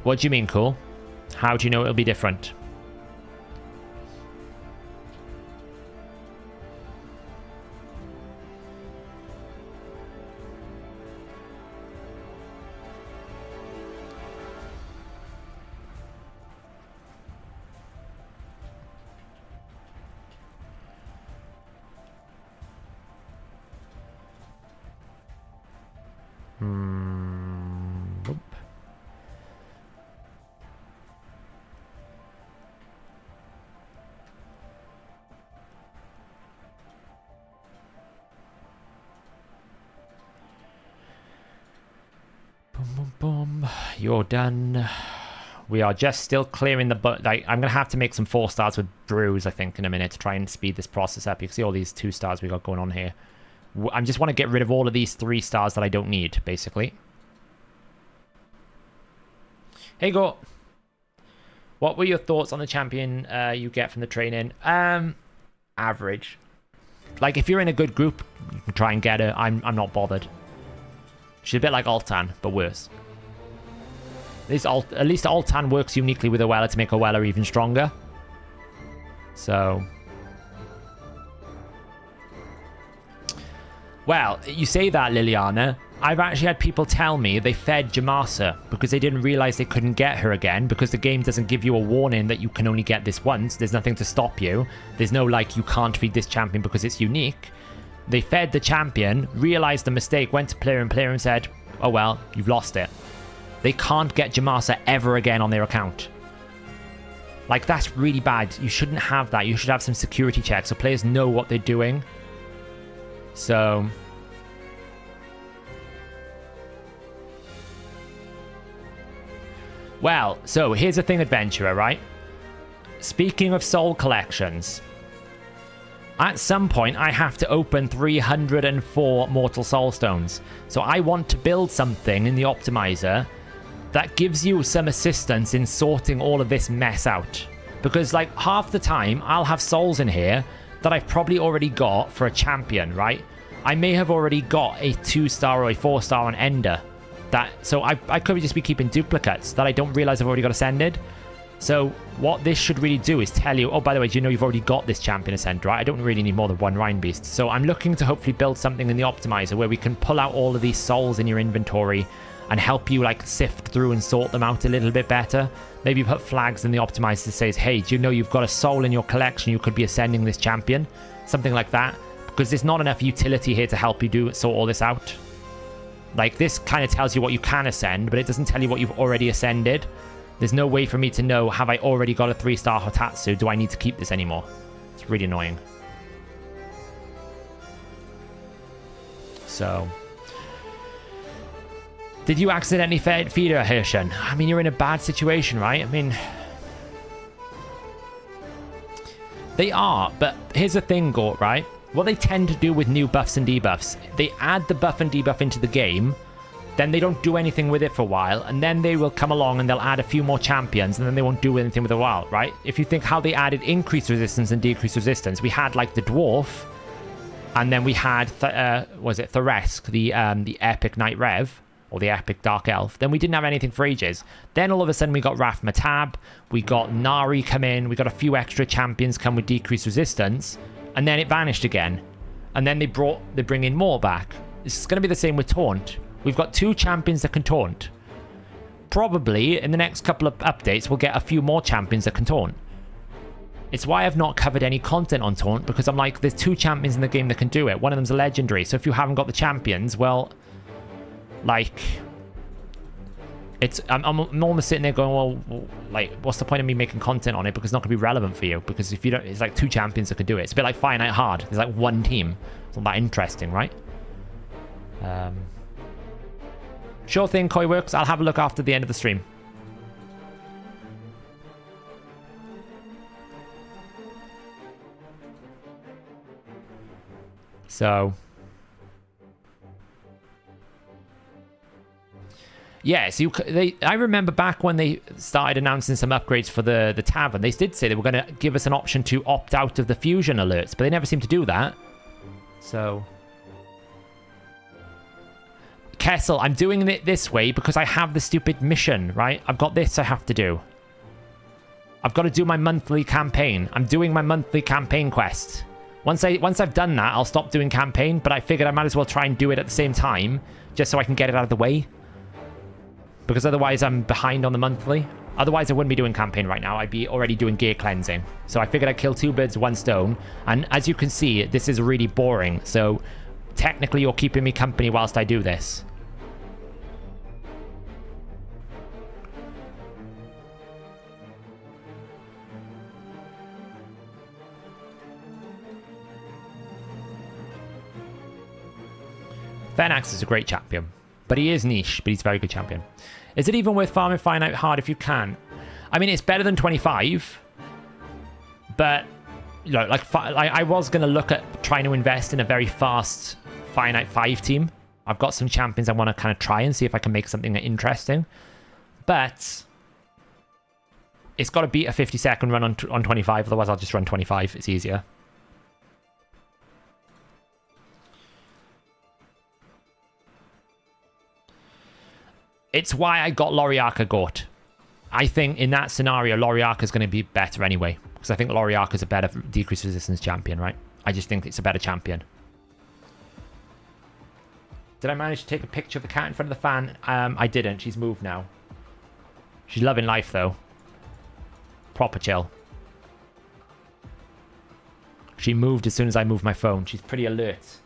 what do you mean, cool? How do you know it'll be different? Nope. Boom, boom, boom. You're done. We are just still clearing the... Like, I'm going to have to make some 4 stars with brews, I think, in a minute to try and speed this process up. You can see all these 2 stars we got going on here. I just want to get rid of all of these 3 stars that I don't need, basically. Hey, Go. What were your thoughts on the champion you get from the training? Average. Like, if you're in a good group, you can try and get her. I'm not bothered. She's a bit like Altan, but worse. At least Altan works uniquely with Oella to make Oella even stronger. So... Well, you say that, Liliana. I've actually had people tell me they fed Jamasa because they didn't realize they couldn't get her again because the game doesn't give you a warning that you can only get this once. There's nothing to stop you. There's no, like, you can't feed this champion because it's unique. They fed the champion, realized the mistake, went to player and said, oh well, you've lost it. They can't get Jamasa ever again on their account. Like, that's really bad. You shouldn't have that. You should have some security checks so players know what they're doing. So... Well, so here's the thing, Adventurer, right? Speaking of soul collections, at some point I have to open 304 Mortal Soul Stones. So I want to build something in the Optimizer that gives you some assistance in sorting all of this mess out. Because, like, half the time I'll have souls in here that I've probably already got for a champion, right? I may have already got a 2-star or a 4-star on Ender. So I could just be keeping duplicates that I don't realize I've already got ascended. So what this should really do is tell you, oh, by the way, do you know you've already got this champion ascend, right? I don't really need more than 1 Rhine Beast. So I'm looking to hopefully build something in the Optimizer where we can pull out all of these souls in your inventory and help you, like, sift through and sort them out a little bit better. Maybe put flags in the Optimizer that says, hey, do you know you've got a soul in your collection? You could be ascending this champion. Something like that. Because there's not enough utility here to help you sort all this out. Like, this kind of tells you what you can ascend, but it doesn't tell you what you've already ascended. There's no way for me to know, have I already got a 3-star Hotatsu? Do I need to keep this anymore? It's really annoying. So... Did you accidentally feed her, Hirshen? I mean, you're in a bad situation, right? I mean... They are, but here's the thing, Gort, right? What they tend to do with new buffs and debuffs, they add the buff and debuff into the game, then they don't do anything with it for a while, and then they will come along and they'll add a few more champions, and then they won't do anything with it for a while, right? If you think how they added increased resistance and decreased resistance, we had, like, the Dwarf, and then we had, was it Thoresk, the Epic Knight Rev, or the Epic Dark Elf. Then we didn't have anything for ages. Then all of a sudden we got Raf Matab, we got Nari come in, we got a few extra champions come with decreased resistance, and then it vanished again. And then they bring in more back. It's going to be the same with Taunt. We've got 2 champions that can Taunt. Probably in the next couple of updates we'll get a few more champions that can Taunt. It's why I've not covered any content on Taunt, because I'm like, there's 2 champions in the game that can do it. One of them's a legendary, so if you haven't got the champions, well, like, I'm almost sitting there going, well, like, what's the point of me making content on it, because it's not going to be relevant for you, because if you don't, it's like 2 champions that can do it. It's a bit like Fire Night Hard. There's like 1 team. It's not that interesting, right? Sure thing, Koi Works. I'll have a look after the end of the stream. So... yeah, so I remember back when they started announcing some upgrades for the tavern, they did say they were going to give us an option to opt out of the fusion alerts, but they never seem to do that. So... Kessel, I'm doing it this way because I have the stupid mission, right? I've got this I have to do. I've got to do my monthly campaign. I'm doing my monthly campaign quest. Once I've done that, I'll stop doing campaign, but I figured I might as well try and do it at the same time, just so I can get it out of the way. Because otherwise I'm behind on the monthly. Otherwise I wouldn't be doing campaign right now. I'd be already doing gear cleansing. So I figured I'd kill 2 birds with 1 stone. And as you can see, this is really boring. So technically you're keeping me company whilst I do this. Fenax is a great champion, but he is niche, but he's a very good champion. Is it even worth farming finite hard if you can? I mean, it's better than 25, but you know, like I was going to look at trying to invest in a very fast finite 5 team. I've got some champions I want to kind of try and see if I can make something interesting, but it's got to beat a 50-second run on 25, otherwise I'll just run 25. It's easier. It's why I got Loriarka Gort. I think in that scenario, Loriarka is going to be better anyway, because I think Loriarka is a better decrease resistance champion, right? I just think it's a better champion. Did I manage to take a picture of the cat in front of the fan? I didn't. She's moved now. She's loving life, though. Proper chill. She moved as soon as I moved my phone. She's pretty alert.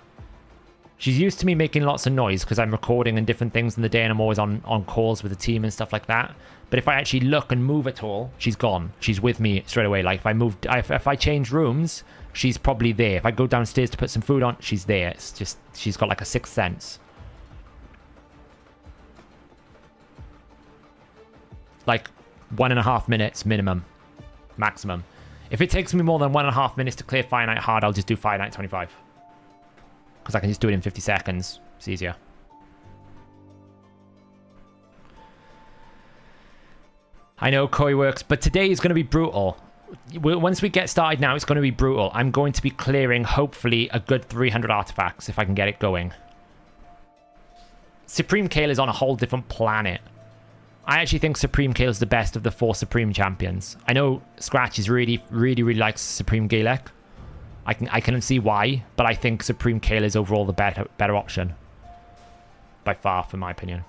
She's used to me making lots of noise because I'm recording and different things in the day and I'm always on calls with the team and stuff like that. But if I actually look and move at all, she's gone. She's with me straight away. Like if I change rooms, she's probably there. If I go downstairs to put some food on, she's there. It's just, she's got like a sixth sense. Like 1.5 minutes minimum, maximum. If it takes me more than 1.5 minutes to clear finite hard, I'll just do finite 25. Because I can just do it in 50 seconds. It's easier. I know Koi works, but today is going to be brutal. Once we get started now, it's going to be brutal. I'm going to be clearing, hopefully, a good 300 artifacts if I can get it going. Supreme Kale is on a whole different planet. I actually think Supreme Kale is the best of the 4 Supreme champions. I know Scratch is really likes Supreme Galek. I can see why, but I think Supreme Kale is overall the better option. By far, for my opinion.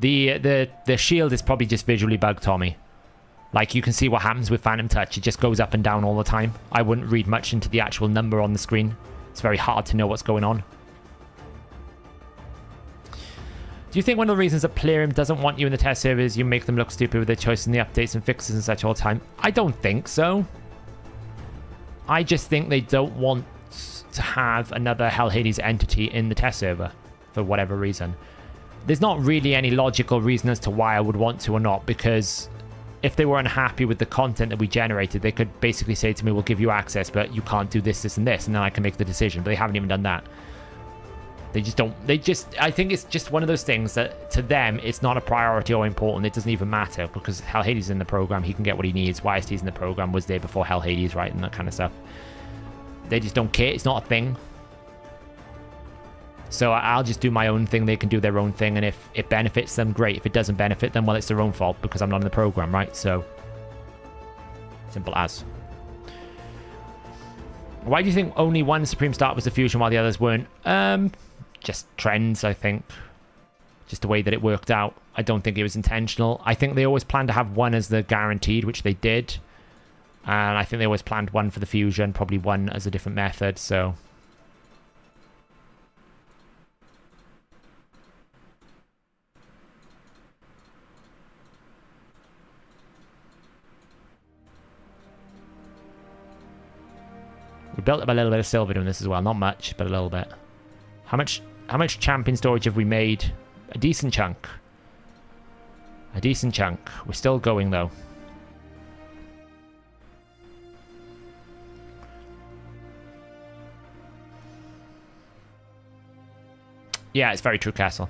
The shield is probably just visually bugged, Tommy. Like, you can see what happens with Phantom Touch. It just goes up and down all the time. I wouldn't read much into the actual number on the screen. It's very hard to know what's going on. Do you think one of the reasons that Plarium doesn't want you in the test server is you make them look stupid with their choice in the updates and fixes and such all the time? I don't think so. I just think they don't want to have another Hellhades entity in the test server for whatever reason. There's not really any logical reason as to why I would want to or not, because if they were unhappy with the content that we generated, they could basically say to me, we'll give you access, but you can't do this, this, and this, and then I can make the decision. But they haven't even done that. They just don't. I think it's just one of those things that to them, it's not a priority or important. It doesn't even matter because Hellhades is in the program. He can get what he needs. YST's in the program, was there before Hellhades, right? And that kind of stuff. They just don't care. It's not a thing. So I'll just do my own thing. They can do their own thing. And if it benefits them, great. If it doesn't benefit them, well, it's their own fault because I'm not in the program, right? So simple as. Why do you think only one Supreme start was the fusion while the others weren't? Just trends, I think. Just the way that it worked out. I don't think it was intentional. I think they always planned to have one as the guaranteed, which they did. And I think they always planned one for the fusion, probably one as a different method, so... We built up a little bit of silver doing this as well. Not much, but a little bit. How much champion storage have we made? A decent chunk. A decent chunk. We're still going, though. Yeah, it's very true, Castle.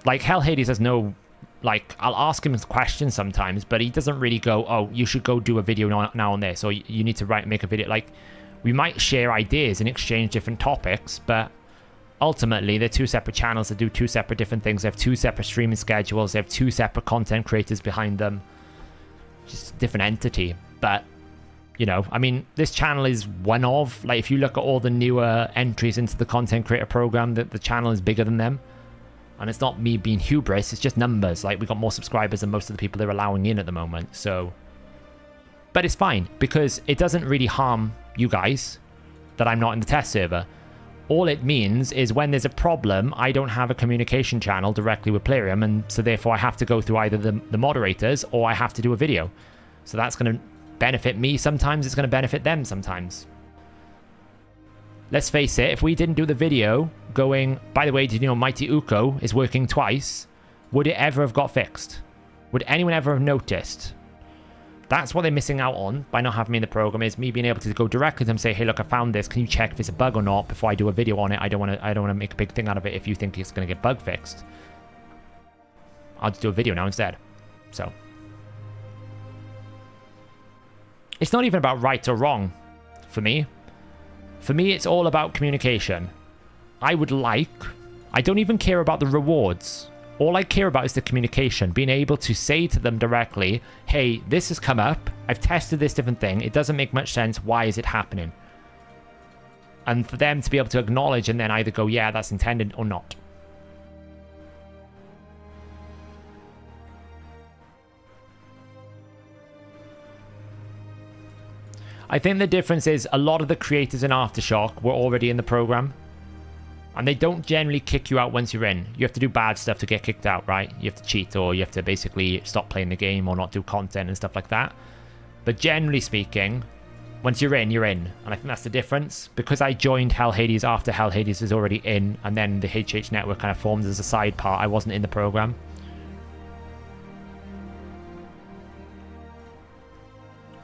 Like, Hellhades has no... Like, I'll ask him questions sometimes, but he doesn't really go, oh, you should go do a video now on this, or you need to make a video. Like, we might share ideas and exchange different topics, but ultimately, they're 2 separate channels that do 2 separate different things. They have 2 separate streaming schedules. They have 2 separate content creators behind them. Just a different entity. But, you know, I mean, this channel is one of, like, if you look at all the newer entries into the content creator program, the channel is bigger than them. And it's not me being hubris, it's just numbers. Like, we got more subscribers than most of the people they're allowing in at the moment, so... But it's fine, because it doesn't really harm you guys that I'm not in the test server. All it means is when there's a problem, I don't have a communication channel directly with Plarium, and so therefore I have to go through either the moderators, or I have to do a video. So that's going to benefit me sometimes, it's going to benefit them sometimes. let's face it, if we didn't do the video going, by the way, did you know Mighty Uko is working twice? Would it ever have got fixed? Would anyone ever have noticed? That's what they're missing out on by not having me in the program, is me being able to go directly to them and say, hey, look, I found this. Can you check if it's a bug or not before I do a video on it? I don't want to make a big thing out of it if you think it's going to get bug fixed. I'll just do a video now instead. So. It's not even about right or wrong for me. For me, it's all about communication. I don't even care about the rewards. All I care about is the communication, being able to say to them directly, hey, this has come up. I've tested this different thing. It doesn't make much sense. Why is it happening? And for them to be able to acknowledge and then either go, yeah, that's intended or not. I think the difference is a lot of the creators in Aftershock were already in the program. And they don't generally kick you out once you're in. You have to do bad stuff to get kicked out, right? You have to cheat, or you have to basically stop playing the game or not do content and stuff like that. But generally speaking, once you're in, you're in. And I think that's the difference. Because I joined Hellhades after Hellhades was already in, and then the HH network kind of formed as a side part, I wasn't in the program.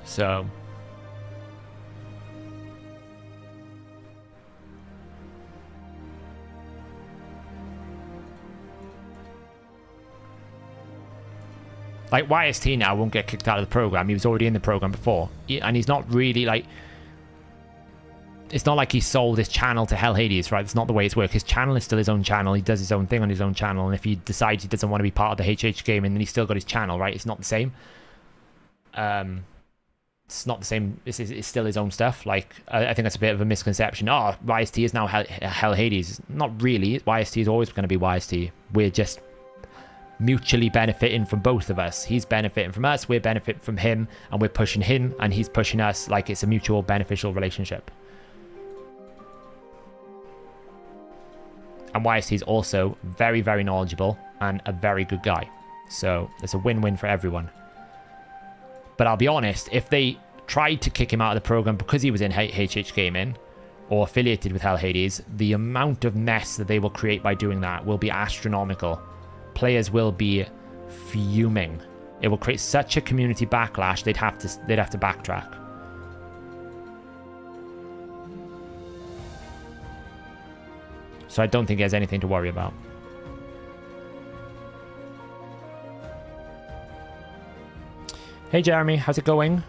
So... like, YST now won't get kicked out of the program. He was already in the program before. And he's not really, like... It's not like he sold his channel to Hellhades, right? It's not the way it's worked. His channel is still his own channel. He does his own thing on his own channel. And if he decides he doesn't want to be part of the HH game, and then he's still got his channel, right? It's not the same. It's not the same. It's still his own stuff. Like, I think that's a bit of a misconception. Oh, YST is now Hellhades. Not really. YST is always going to be YST. We're just... mutually benefiting from both of us. He's benefiting from us, we're benefiting from him, and we're pushing him, and he's pushing us. Like, it's a mutual beneficial relationship. And YST is also very, very knowledgeable and a very good guy. So it's a win-win for everyone. But I'll be honest, if they tried to kick him out of the program because he was in HH Gaming or affiliated with Hellhades, the amount of mess that they will create by doing that will be astronomical. Players will be fuming. It will create such a community backlash. They'd have to backtrack. So I don't think he has anything to worry about. Hey Jeremy, how's it going?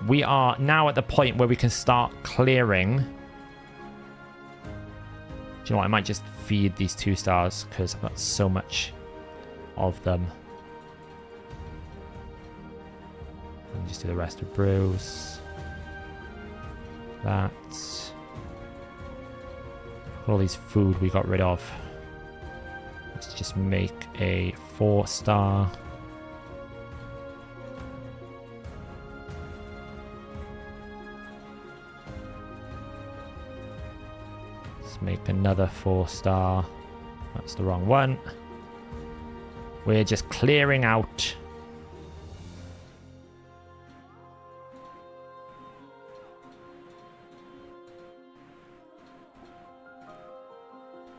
We are now at the point where we can start clearing. Do you know what? I might just feed these 2 stars because I've got so much of them. And just do the rest of brews. That. All these food we got rid of. Let's just make a 4-star. Make another 4-star. That's the wrong one. We're just clearing out.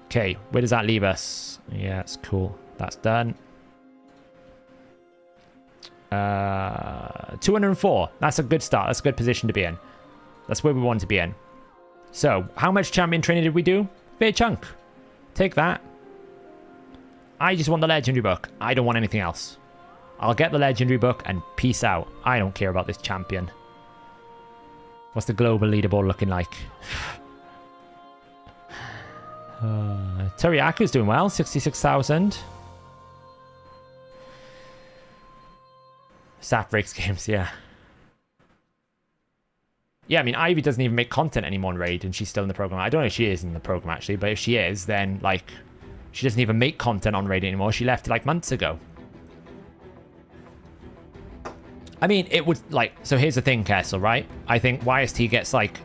Okay, where does that leave us? Yeah, it's cool. That's done. 204. That's a good start. That's a good position to be in. That's where we want to be in. So, how much champion training did we do? Fair chunk. Take that. I just want the legendary book. I don't want anything else. I'll get the legendary book and peace out. I don't care about this champion. What's the global leaderboard looking like? Teriyaka's doing well. 66,000. Sap breaks games, yeah. Yeah, I mean, Ivy doesn't even make content anymore in Raid, and she's still in the program. I don't know if she is in the program, actually, but if she is, then, like, she doesn't even make content on Raid anymore. She left, like, months ago. I mean, it would, like... So here's the thing, Kessel, right? I think YST gets, like,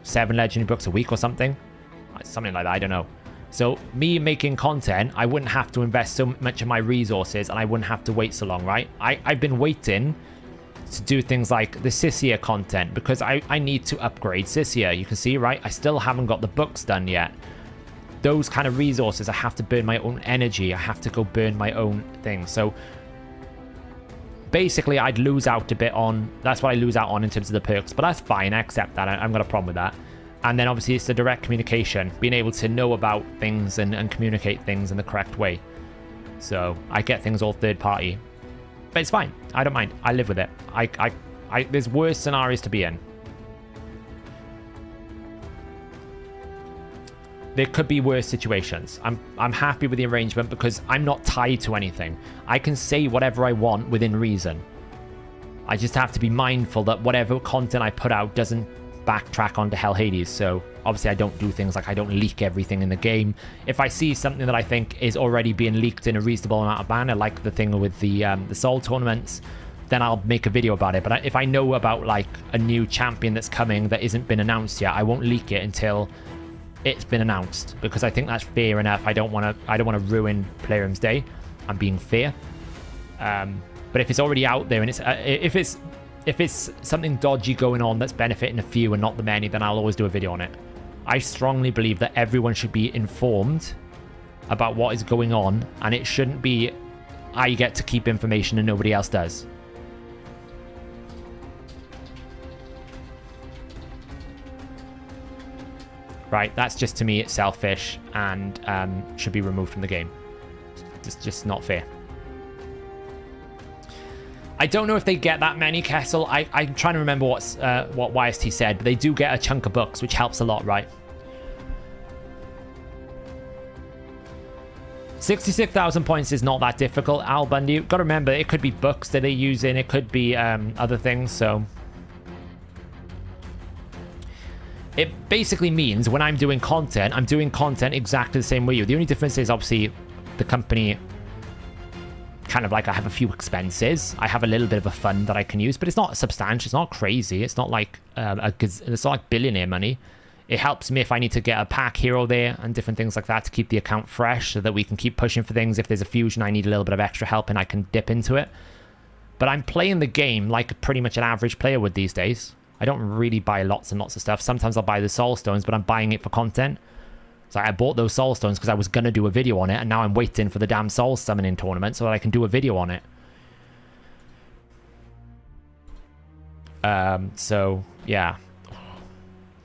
7 legendary books a week or something. Something like that, I don't know. So, me making content, I wouldn't have to invest so much of my resources, and I wouldn't have to wait so long, right? I've been waiting to do things like the Sisia content, because I need to upgrade Sisia. You can see, right? I still haven't got the books done yet. Those kind of resources, I have to burn my own energy. I have to go burn my own things. So basically, I'd lose out a bit on... That's what I lose out on in terms of the perks. But that's fine. I accept that. I've got a problem with that. And then obviously it's the direct communication. Being able to know about things and communicate things in the correct way. So I get things all third party. But it's fine. I don't mind. I live with it. There's worse scenarios to be in. There could be worse situations. I'm happy with the arrangement because I'm not tied to anything. I can say whatever I want within reason. I just have to be mindful that whatever content I put out doesn't backtrack onto Hellhades. So obviously I don't do things like I don't leak everything in the game. If I see something that I think is already being leaked in a reasonable amount of manner, like the thing with the soul tournaments, then I'll make a video about it. But if I know about like a new champion that's coming that isn't been announced yet, I won't leak it until it's been announced, because I think that's fair enough. I don't want to ruin Playroom's day. I'm being fair. But if it's already out there and if it's something dodgy going on that's benefiting a few and not the many, then I'll always do a video on it. I strongly believe that everyone should be informed about what is going on, and it shouldn't be I get to keep information and nobody else does. Right, that's just, to me, it's selfish and should be removed from the game. It's just not fair. I don't know if they get that many, Kessel. I'm trying to remember what YST said, but they do get a chunk of books, which helps a lot, right? 66,000 points is not that difficult, Al Bundy. You've got to remember, it could be books that they're using. It could be other things, so... It basically means when I'm doing content exactly the same way you. The only difference is obviously the company kind of like I have a few expenses. I have a little bit of a fund that I can use, but it's not substantial. It's not crazy. It's not like it's not like billionaire money. It helps me if I need to get a pack here or there and different things like that to keep the account fresh so that we can keep pushing for things. If there's a fusion, I need a little bit of extra help and I can dip into it. But I'm playing the game like pretty much an average player would these days. I don't really buy lots and lots of stuff. Sometimes I'll buy the soul stones, but I'm buying it for content. So I bought those soul stones because I was going to do a video on it, and now I'm waiting for the damn soul summoning tournament so that I can do a video on it. So, yeah.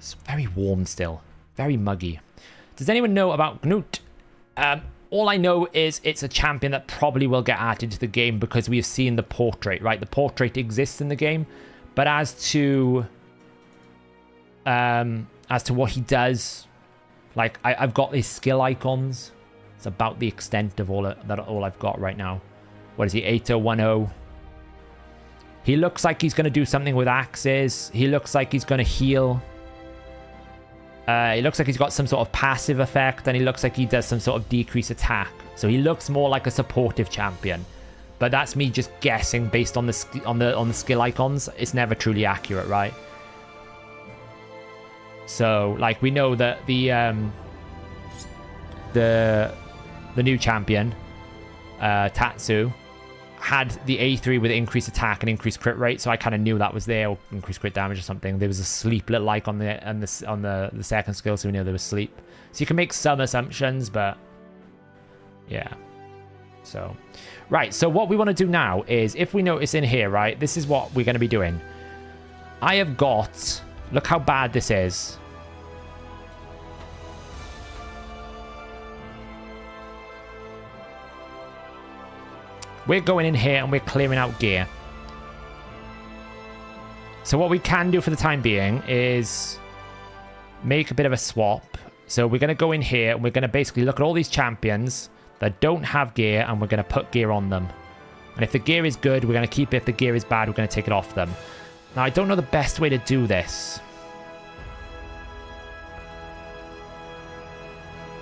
It's very warm still. Very muggy. Does anyone know about Gnut? All I know is it's a champion that probably will get added to the game because we have seen the portrait, right? The portrait exists in the game. But as to what he does, like I've got these skill icons. It's about the extent of all I've got right now. What is he? 8010. He looks like he's going to do something with axes. He looks like he's going to heal. He looks like he's got some sort of passive effect, and he looks like he does some sort of decrease attack. So he looks more like a supportive champion. But that's me just guessing based on the skill icons. It's never truly accurate, right? So, like, we know that the new champion, Tatsu, had the A3 with increased attack and increased crit rate. So I kind of knew that was there, or increased crit damage or something. There was a sleep little like on the second skill, so we knew there was sleep. So you can make some assumptions, but yeah. So, right, so what we want to do now is, if we notice in here, right, this is what we're going to be doing. I have got, look how bad this is. We're going in here and we're clearing out gear. So what we can do for the time being is make a bit of a swap. So we're going to go in here and we're going to basically look at all these champions that don't have gear, and we're going to put gear on them. And if the gear is good, we're going to keep it. If the gear is bad, we're going to take it off them. Now, I don't know the best way to do this.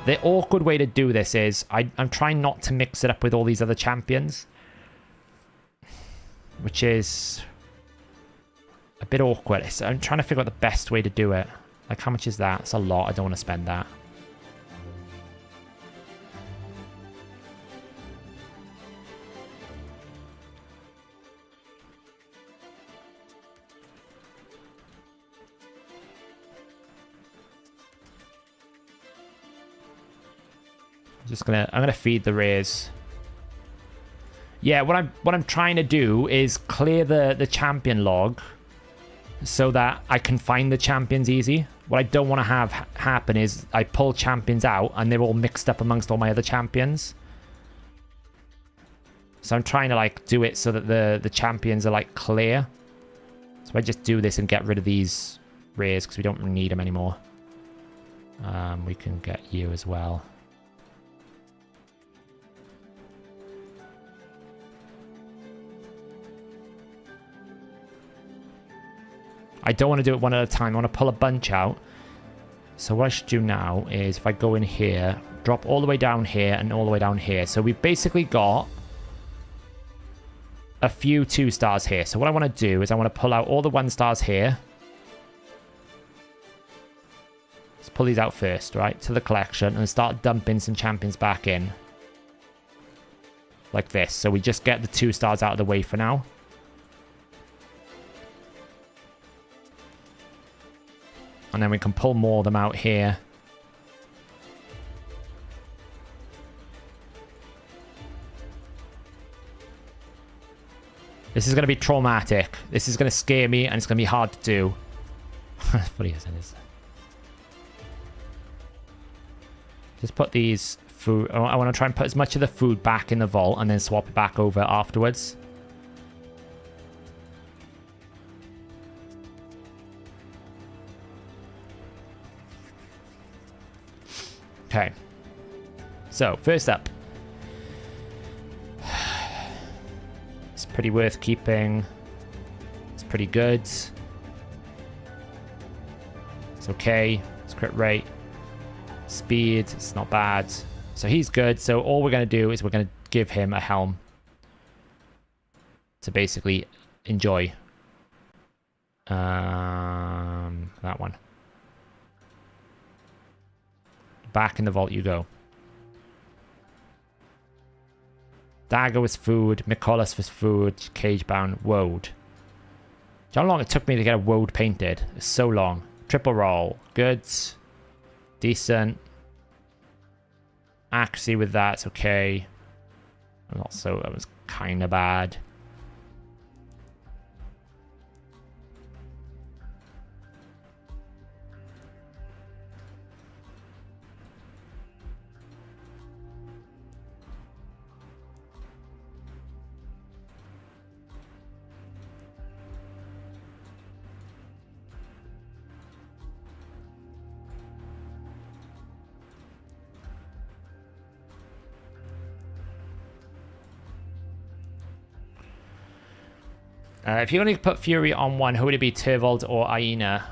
The awkward way to do this is I'm trying not to mix it up with all these other champions, which is a bit awkward. So I'm trying to figure out the best way to do it. Like, how much is that? It's a lot. I don't want to spend that. I'm gonna feed the rares. Yeah, what I'm trying to do is clear the champion log so that I can find the champions easy. What I don't want to have happen is I pull champions out and they're all mixed up amongst all my other champions. So I'm trying to like do it so that the champions are like clear. So I just do this and get rid of these rares because we don't need them anymore. We can get you as well. I don't want to do it one at a time. I want to pull a bunch out. So what I should do now is if I go in here, drop all the way down here and all the way down here. So we've basically got a few 2 stars here. So what I want to do is I want to pull out all the 1 stars here. Let's pull these out first, right? To the collection and start dumping some champions back in. Like this. So we just get the 2 stars out of the way for now. And then we can pull more of them out here. This is going to be traumatic. This is going to scare me and it's going to be hard to do. Funny as it is. Just put these food... I want to try and put as much of the food back in the vault and then swap it back over afterwards. Okay. So, first up. It's pretty worth keeping. It's pretty good. It's okay. It's crit rate. Speed. It's not bad. So he's good. So all we're going to do is we're going to give him a helm. To basically enjoy. That one. Back in the vault you go. Dagger was food. Micolas was food. Cage bound. Woad. Do you know how long it took me to get a woad painted? It's so long. Triple roll. Good. Decent. Accuracy with that's okay. And also that was kind of bad. If you only put Fury on one, who would it be? Turvold or Aina?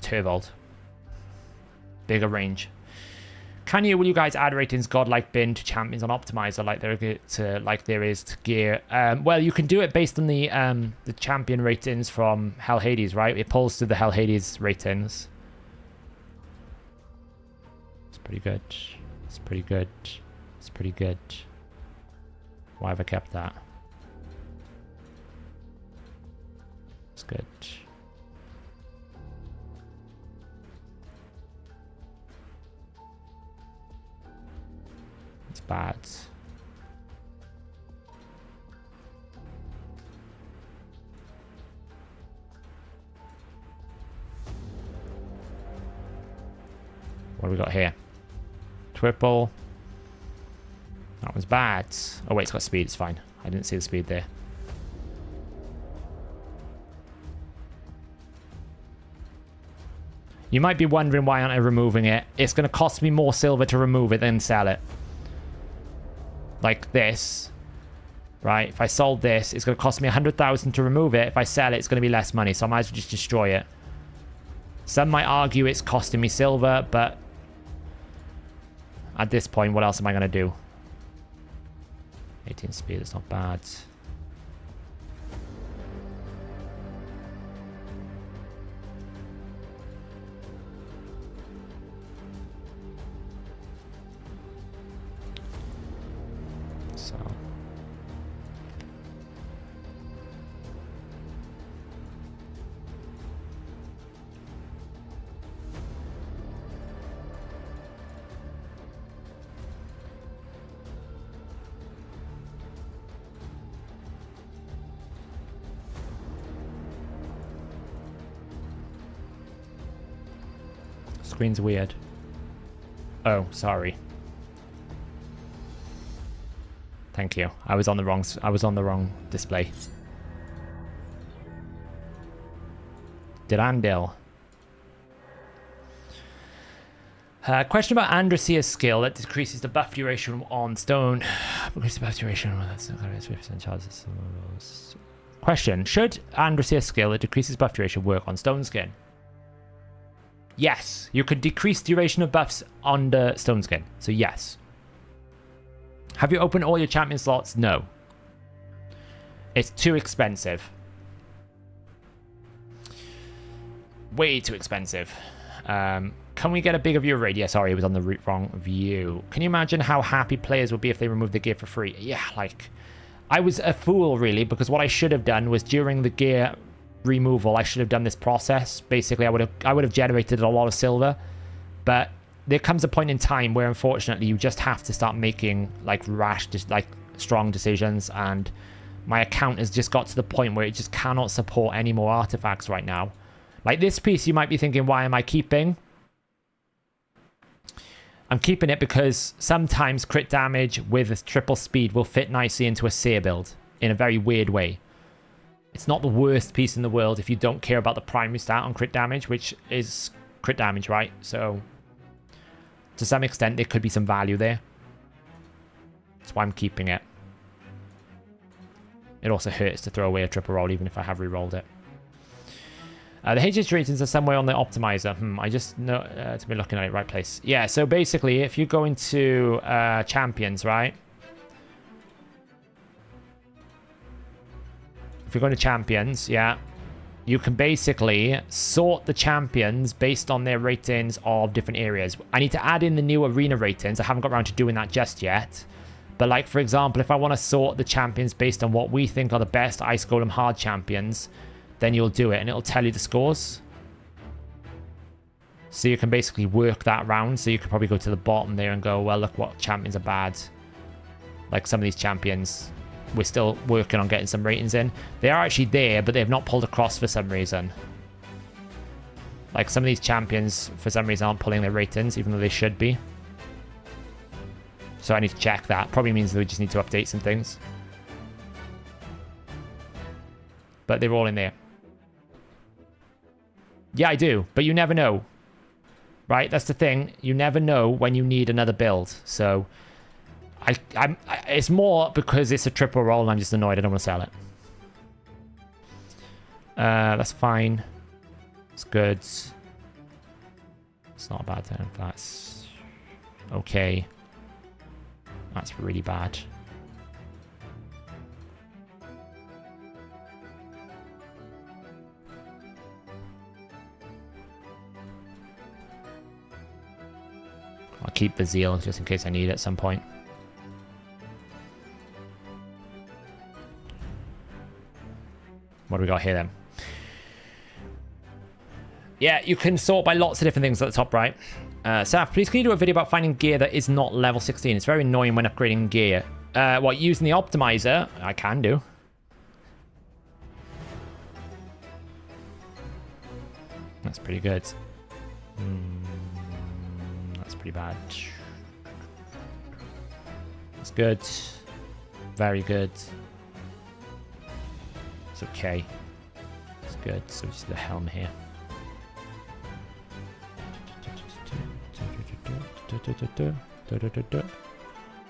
Turvold. Bigger range. Will you guys add ratings godlike bin to champions on optimizer like there is to gear? Well, you can do it based on the champion ratings from Hellhades, right? It pulls to the Hellhades ratings. It's pretty good. It's pretty good. It's pretty good. Why have I kept that? It's good. It's bad. What do we got here? Triple. That one's bad. Oh wait, it's got speed. It's fine. I didn't see the speed there. You might be wondering why aren't I removing it. It's going to cost me more silver to remove it than sell it. Like this. Right? If I sold this, it's going to cost me 100,000 to remove it. If I sell it, it's going to be less money. So I might as well just destroy it. Some might argue it's costing me silver, but at this point, what else am I going to do? 18 speed, it's not bad. So Screen's weird. Oh, sorry. Thank you. I was on the wrong display. Durandil. Question about Androsia's skill that decreases the buff duration on stone. Increases the buff duration. That's not 50% chances. Question: should Androsia's skill that decreases buff duration work on stone skin? Yes, you could decrease duration of buffs under stone skin. So yes. Have you opened all your champion slots? No. It's too expensive. Way too expensive. Can we get a bigger view of raid? Yeah, sorry, it was on the wrong view. Can you imagine how happy players would be if they removed the gear for free? Yeah, like, I was a fool, really, because what I should have done was during the gear removal, I should have done this process. Basically, I would have generated a lot of silver, but there comes a point in time where, unfortunately, you just have to start making, like, strong decisions, and my account has just got to the point where it just cannot support any more artifacts right now. Like, this piece, you might be thinking, why am I keeping? I'm keeping it because sometimes crit damage with triple speed will fit nicely into a seer build in a very weird way. It's not the worst piece in the world if you don't care about the primary stat on crit damage, which is crit damage, right? So, to some extent, there could be some value there. That's why I'm keeping it. It also hurts to throw away a triple roll, even if I have re-rolled it. The HS ratings are somewhere on the optimizer. I just know to be looking at it right place. Yeah, so basically, if you go into champions, right? If you're going to champions, yeah, you can basically sort the champions based on their ratings of different areas. I need to add in the new arena ratings. I haven't got around to doing that just yet. But like, for example, if I want to sort the champions based on what we think are the best Ice Golem hard champions, then you'll do it and it'll tell you the scores. So you can basically work that round. So you could probably go to the bottom there and go, well, look what champions are bad. Like some of these champions, we're still working on getting some ratings in. They are actually there, but they've not pulled across for some reason. Like some of these champions, for some reason, aren't pulling their ratings, even though they should be. So I need to check that. Probably means that we just need to update some things. But they're all in there. Yeah, I do, but you never know, right? That's the thing. You never know when you need another build. So, it's more because it's a triple roll and I'm just annoyed. I don't want to sell it. That's fine. It's good. It's not bad then. That's okay. That's really bad. I'll keep the zeal just in case I need it at some point. What do we got here then? Yeah, you can sort by lots of different things at the top right. Saf, please can you do a video about finding gear that is not level 16? It's very annoying when upgrading gear. What, using the optimizer? I can do. That's pretty good. That's pretty bad. That's good. Very good. It's okay. It's good. So just the helm here.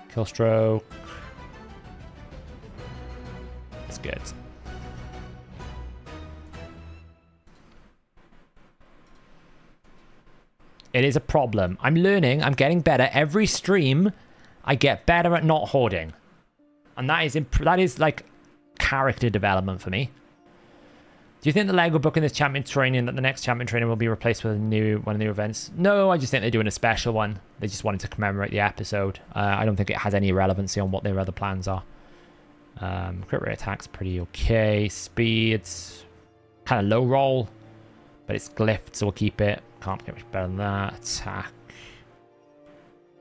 Kill stroke. It's good. It is a problem. I'm learning. I'm getting better. Every stream, I get better at not hoarding. And that is like character development for me. Do you think the Lego book in this champion training that the next champion training will be replaced with one of the new events? No, I just think they're doing a special one. They just wanted to commemorate the episode. I don't think it has any relevancy on what their other plans are. Crit rate attack's pretty okay. Speed's kind of low roll, but it's glyphed, so we'll keep it. Can't get much better than that. Attack.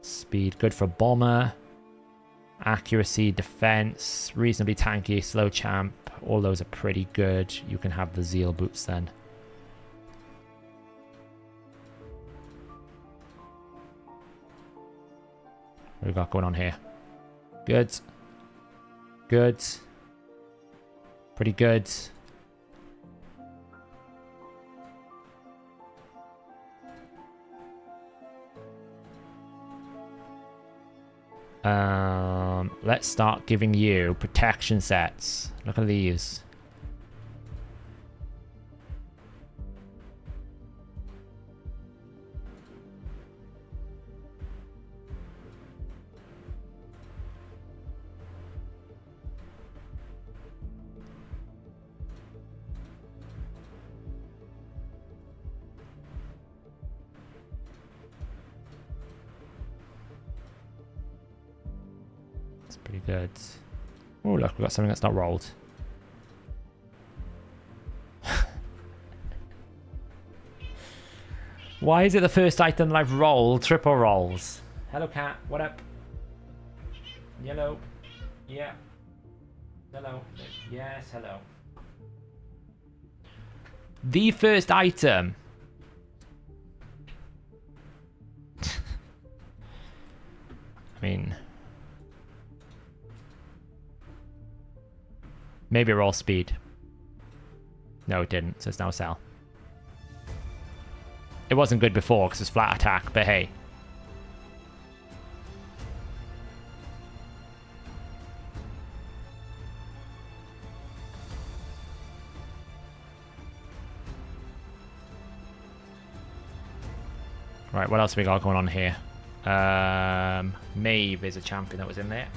Speed, good for a bomber. Accuracy, defense, reasonably tanky, slow champ. All those are pretty good. You can have the zeal boots then. What we got going on here? Good. Good. Pretty good. Let's start giving you protection sets. Look at these. Pretty good. Oh, look, we've got something that's not rolled. Why is it the first item that I've rolled triple rolls? Hello, cat. What up? Yellow. Yeah. Hello. Yes, hello. The first item. I mean... maybe roll speed. No, it didn't, so it's now sell. It wasn't good before because it's flat attack, but hey. Right, what else have we got going on here? Maeve is a champion that was in there.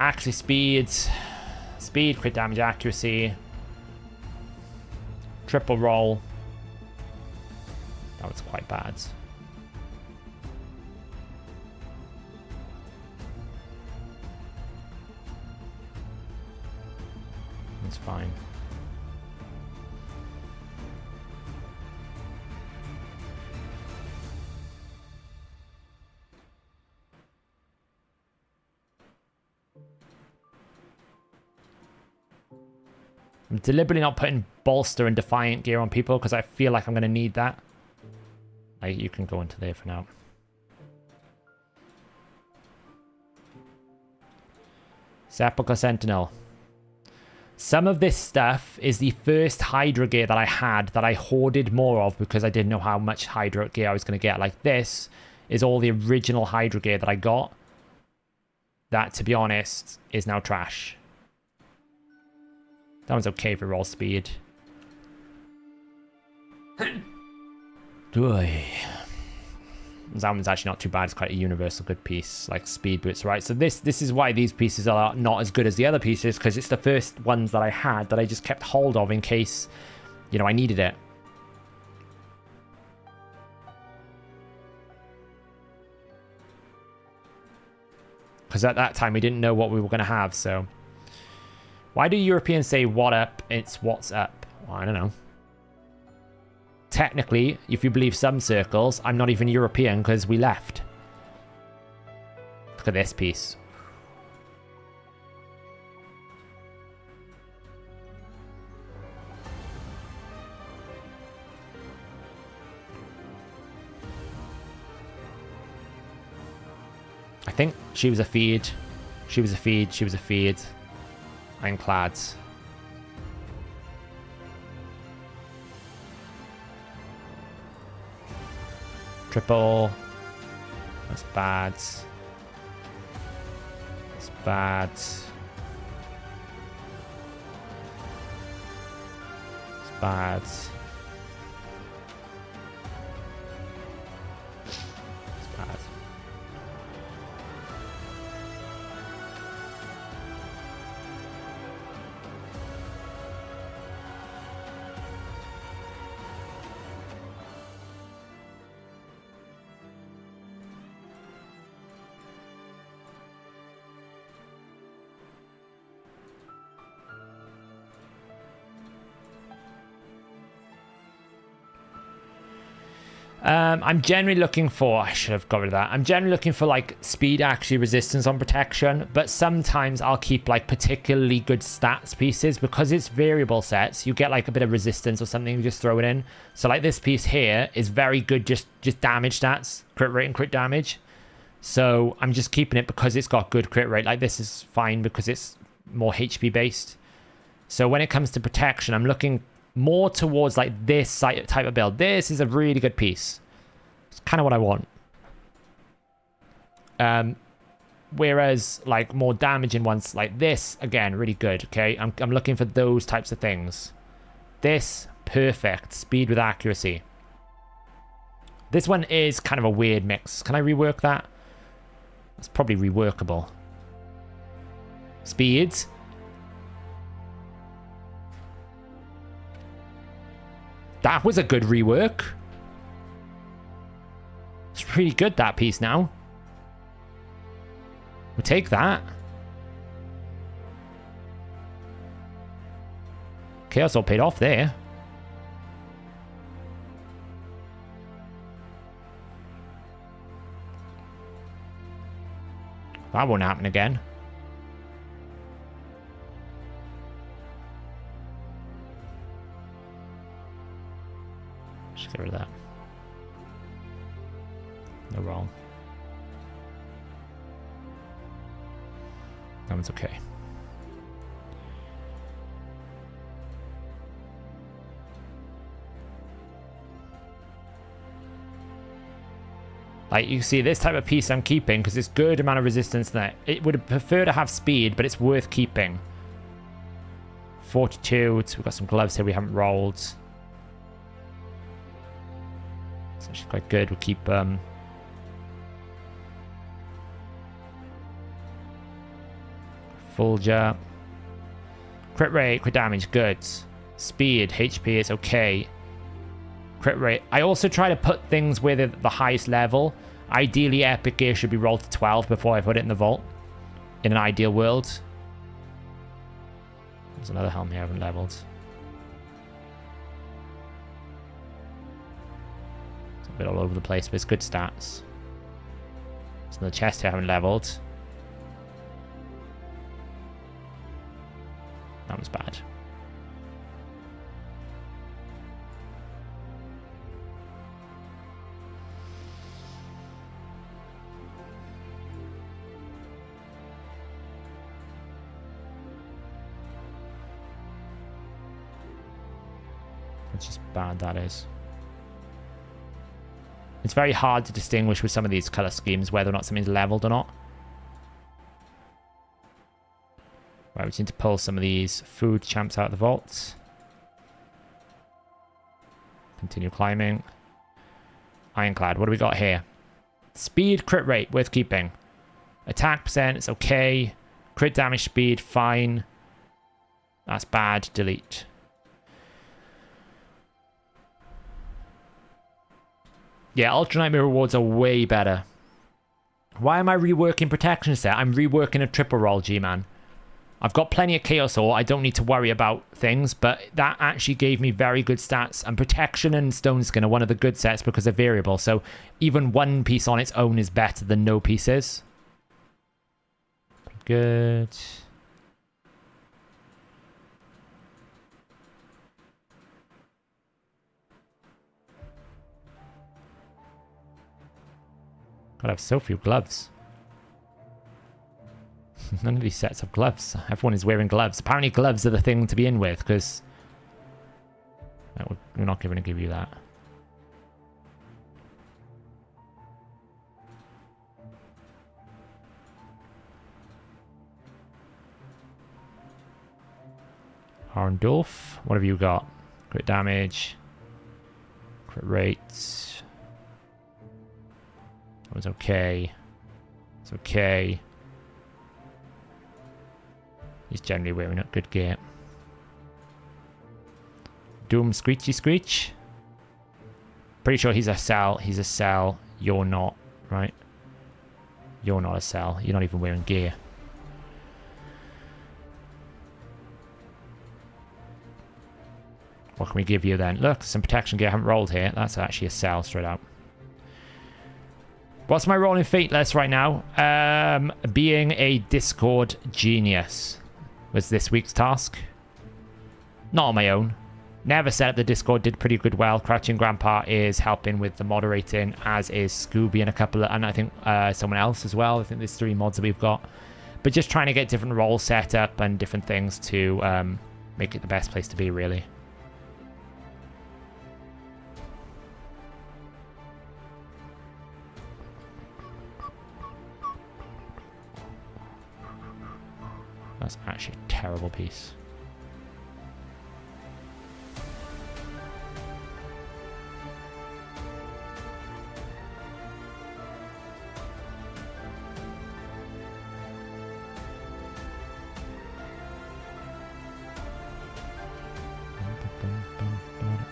Actually, speed, crit damage, accuracy, triple roll. That was quite bad. It's fine. I'm deliberately not putting bolster and defiant gear on people because I feel like I'm going to need that. You can go into there for now. Sepulchre Sentinel. Some of this stuff is the first Hydra gear that I had that I hoarded more of because I didn't know how much Hydra gear I was going to get. Like this is all the original Hydra gear that I got. That, to be honest, is now trash. That one's okay for roll speed. That one's actually not too bad. It's quite a universal good piece, like speed boots, right? So this is why these pieces are not as good as the other pieces, because it's the first ones that I had that I just kept hold of in case, you know, I needed it. Because at that time we didn't know what we were going to have, so... Why do Europeans say what up? It's what's up. Well, I don't know. Technically, if you believe some circles, I'm not even European because we left. Look at this piece. I think she was a feed. She was a feed. She was a feed. Ironclads. Triple. That's bad. That's bad. That's bad. That's bad. I'm generally looking for, I should have got rid of that. I'm generally looking for like speed, actually resistance on protection, but sometimes I'll keep like particularly good stats pieces because it's variable sets. You get like a bit of resistance or something, you just throw it in. So like this piece here is very good, just damage stats, crit rate and crit damage. So I'm just keeping it because it's got good crit rate. Like this is fine because it's more HP based. So when it comes to protection, I'm looking more towards like this type of build. This is a really good piece. It's kind of what I want. Whereas like more damaging ones like this, again, really good. Okay, I'm looking for those types of things. This, perfect. Speed with accuracy. This one is kind of a weird mix. Can I rework that? It's probably reworkable. Speeds. That was a good rework. It's really good, that piece now. We'll take that. Chaos all paid off there. That won't happen again. Just get rid of that. No wrong. That one's okay. Like you see this type of piece I'm keeping because it's good amount of resistance there. It would prefer to have speed, but it's worth keeping. 42. So we've got some gloves here we haven't rolled. It's actually quite good. We'll keep Fulger. Crit rate, crit damage, good. Speed, HP is okay. Crit rate. I also try to put things where they're the highest level. Ideally, epic gear should be rolled to 12 before I put it in the vault. In an ideal world. There's another helm here I haven't leveled. It's a bit all over the place, but it's good stats. There's another chest here I haven't leveled. That was bad. That's just bad, that is. It's very hard to distinguish with some of these color schemes whether or not something's leveled or not. Right, we just need to pull some of these food champs out of the vaults. Continue climbing. Ironclad, what do we got here? Speed, crit rate, worth keeping. Attack percent, it's okay. Crit damage speed, fine. That's bad, delete. Yeah, Ultra Nightmare rewards are way better. Why am I reworking protection set? I'm reworking a triple roll, G-Man. I've got plenty of Chaos Ore. I don't need to worry about things, but that actually gave me very good stats. And Protection and Stone Skin are one of the good sets because they're variable. So even one piece on its own is better than no pieces. Good. God, I have so few gloves. None of these sets have gloves. Everyone is wearing gloves. Apparently gloves are the thing to be in with, because we're not going to give you that. Arndulf, what have you got? Crit damage. Crit rates. That was okay. It's okay. He's generally wearing up good gear. Doom Screechy Screech. Pretty sure he's a cell. He's a cell. You're not, right? You're not a cell. You're not even wearing gear. What can we give you then? Look, some protection gear I haven't rolled here. That's actually a sell straight out. What's my role in Fate list right now? Being a Discord genius was this week's task. Not on my own. Never set up the Discord, did pretty good well. Crouching Grandpa is helping with the moderating, as is Scooby and a couple of, and I think someone else as well. I think there's 3 mods that we've got. But just trying to get different roles set up and different things to make it the best place to be, really. That's actually a terrible piece.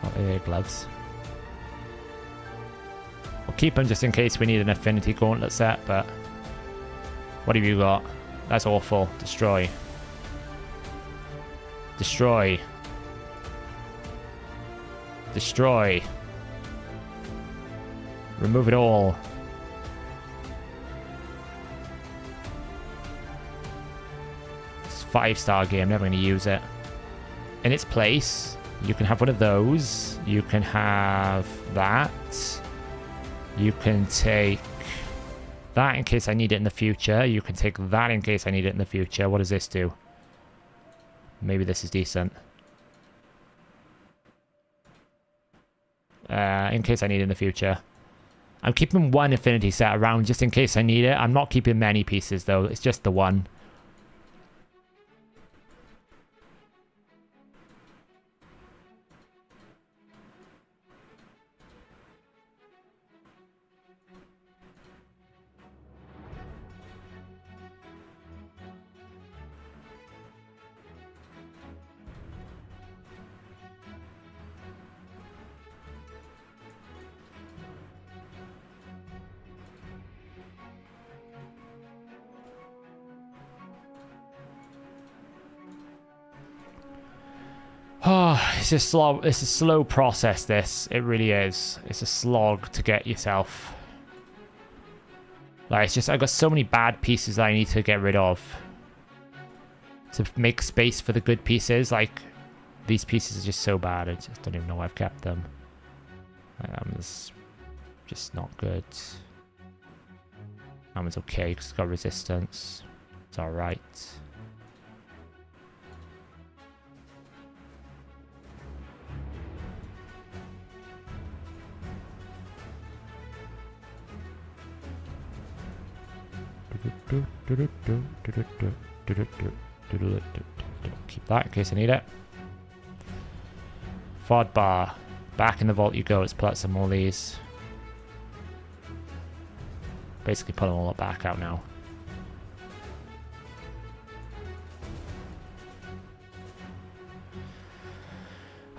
Oh, there, gloves. We'll keep them just in case we need an affinity gauntlet set, but what have you got? That's awful. Destroy. Destroy. Destroy. Remove it all. It's a 5-star game. Never going to use it. In its place, you can have one of those. You can have that. You can take that in case I need it in the future. You can take that in case I need it in the future. What does this do? Maybe this is decent. In case I need it in the future. I'm keeping one affinity set around just in case I need it. I'm not keeping many pieces though. It's just the one. Oh, it's a slow process, this. It really is. It's a slog to get yourself. Like, it's just, I've got so many bad pieces that I need to get rid of. To make space for the good pieces. Like, these pieces are just so bad. I just don't even know why I've kept them. It's just not good. That one's okay because it's got resistance. It's alright. Keep that in case I need it. FOD bar. Back in the vault you go. Let's pull out some more of these. Basically pull them all back out now.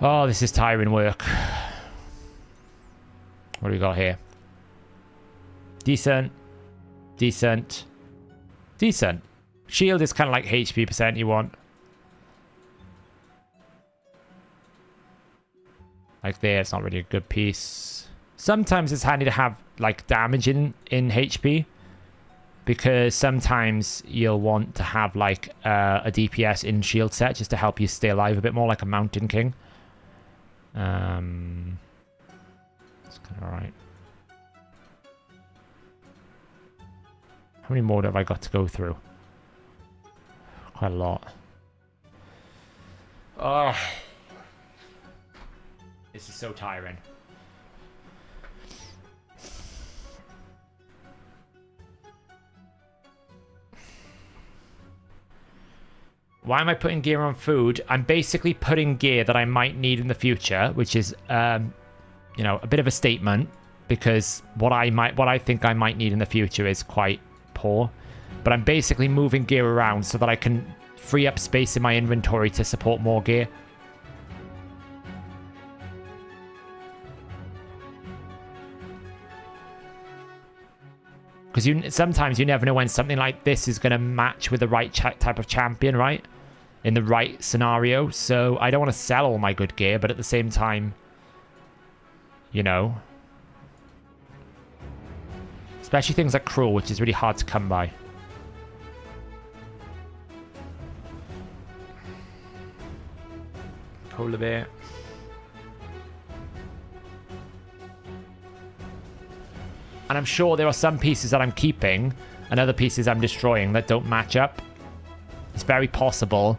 Oh, this is tiring work. What do we got here? Decent. Decent. Decent. Shield is kind of like HP percent you want. Like there, it's not really a good piece. Sometimes it's handy to have like damage in HP. Because sometimes you'll want to have like a DPS in shield set just to help you stay alive a bit more, like a Mountain King. It's kind of alright. How many more have I got to go through? Quite a lot. Oh, this is so tiring. Why am I putting gear on food? I'm basically putting gear that I might need in the future, which is, you know, a bit of a statement because what I think I might need in the future is quite poor. But I'm basically moving gear around so that I can free up space in my inventory to support more gear. Because sometimes you never know when something like this is going to match with the right type of champion, right? in the right scenario. So I don't want to sell all my good gear, but at the same time, you know, especially things like Cruel, which is really hard to come by. Polar bear. And I'm sure there are some pieces that I'm keeping and other pieces I'm destroying that don't match up. It's very possible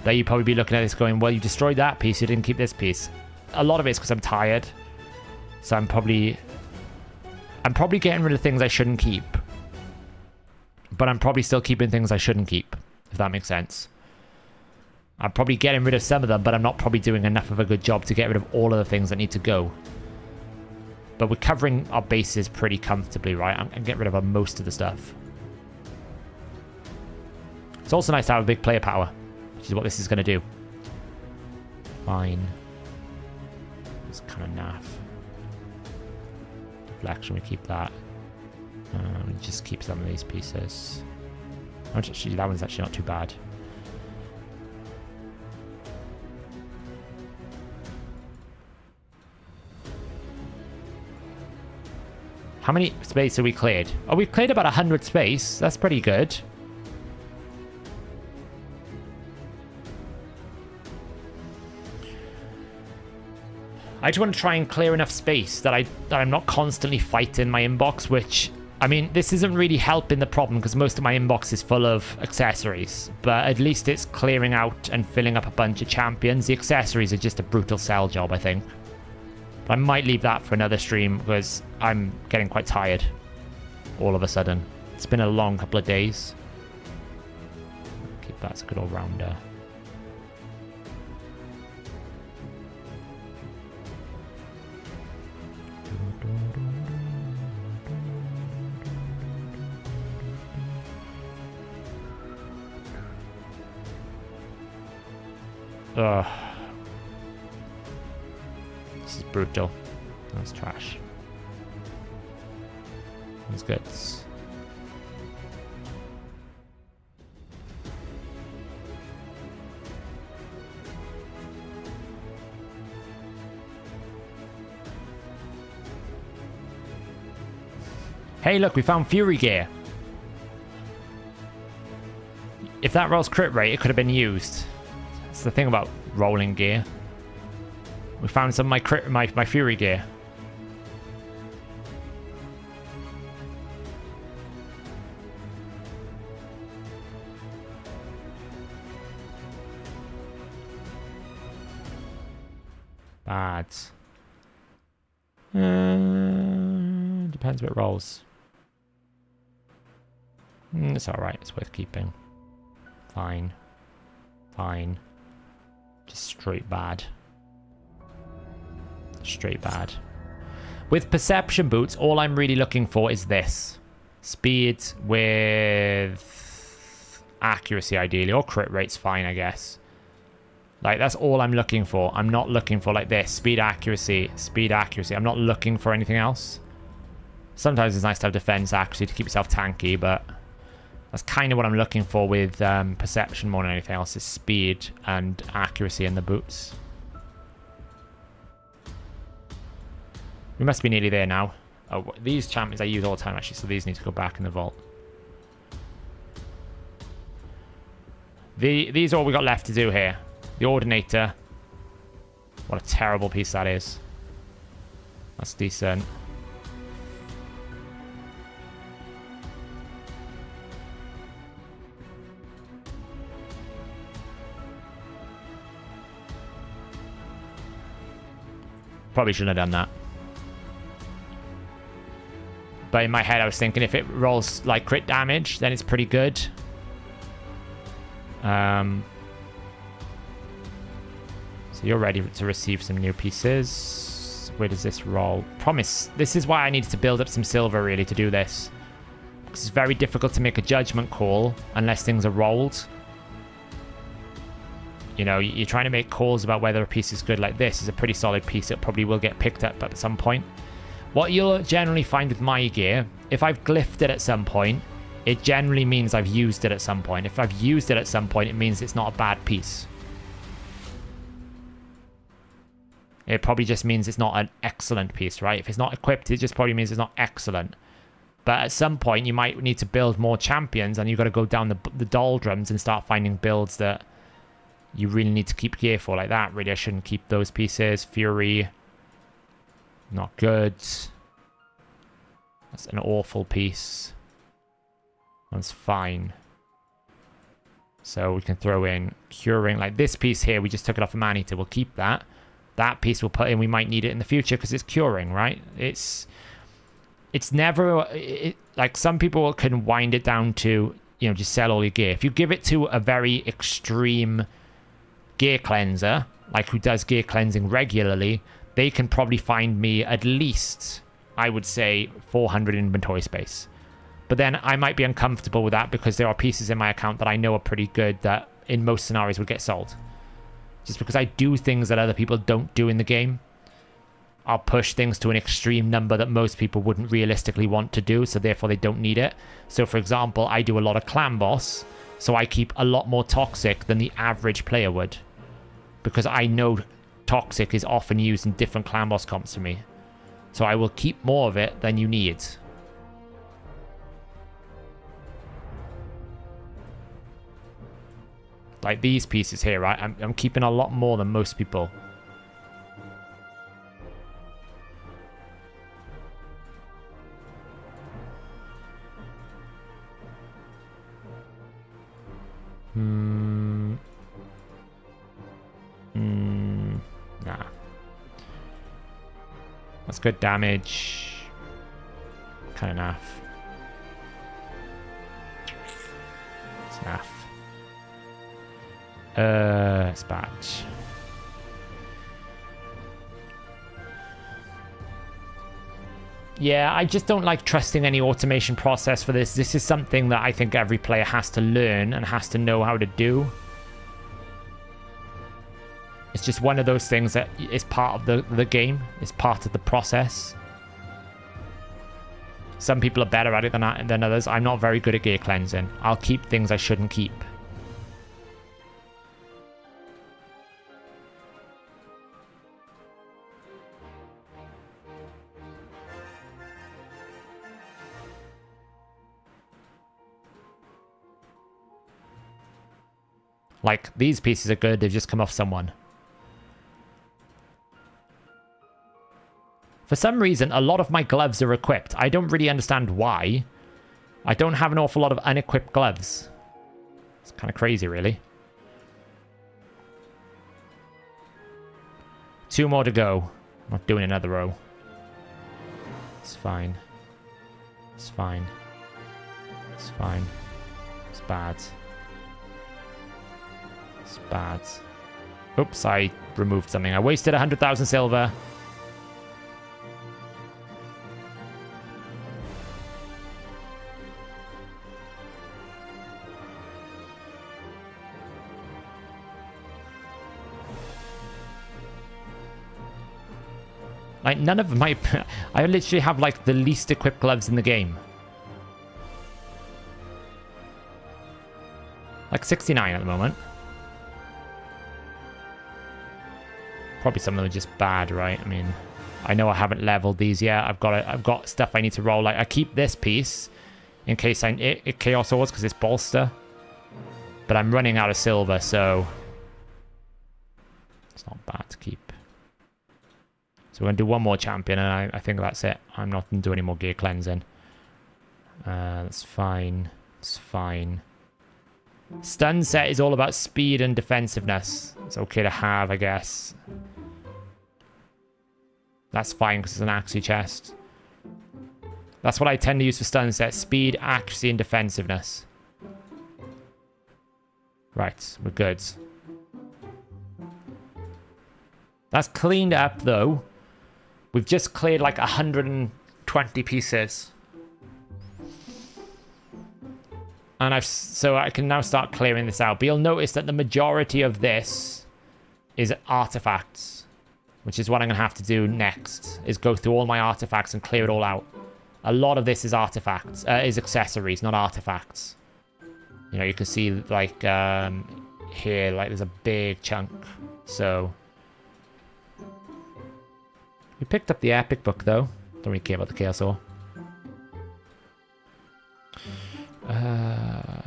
that you'd probably be looking at this going, well, you destroyed that piece, you didn't keep this piece. A lot of it's because I'm tired. So I'm probably getting rid of things I shouldn't keep. But I'm probably still keeping things I shouldn't keep, if that makes sense. I'm probably getting rid of some of them, but I'm not probably doing enough of a good job to get rid of all of the things that need to go. But we're covering our bases pretty comfortably, right? I'm getting rid of most of the stuff. It's also nice to have a big player power, which is what this is going to do. Fine. It's kind of naff. Deflection, we keep that. We just keep some of these pieces. Actually, that one's actually not too bad. How many space have we cleared? Oh, we've cleared about 100 space. That's pretty good. I just want to try and clear enough space that I'm not constantly fighting my inbox, which, I mean, this isn't really helping the problem because most of my inbox is full of accessories, but at least it's clearing out and filling up a bunch of champions. The accessories are just a brutal sell job, I think. I might leave that for another stream because I'm getting quite tired all of a sudden. It's been a long couple of days. Keep that as a good all-rounder. Ugh. This is brutal. That's trash. That's good. Hey, look, we found Fury gear. If that rolls crit rate, it could have been used. That's the thing about rolling gear. We found some of my Fury gear. Bad. Depends what it rolls. It's alright, it's worth keeping. Fine. Fine. Just straight bad. Straight bad. With perception boots, all I'm really looking for is this. Speed with accuracy, ideally. Or crit rate's fine, I guess. Like, that's all I'm looking for. I'm not looking for, like, this. Speed, accuracy. Speed, accuracy. I'm not looking for anything else. Sometimes it's nice to have defense, accuracy to keep yourself tanky, but that's kind of what I'm looking for with perception more than anything else, is speed and accuracy in the boots. We must be nearly there now. Oh, these champions I use all the time, actually, so these need to go back in the vault. These are all we got left to do here. The Ordinator. What a terrible piece that is. That's decent. Probably shouldn't have done that. But in my head, I was thinking if it rolls like crit damage, then it's pretty good. So you're ready to receive some new pieces. Where does this roll? Promise. This is why I needed to build up some silver, really, to do this. Because it's very difficult to make a judgment call unless things are rolled. You know, you're trying to make calls about whether a piece is good. Like this is a pretty solid piece. It probably will get picked up at some point. What you'll generally find with my gear, if I've glyphed it at some point, it generally means I've used it at some point. If I've used it at some point, it means it's not a bad piece. It probably just means it's not an excellent piece, right? If it's not equipped, it just probably means it's not excellent. But at some point, you might need to build more champions, and you've got to go down the doldrums and start finding builds that you really need to keep gear for, like that. Really, I shouldn't keep those pieces. Fury, not good. That's an awful piece. That's fine. So we can throw in curing. Like this piece here, we just took it off a man-eater. We'll keep that. That piece we'll put in. We might need it in the future because it's curing, right? It's never... like some people can wind it down to, you know, just sell all your gear. If you give it to a very extreme gear cleanser, like who does gear cleansing regularly, they can probably find me at least, I would say, 400 inventory space. But then I might be uncomfortable with that because there are pieces in my account that I know are pretty good that in most scenarios would get sold. Just because I do things that other people don't do in the game. I'll push things to an extreme number that most people wouldn't realistically want to do, so therefore they don't need it. So for example, I do a lot of clan boss, so I keep a lot more toxic than the average player would. Because I know toxic is often used in different clan boss comps for me. So I will keep more of it than you need. Like these pieces here, right? I'm keeping a lot more than most people. Nah. That's good damage. Kind of naff. It's naff. Dispatch. Yeah, I just don't like trusting any automation process for this. This is something that I think every player has to learn and has to know how to do. It's just one of those things that is part of the game. It's part of the process. Some people are better at it than others. I'm not very good at gear cleansing. I'll keep things I shouldn't keep. Like, these pieces are good. They've just come off someone. For some reason, a lot of my gloves are equipped. I don't really understand why. I don't have an awful lot of unequipped gloves. It's kind of crazy, really. 2 more to go. I'm not doing another row. It's fine. It's fine. It's fine. It's bad. It's bad. Oops, I removed something. I wasted 100,000 silver. Like, none of my... I literally have, like, the least equipped gloves in the game. Like, 69 at the moment. Probably some of them are just bad, right? I mean, I know I haven't leveled these yet. I've got stuff I need to roll. Like, I keep this piece in case it Chaos Swords because it's bolster. But I'm running out of silver, so... It's not bad to keep. So we're going to do one more champion, and I think that's it. I'm not going to do any more gear cleansing. That's fine. It's fine. Stun set is all about speed and defensiveness. It's okay to have, I guess. That's fine because it's an accuracy chest. That's what I tend to use for stun set. Speed, accuracy, and defensiveness. Right, we're good. That's cleaned up, though. We've just cleared like 120 pieces. And so I can now start clearing this out. But you'll notice that the majority of this is artifacts. Which is what I'm going to have to do next. Is go through all my artifacts and clear it all out. A lot of this is artifacts, is accessories, not artifacts. You know, you can see, like, here, like, there's a big chunk. So, we picked up the epic book, though. Don't really care about the chaos ore.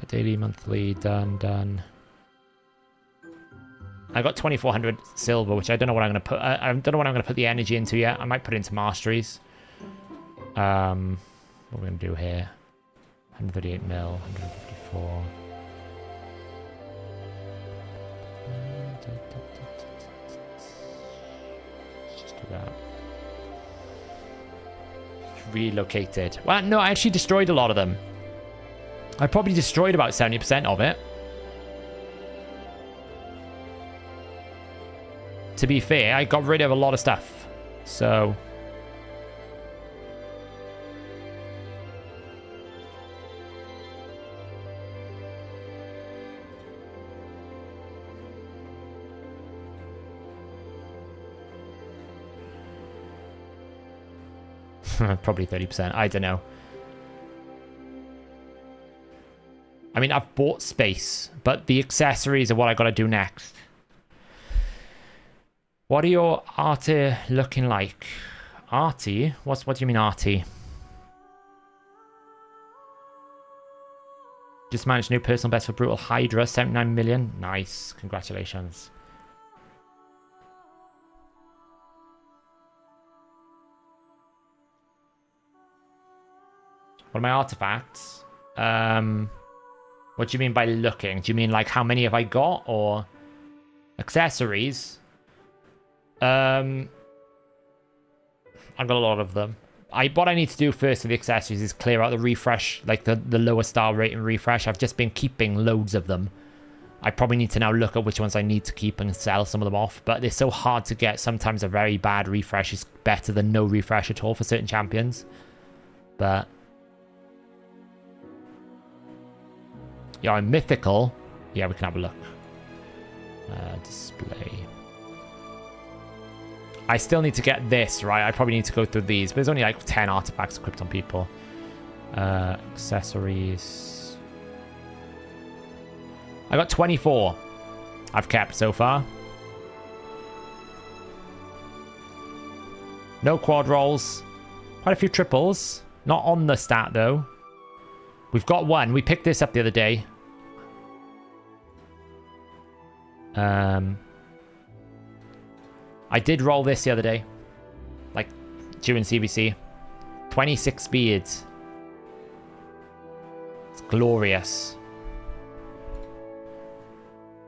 Daily, monthly, done. I got 2,400 silver, which I don't know what I'm going to put. I don't know what I'm going to put the energy into yet. I might put it into masteries. What are we going to do here? 138 mil, 154. Let's just do that. Relocated. Well, no, I actually destroyed a lot of them. I probably destroyed about 70% of it. To be fair, I got rid of a lot of stuff. So... probably 30%. I don't know. I mean, I've bought space, but the accessories are what I got to do next. What are your arty looking like? Arty? What do you mean arty? Just managed new personal best for Brutal Hydra, 79 million. Nice. Congratulations. What are my artifacts? What do you mean by looking? Do you mean like how many have I got, or accessories? I've got a lot of them. What I need to do first with the accessories is clear out the refresh, like the lower star rating refresh. I've just been keeping loads of them. I probably need to now look at which ones I need to keep and sell some of them off, but they're so hard to get. Sometimes a very bad refresh is better than no refresh at all for certain champions. But yeah, I'm mythical. Yeah, we can have a look. Display. I still need to get this, right? I probably need to go through these, but there's only like 10 artifacts equipped on people. Accessories. I got 24 I've kept so far. No quad rolls. Quite a few triples. Not on the stat, though. We've got one. We picked this up the other day. I did roll this the other day. Like, during CBC. 26 speeds. It's glorious.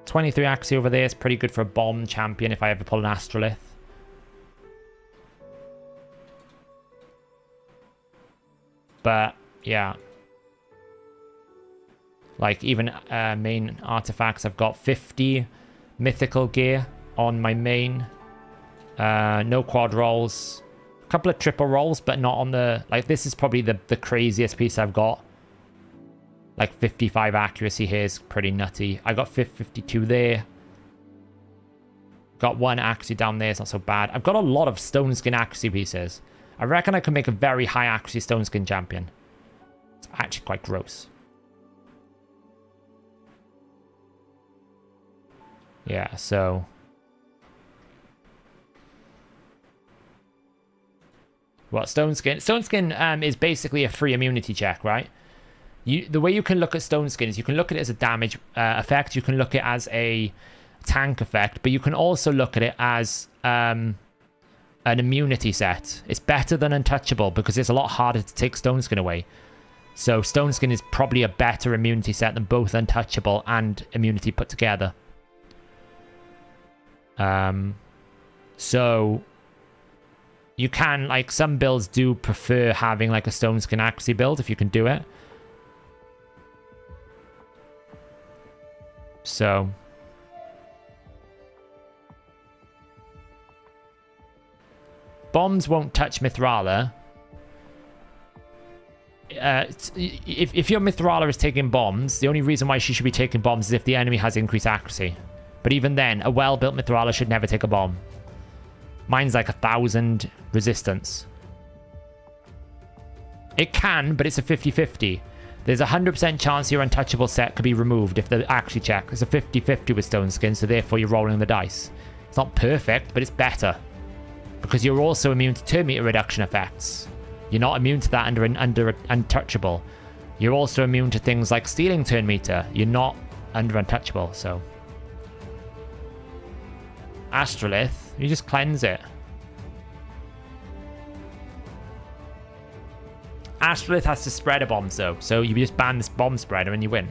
23 accuracy over there is pretty good for a bomb champion if I ever pull an Astrolith. But, yeah. Like, even main artifacts, I've got 50 mythical gear on my main. No quad rolls. A couple of triple rolls, but not on the... Like, this is probably the craziest piece I've got. Like, 55 accuracy here is pretty nutty. I got 52 there. Got one accuracy down there. It's not so bad. I've got a lot of stone skin accuracy pieces. I reckon I could make a very high accuracy stone skin champion. It's actually quite gross. Yeah, so... What, Stone Skin? Stone Skin is basically a free immunity check, right? The way you can look at Stone Skin is you can look at it as a damage effect. You can look at it as a tank effect. But you can also look at it as an immunity set. It's better than Untouchable because it's a lot harder to take Stone Skin away. So Stone Skin is probably a better immunity set than both Untouchable and immunity put together. So... You can, like, some builds do prefer having, like, a Stone Skin accuracy build if you can do it. So. Bombs won't touch Mithrala. If your Mithrala is taking bombs, the only reason why she should be taking bombs is if the enemy has increased accuracy. But even then, a well-built Mithrala should never take a bomb. Mine's like 1,000 resistance. It can, but it's a 50-50. There's a 100% chance your untouchable set could be removed if the accuracy check. It's a 50-50 with Stone Skin, so therefore you're rolling the dice. It's not perfect, but it's better. Because you're also immune to turn meter reduction effects. You're not immune to that under untouchable. You're also immune to things like stealing turn meter. You're not under untouchable, so... Astrolith, you just cleanse it. Astrolith has to spread a bomb, though, so you just ban this bomb spreader and you win.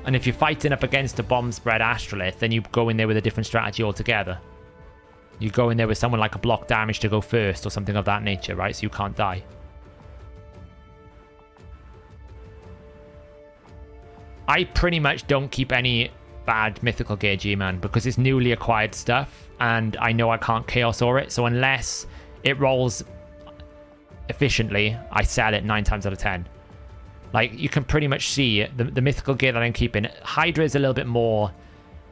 And if you're fighting up against a bomb spread Astrolith, then you go in there with a different strategy altogether. You go in there with someone like a block damage to go first or something of that nature, right? So you can't die. I pretty much don't keep any bad mythical gear, G-Man, because it's newly acquired stuff and I know I can't Chaos Aura it, so unless it rolls efficiently, I sell it 9 times out of 10. Like, you can pretty much see the mythical gear that I'm keeping. Hydra is a little bit more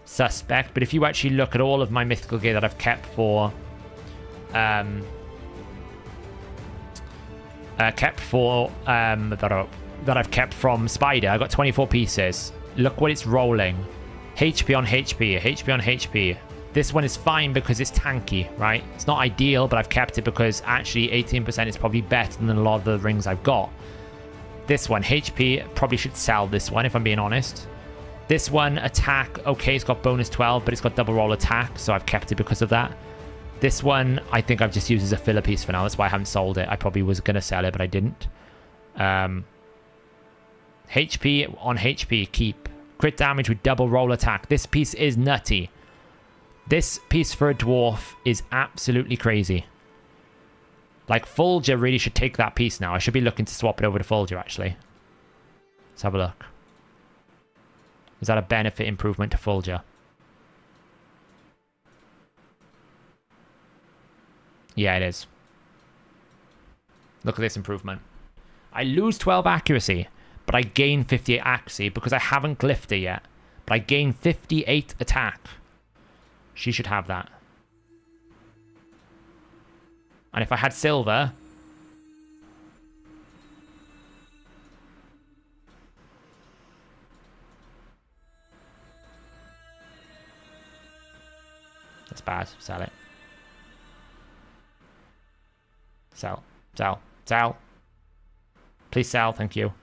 suspect, but if you actually look at all of my mythical gear that I've kept for that I've kept from Spider, I got 24 pieces. Look what it's rolling. HP on HP, HP on HP. This one is fine because it's tanky, right? It's not ideal, but I've kept it because actually 18% is probably better than a lot of the rings I've got. This one, HP, probably should sell this one if I'm being honest. This one, attack, okay, it's got bonus 12, but it's got double roll attack, so I've kept it because of that. This one, I think I've just used as a filler piece for now. That's why I haven't sold it. I probably was going to sell it, but I didn't. HP on HP, keep. Crit damage with double roll attack. This piece is nutty. This piece for a dwarf is absolutely crazy. Like, Fulgur really should take that piece now. I should be looking to swap it over to Fulgur, actually. Let's have a look. Is that a benefit improvement to Fulgur? Yeah, it is. Look at this improvement. I lose 12 accuracy, but I gain 58 accuracy because I haven't glyphed it yet. But I gain 58 attack. She should have that. And if I had silver... That's bad. Sell it. Sell. Sell. Sell. Please sell. Thank you.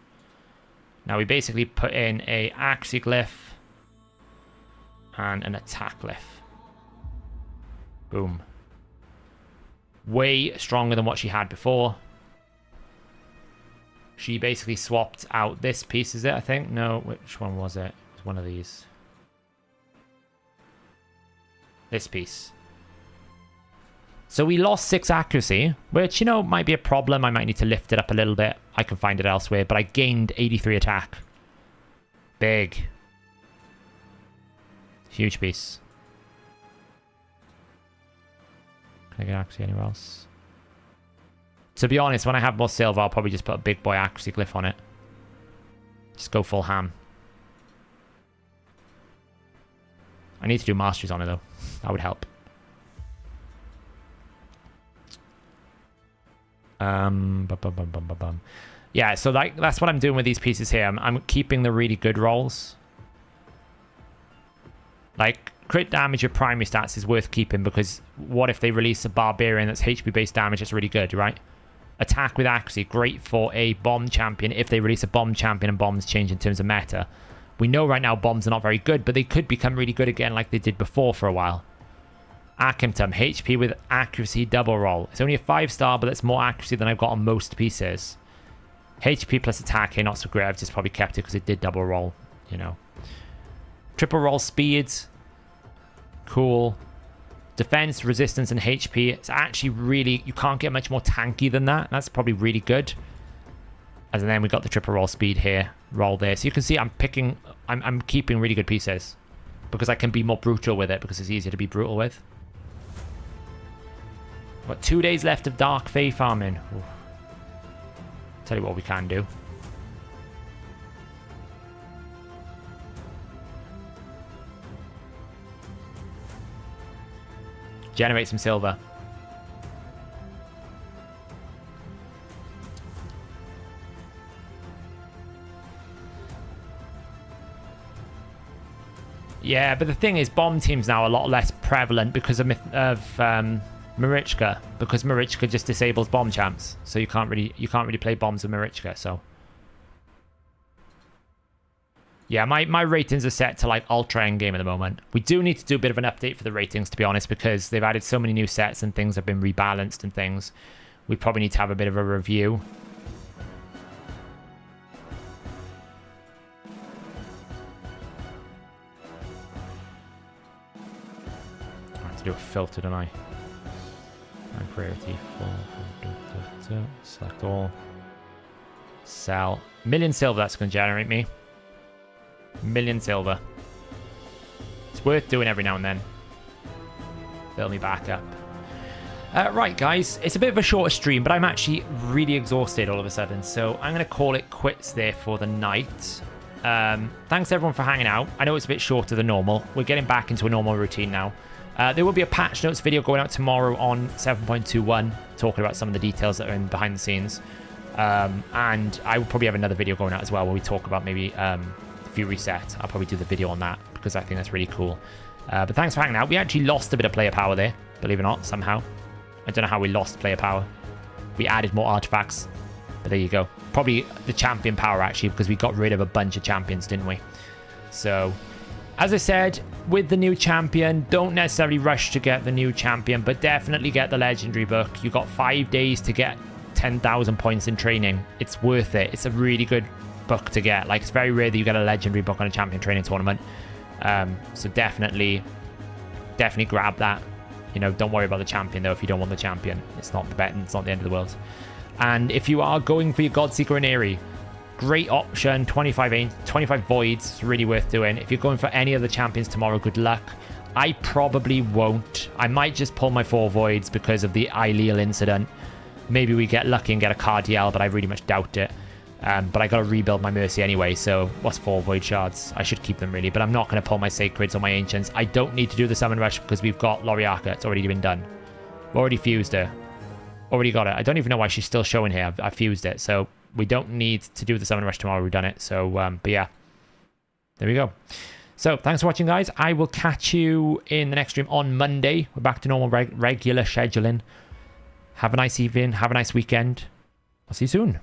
Now we basically put in a accuracy glyph and an attack glyph. Boom. Way stronger than what she had before. She basically swapped out this piece, is it, I think? No, which one was it? It was one of these. This piece. So we lost 6 accuracy, which, you know, might be a problem. I might need to lift it up a little bit. I can find it elsewhere, but I gained 83 attack. Big. Huge piece. Can I get accuracy anywhere else? To be honest, when I have more silver, I'll probably just put a big boy accuracy glyph on it. Just go full ham. I need to do masteries on it, though. That would help. Yeah, so that's what I'm doing with these pieces here. I'm keeping the really good rolls. Like, crit damage with primary stats is worth keeping because what if they release a barbarian that's HP based damage? It's really good, right? Attack with accuracy, great for a bomb champion if they release a bomb champion and bombs change in terms of meta. We know right now bombs are not very good, but they could become really good again like they did before for a while. Akimtum, HP with accuracy double roll. It's only a 5-star, but that's more accuracy than I've got on most pieces. HP plus attack here, not so great. I've just probably kept it because it did double roll, you know. Triple roll speeds. Cool. Defense, resistance, and HP. It's actually really... You can't get much more tanky than that. That's probably really good. And then we got the triple roll speed here. Roll there. So you can see I'm picking... I'm keeping really good pieces. Because I can be more brutal with it. Because it's easier to be brutal with. Got 2 days left of Dark Fae farming. Ooh. Tell you what we can do. Generate some silver. Yeah, but the thing is, bomb teams now are a lot less prevalent because of Marichka, because Marichka just disables bomb champs, so you can't really play bombs with Marichka. So yeah, my ratings are set to like ultra endgame at the moment. We do need to do a bit of an update for the ratings, to be honest, because they've added so many new sets and things have been rebalanced and things. We probably need to have a bit of a review. I have to do a filter, don't I? Priority full. Select all. Sell. Million silver, that's going to generate me. Million silver. It's worth doing every now and then. Build me back up. Right, guys. It's a bit of a shorter stream, but I'm actually really exhausted all of a sudden. So I'm going to call it quits there for the night. Thanks, everyone, for hanging out. I know it's a bit shorter than normal. We're getting back into a normal routine now. There will be a patch notes video going out tomorrow on 7.21, talking about some of the details that are in behind the scenes. And I will probably have another video going out as well where we talk about maybe Fury set. I'll probably do the video on that because I think that's really cool. But thanks for hanging out. We actually lost a bit of player power there, believe it or not, somehow. I don't know how we lost player power. We added more artifacts, but there you go. Probably the champion power, actually, because we got rid of a bunch of champions, didn't we? So, as I said, with the new champion, don't necessarily rush to get the new champion, but definitely get the legendary book. You got 5 days to get 10,000 points in training. It's worth it. It's a really good book to get. Like, it's very rare that you get a legendary book on a champion training tournament. So definitely grab that. You know, don't worry about the champion though if you don't want the champion. It's not the bet, it's not the end of the world. And if you are going for your Godseeker and Aerie, great option. 25 voids. It's really worth doing. If you're going for any of the champions tomorrow, good luck. I probably won't. I might just pull my 4 voids because of the Ileal incident. Maybe we get lucky and get a Cardiel, but I really much doubt it. But I got to rebuild my Mercy anyway, so what's 4 Void Shards? I should keep them, really, but I'm not going to pull my Sacreds or my Ancients. I don't need to do the Summon Rush because we've got Loriaka. It's already been done. We've already fused her. Already got it. I don't even know why she's still showing here. I fused it, so we don't need to do the Summon Rush tomorrow. We've done it, so, but yeah. There we go. So, thanks for watching, guys. I will catch you in the next stream on Monday. We're back to normal regular scheduling. Have a nice evening. Have a nice weekend. I'll see you soon.